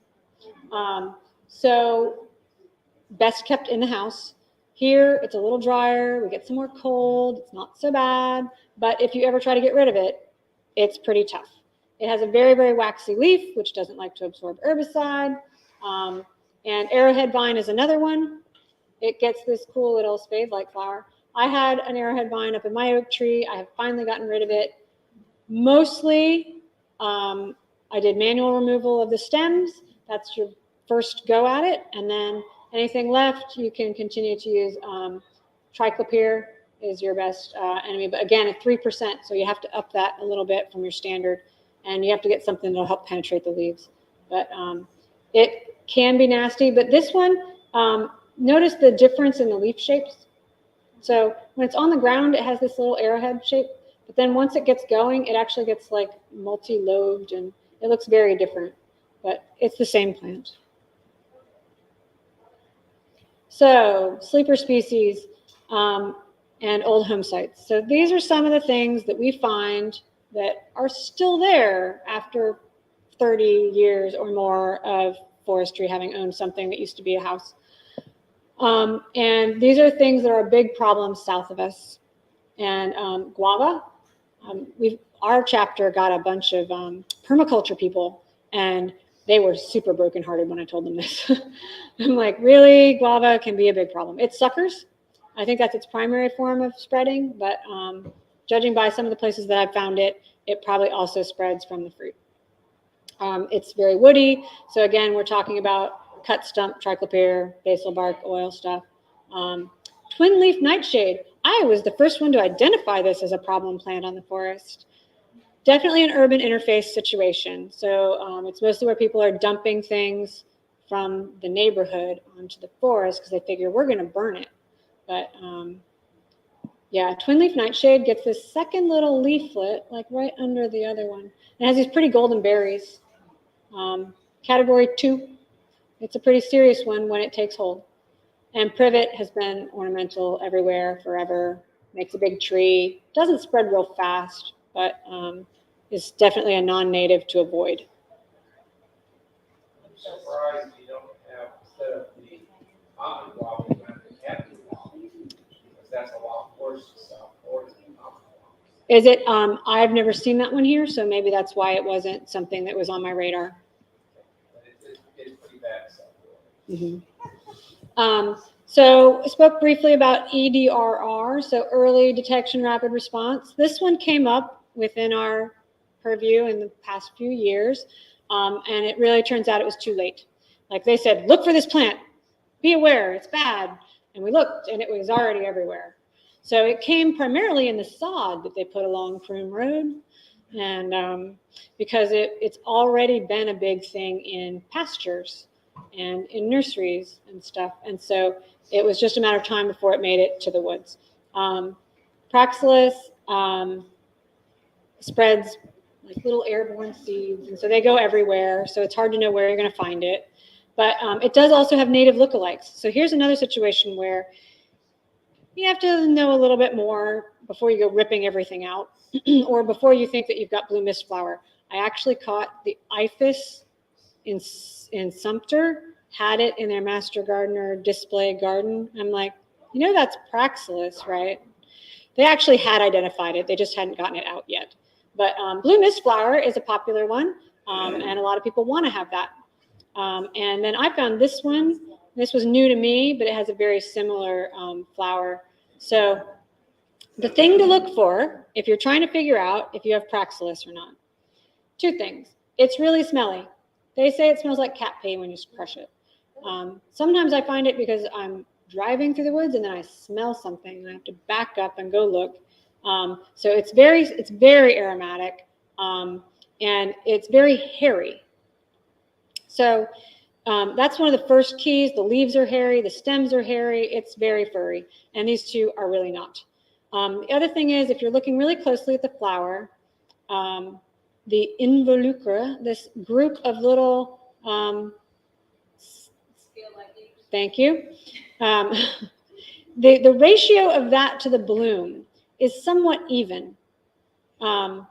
So best kept in the house. Here, it's a little drier. We get some more cold. It's not so bad. But if you ever try to get rid of it, it's pretty tough. It has a very, very waxy leaf, which doesn't like to absorb herbicide. And arrowhead vine is another one. It gets this cool little spade-like flower. I had an arrowhead vine up in my oak tree. I have finally gotten rid of it. Mostly, I did manual removal of the stems. That's your first go at it. And then anything left, you can continue to use triclopyr is your best enemy. But again, at 3%, so you have to up that a little bit from your standard. And you have to get something that'll help penetrate the leaves. But it can be nasty. But this one, notice the difference in the leaf shapes. So when it's on the ground, it has this little arrowhead shape. But then once it gets going, it actually gets like multi-lobed and it looks very different. But it's the same plant. So sleeper species and old home sites. So these are some of the things that we find that are still there after 30 years or more of forestry, having owned something that used to be a house. And these are things that are a big problem south of us. And guava, our chapter got a bunch of permaculture people, and they were super brokenhearted when I told them this. I'm like, really? Guava can be a big problem. It suckers. I think that's its primary form of spreading, but judging by some of the places that I've found it, it probably also spreads from the fruit. It's very woody. So again, we're talking about cut stump, triclopyr, basal bark, oil stuff. Twin leaf nightshade. I was the first one to identify this as a problem plant on the forest. Definitely an urban interface situation. So it's mostly where people are dumping things from the neighborhood onto the forest because they figure we're going to burn it. But yeah, twin leaf nightshade gets this second little leaflet, like right under the other one. It has these pretty golden berries. Category 2. It's a pretty serious one when it takes hold. And privet has been ornamental everywhere forever. Makes a big tree. Doesn't spread real fast, but is definitely a non-native to avoid.
I'm surprised you don't have, instead of the common guava, you have the captive guava, because that's a lot worse to South Florida than common guava.
Is it? I've never seen that one here, so maybe that's why it wasn't something that was on my radar.
But it's pretty bad in South Florida.
So I spoke briefly about EDRR, so early detection, rapid response. This one came up within our purview in the past few years, and it really turns out it was too late. Like they said, look for this plant, be aware, it's bad. And we looked, and it was already everywhere. So it came primarily in the sod that they put along Croom Road, and because it's already been a big thing in pastures and in nurseries and stuff. And so it was just a matter of time before it made it to the woods. Praxalis spreads like little airborne seeds, and so they go everywhere. So it's hard to know where you're going to find it. But it does also have native lookalikes. So here's another situation where you have to know a little bit more before you go ripping everything out, or before you think that you've got blue mist flower. I actually caught the IFIS in Sumter, had it in their master gardener display garden. I'm like, you know, that's Praxalis, right? They actually had identified it. They just hadn't gotten it out yet. But blue mist flower is a popular one, and a lot of people want to have that. And then I found this one. This was new to me, but it has a very similar flower. So the thing to look for, if you're trying to figure out if you have Praxalis or not, 2 things. It's really smelly. They say it smells like cat pee when you crush it. Sometimes I find it because I'm driving through the woods and then I smell something and I have to back up and go look. So it's very aromatic, and it's very hairy. So that's one of the first keys. The leaves are hairy, the stems are hairy, it's very furry, and these two are really not. The other thing is, if you're looking really closely at the flower, the involucre, this group of little, thank you. The ratio of that to the bloom is somewhat even, but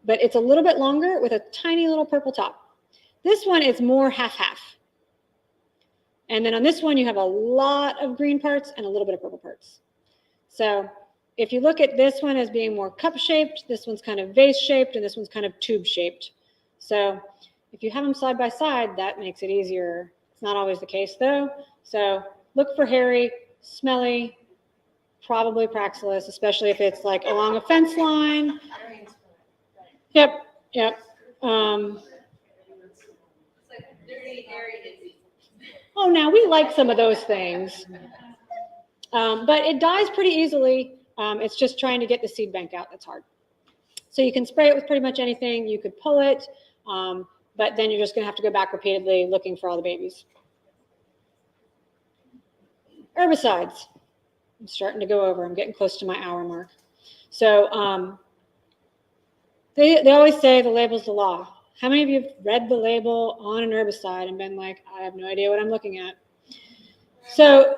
it's a little bit longer with a tiny little purple top. This one is more half-half. And then on this one, you have a lot of green parts and a little bit of purple parts. So if you look at this one as being more cup-shaped, this one's kind of vase-shaped, and this one's kind of tube-shaped. So if you have them side by side, that makes it easier. It's not always the case, though. So look for hairy, smelly, probably Praxalis, especially if it's like along a fence line. Yep. Oh, now we like some of those things, but it dies pretty easily. It's just trying to get the seed bank out that's hard. So you can spray it with pretty much anything. You could pull it, but then you're just going to have to go back repeatedly looking for all the babies. Herbicides. I'm starting to go over. I'm getting close to my hour mark. So they always say the label's the law. How many of you have read the label on an herbicide and been like, I have no idea what I'm looking at? So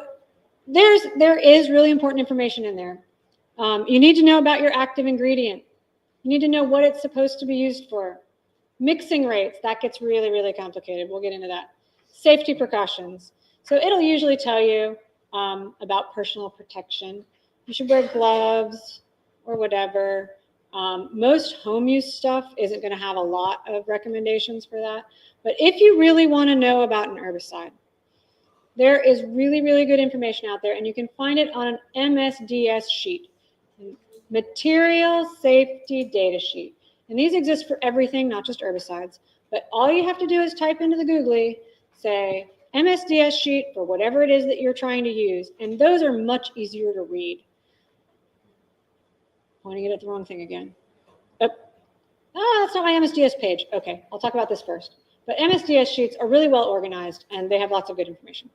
there is really important information in there. You need to know about your active ingredient. You need to know what it's supposed to be used for. Mixing rates, that gets really, really complicated. We'll get into that. Safety precautions. So it'll usually tell you about personal protection. You should wear gloves or whatever. Most home use stuff isn't going to have a lot of recommendations for that. But if you really want to know about an herbicide, there is really, really good information out there, and you can find it on an MSDS sheet, Material Safety Data Sheet. And these exist for everything, not just herbicides. But all you have to do is type into the Googly, say MSDS sheet for whatever it is that you're trying to use. And those are much easier to read. Pointing it at the wrong thing again. That's not my MSDS page. Okay, I'll talk about this first. But MSDS sheets are really well organized, and they have lots of good information.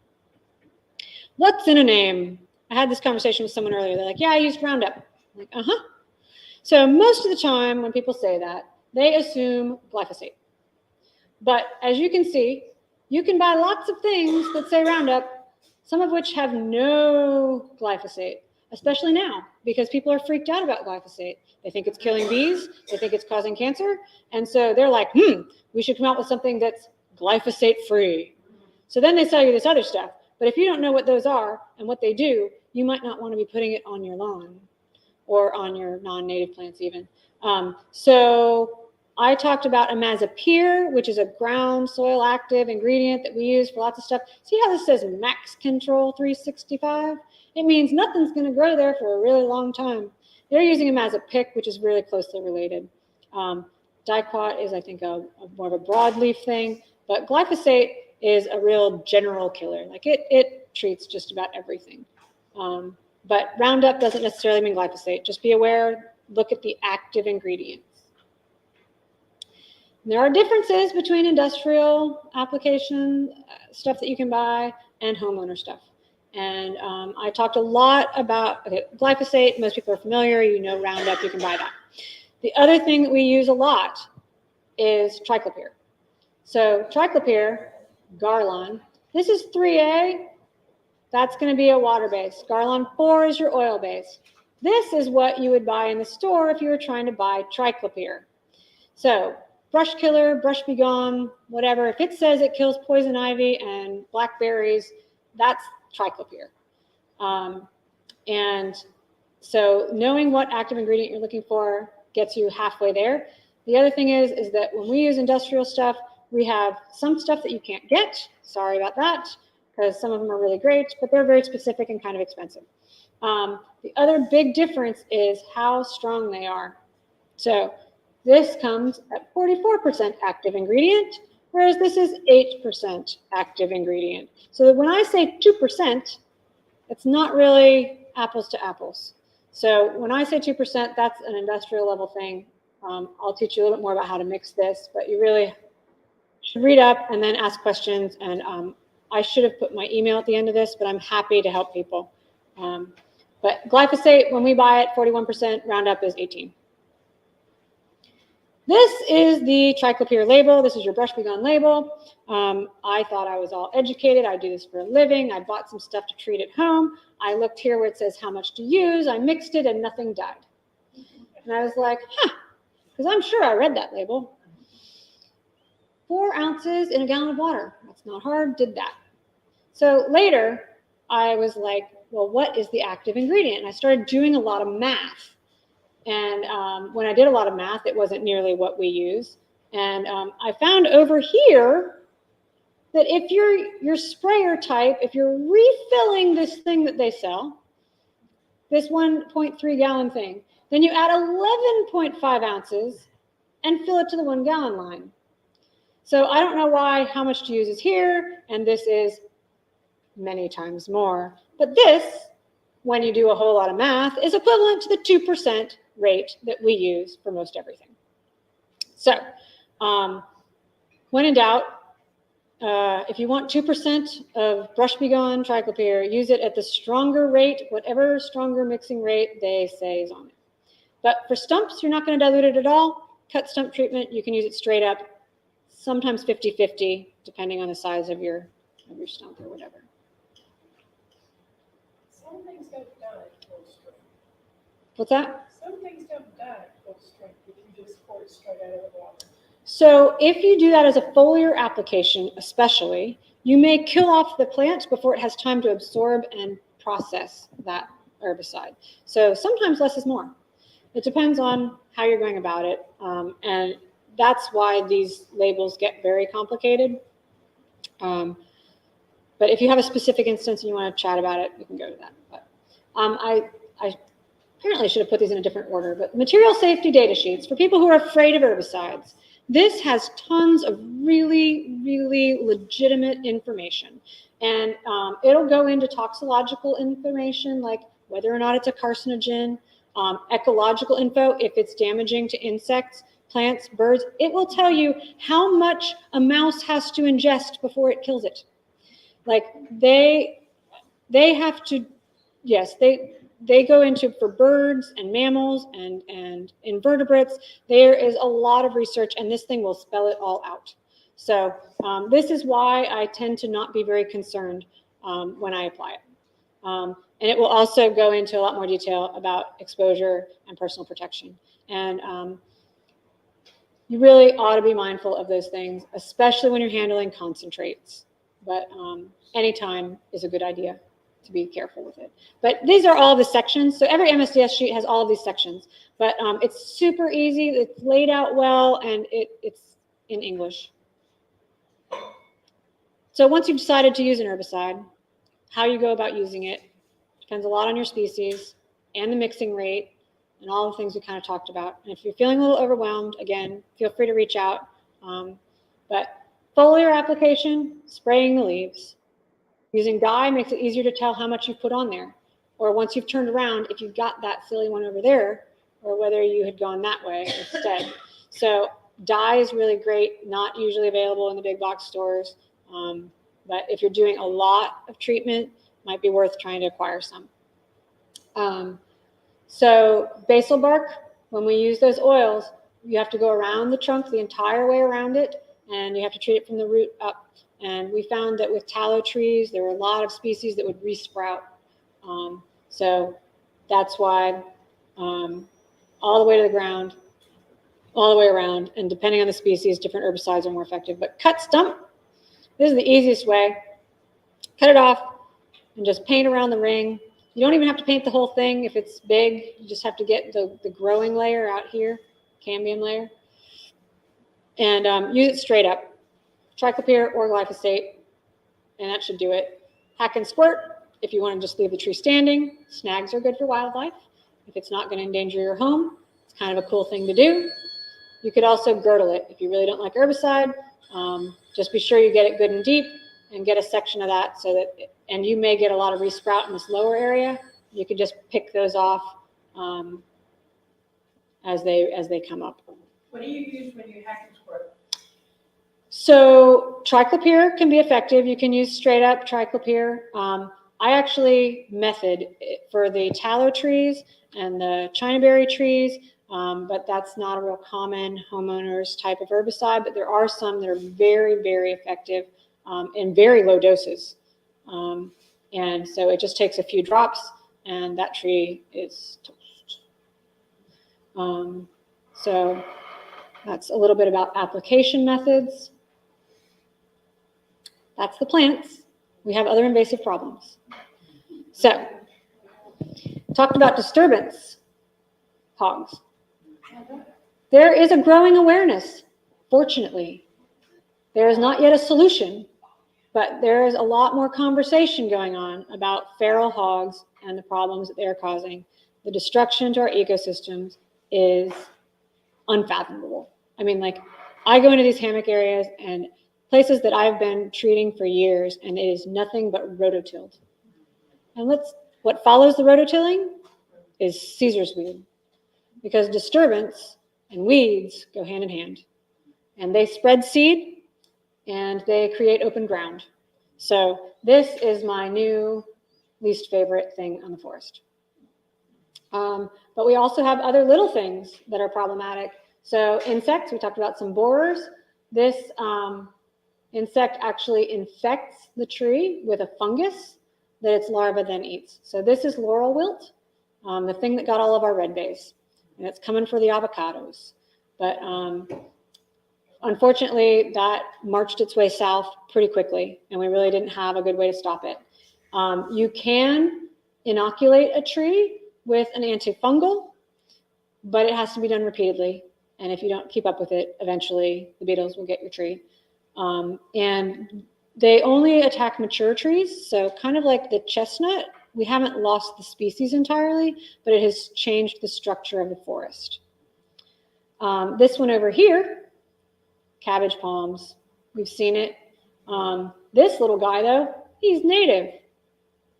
What's in a name? I had this conversation with someone earlier. They're like, yeah, I used Roundup. I'm like, uh-huh. So most of the time when people say that, they assume glyphosate. But as you can see, you can buy lots of things that say Roundup, some of which have no glyphosate, especially now, because people are freaked out about glyphosate. They think it's killing bees, they think it's causing cancer, and so they're like, we should come out with something that's glyphosate-free. So then they sell you this other stuff. But if you don't know what those are and what they do, you might not want to be putting it on your lawn or on your non-native plants even. So I talked about imazapyr, which is a ground soil active ingredient that we use for lots of stuff. See how this says Max Control 365? It means nothing's going to grow there for a really long time. They're using imazapyr, which is really closely related. Diquat is, I think, more of a broadleaf thing, but glyphosate is a real general killer. Like it treats just about everything. But Roundup doesn't necessarily mean glyphosate. Just be aware, look at the active ingredients. There are differences between industrial application stuff that you can buy and homeowner stuff. And I talked a lot about glyphosate. Most people are familiar. You know Roundup. You can buy that. The other thing that we use a lot is triclopyr. So triclopyr, Garlon. This is 3A. That's going to be a water base. Garlon 4 is your oil base. This is what you would buy in the store if you were trying to buy triclopyr. So brush killer, brush be gone, whatever. If it says it kills poison ivy and blackberries, that's triclopyr. And so knowing what active ingredient you're looking for gets you halfway there. The other thing is that when we use industrial stuff, we have some stuff that you can't get. Sorry about that, because some of them are really great, but they're very specific and kind of expensive. The other big difference is how strong they are. So this comes at 44% active ingredient, whereas this is 8% active ingredient. So when I say 2%, it's not really apples to apples. So when I say 2%, that's an industrial level thing. I'll teach you a little bit more about how to mix this, but you really should read up and then ask questions. And I should have put my email at the end of this, but I'm happy to help people. But glyphosate, when we buy it, 41%, Roundup is 18. This is the triclopyr label. This is your brush begun label. I thought I was all educated. I do this for a living. I bought some stuff to treat at home. I looked here where it says how much to use. I mixed it and nothing died. And I was like, because I'm sure I read that label. 4 ounces in a gallon of water. That's not hard, did that. So later, I was like, well, what is the active ingredient? And I started doing a lot of math. And when I did a lot of math, it wasn't nearly what we use. And I found over here that if your sprayer type, if you're refilling this thing that they sell, this 1.3 gallon thing, then you add 11.5 ounces and fill it to the 1 gallon line. So I don't know why how much to use is here, and this is many times more. But this, when you do a whole lot of math, is equivalent to the 2% rate that we use for most everything. So when in doubt, if you want 2% of brush begon triclopyr, use it at the stronger rate, whatever stronger mixing rate they say is on it. But for stumps, you're not going to dilute it at all. Cut stump treatment, you can use it straight up, sometimes 50-50, depending on the size of your stump or whatever.
Some things don't die at full strength.
What's that?
Some things don't die at full strength if you just pour it straight out of the water.
So if you do that as a foliar application, especially, you may kill off the plant before it has time to absorb and process that herbicide. So sometimes less is more. It depends on how you're going about it. And that's why these labels get very complicated. But if you have a specific instance and you want to chat about it, we can go to that. But I apparently should have put these in a different order, but material safety data sheets for people who are afraid of herbicides. This has tons of really, really legitimate information. And it'll go into toxicological information, like whether or not it's a carcinogen, ecological info, if it's damaging to insects, plants, birds. It will tell you how much a mouse has to ingest before it kills it. Like they have to, yes, they go into, for birds and mammals and invertebrates, there is a lot of research, and this thing will spell it all out. So this is why I tend to not be very concerned when I apply it. And it will also go into a lot more detail about exposure and personal protection. And you really ought to be mindful of those things, especially when you're handling concentrates. But anytime is a good idea to be careful with it. But these are all the sections. So every MSDS sheet has all of these sections. But it's super easy. It's laid out well, and it's in English. So once you've decided to use an herbicide, how you go about using it depends a lot on your species and the mixing rate and all the things we kind of talked about. And if you're feeling a little overwhelmed, again, feel free to reach out. But foliar application, spraying the leaves. Using dye makes it easier to tell how much you've put on there. Or once you've turned around, if you've got that silly one over there, or whether you had gone that way instead. So dye is really great, not usually available in the big box stores. But if you're doing a lot of treatment, it might be worth trying to acquire some. So basil bark, when we use those oils, you have to go around the trunk the entire way around it, and you have to treat it from the root up. And we found that with tallow trees, there were a lot of species that would resprout. So that's why all the way to the ground, all the way around, and depending on the species, different herbicides are more effective. But cut stump, this is the easiest way. Cut it off and just paint around the ring. You don't even have to paint the whole thing if it's big. You just have to get the growing layer out here, cambium layer, and use it straight up. Triclopyr or glyphosate, and that should do it. Hack and squirt if you want to just leave the tree standing. Snags are good for wildlife. If it's not going to endanger your home, it's kind of a cool thing to do. You could also girdle it. If you really don't like herbicide, Just be sure you get it good and deep and get a section of that so that, and you may get a lot of resprout in this lower area. You can just pick those off as they come up.
What do you use when you hack and squirt?
So triclopyr can be effective. You can use straight up triclopyr. I actually method for the tallow trees and the chinaberry trees, but that's not a real common homeowners type of herbicide, but there are some that are very, very effective in very low doses. And so it just takes a few drops and that tree is toast. So that's a little bit about application methods. That's the plants. We have other invasive problems. So, talked about disturbance hogs. There is a growing awareness, fortunately. There is not yet a solution, but there is a lot more conversation going on about feral hogs and the problems that they're causing. The destruction to our ecosystems is unfathomable. I mean, like, I go into these hammock areas and places that I've been treating for years, and it is nothing but rototilled. And what follows the rototilling is Caesar's weed, because disturbance and weeds go hand in hand, and they spread seed and they create open ground. So this is my new least favorite thing on the forest. But we also have other little things that are problematic. So insects, we talked about some borers. This insect actually infects the tree with a fungus that its larva then eats. So this is laurel wilt, the thing that got all of our red bays, and it's coming for the avocados. But unfortunately, that marched its way south pretty quickly, and we really didn't have a good way to stop it. You can inoculate a tree with an antifungal, but it has to be done repeatedly. And if you don't keep up with it, eventually the beetles will get your tree. And they only attack mature trees. So kind of like the chestnut, we haven't lost the species entirely, but it has changed the structure of the forest. This one over here, cabbage palms, we've seen it. This little guy though, he's native.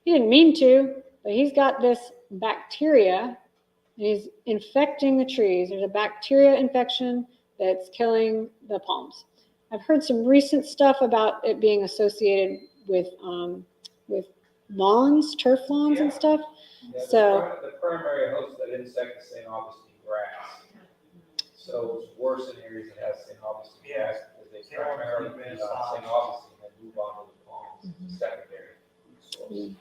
He didn't mean to, but he's got this bacteria and he's infecting the trees. There's a bacteria infection that's killing the palms. I've heard some recent stuff about it being associated with lawns, turf lawns and stuff.
Yeah,
So
the primary host of that insect is St. Augustine grass. So it's worse in areas that have St. Augustine grass because they primarily feed on St. Augustine and move on to the palms, secondary source.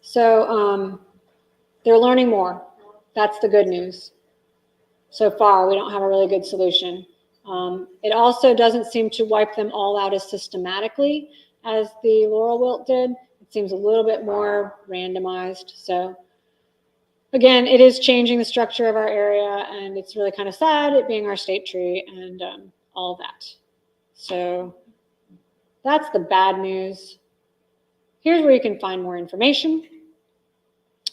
So they're learning more. That's the good news. So far, we don't have a really good solution. It also doesn't seem to wipe them all out as systematically as the laurel wilt did. It seems a little bit more randomized. So again, it is changing the structure of our area, and it's really kind of sad, it being our state tree and all that. So that's the bad news. Here's where you can find more information.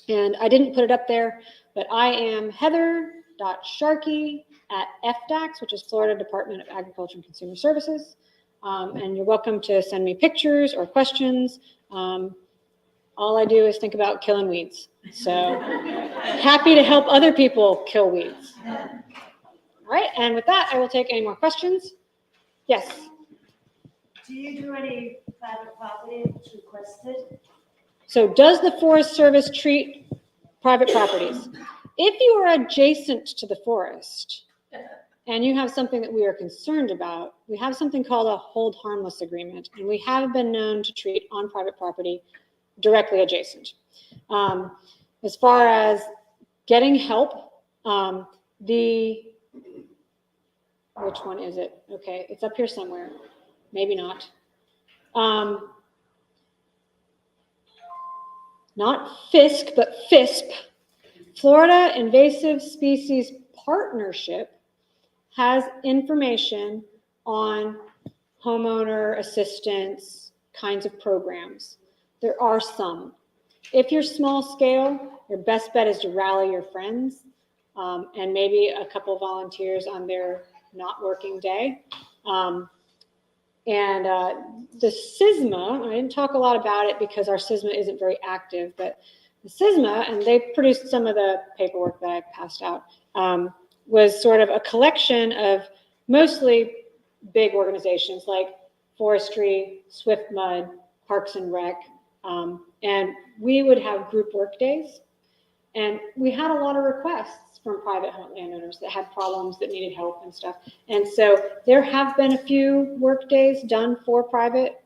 And I didn't put it up there, but I am Heather.Sharkey at FDACS, which is Florida Department of Agriculture and Consumer Services. And you're welcome to send me pictures or questions. All I do is think about killing weeds. So happy to help other people kill weeds. All right, and with that, I will take any more questions. Yes?
Do you do any private property that's requested?
So does the Forest Service treat private properties? If you are adjacent to the forest and you have something that we are concerned about, we have something called a hold harmless agreement, and we have been known to treat on private property directly adjacent. As far as getting help, which one is it? Okay, it's up here somewhere. Maybe not. Not FISC, but FISP, Florida Invasive Species Partnership, has information on homeowner assistance kinds of programs. There are some. If you're small scale, your best bet is to rally your friends and maybe a couple volunteers on their not working day. And the SISMA, I didn't talk a lot about it because our SISMA isn't very active, but the SISMA, and they produced some of the paperwork that I passed out, was sort of a collection of mostly big organizations like Forestry, Swift Mud, Parks and Rec, and we would have group work days. And we had a lot of requests from private landowners that had problems that needed help and stuff. And so there have been a few work days done for private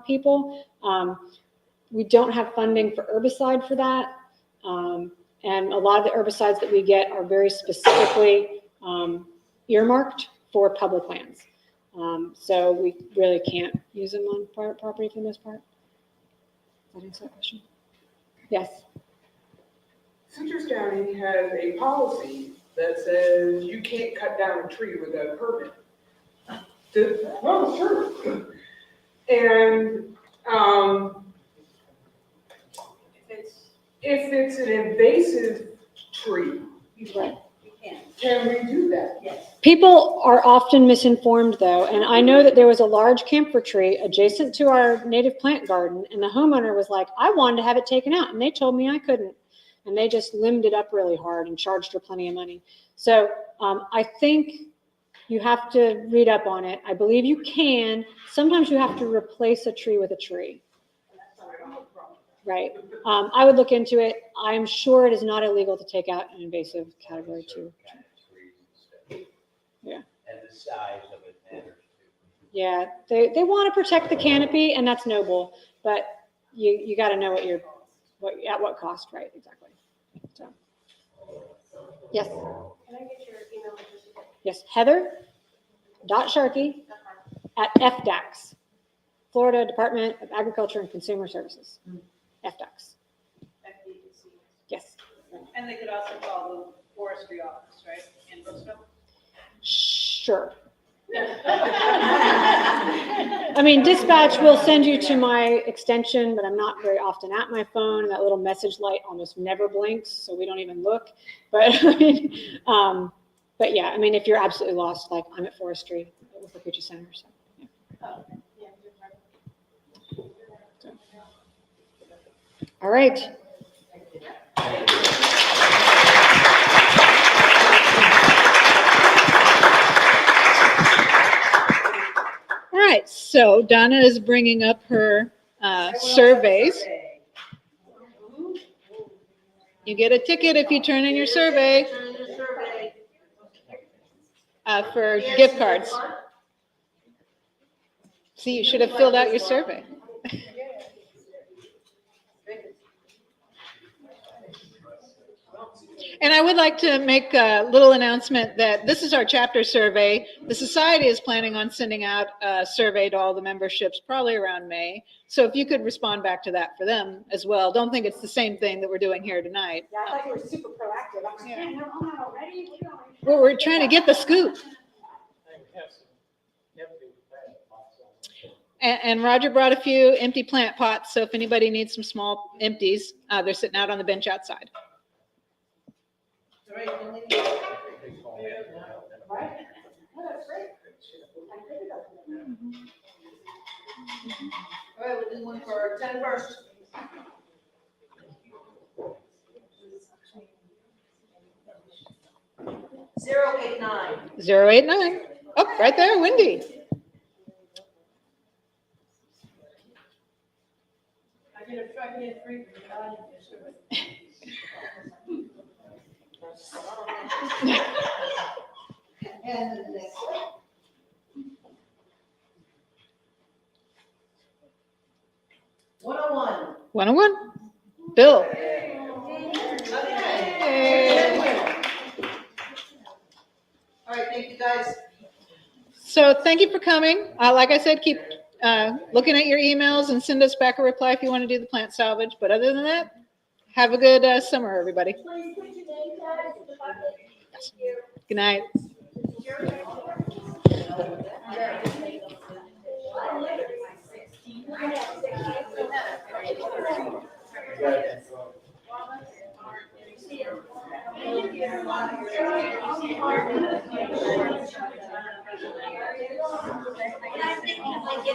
people. We don't have funding for herbicide for that. And a lot of the herbicides that we get are very specifically earmarked for public lands. So we really can't use them on private property for the most part. Does that answer that question? Yes.
Citrus County has a policy that says you can't cut down a tree without a permit. Well, it's true. And if it's an invasive tree,
right,
can we do that?
Yes.
People are often misinformed though, and I know that there was a large camphor tree adjacent to our native plant garden, and the homeowner was like, I wanted to have it taken out, and they told me I couldn't. And they just limbed it up really hard and charged her plenty of money. So I think you have to read up on it. I believe you can. Sometimes you have to replace a tree with a tree. Right. I would look into it. I'm sure it is not illegal to take out an invasive category 2. Yeah.
And the size of it matters.
Yeah. They want to protect the canopy, and that's noble, but you got to know at what cost, right? Exactly. So, yes.
Can I get your email address?
Yes, Heather.Sharkey@FDACS, Florida Department of Agriculture and Consumer Services. FDACS. Yes.
And they could also call the forestry office, right, in Brooksville?
Sure. I mean, dispatch will send you to my extension, but I'm not very often at my phone. That little message light almost never blinks, so we don't even look. But but yeah, I mean, if you're absolutely lost, like I'm at Forestry with the Fuji Center. So, yeah. So. All right.
All right, so Donna is bringing up her surveys. You get a ticket if you turn in your survey for gift cards. See, you should have filled out your survey. And I would like to make a little announcement that this is our chapter survey. The society is planning on sending out a survey to all the memberships probably around May. So if you could respond back to that for them as well. Don't think it's the same thing that we're doing here tonight.
Yeah, I thought you were super proactive. I'm like, man, they're on that already?
We're trying to get the scoop. And Roger brought a few empty plant pots. So if anybody needs some small empties, they're sitting out on the bench outside.
Right. All right, we'll do one for 10 first. 089.
089. Oh, right there, Wendy.
I get a truck in free for God.
And the next one. 101.
101. Bill.
Okay. All right, thank you guys.
So thank you for coming. Like I said, keep looking at your emails and send us back a reply if you want to do the plant salvage. But other than that, have a good summer, everybody. Good night.
And I'm thinking, like,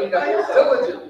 mean, diligently.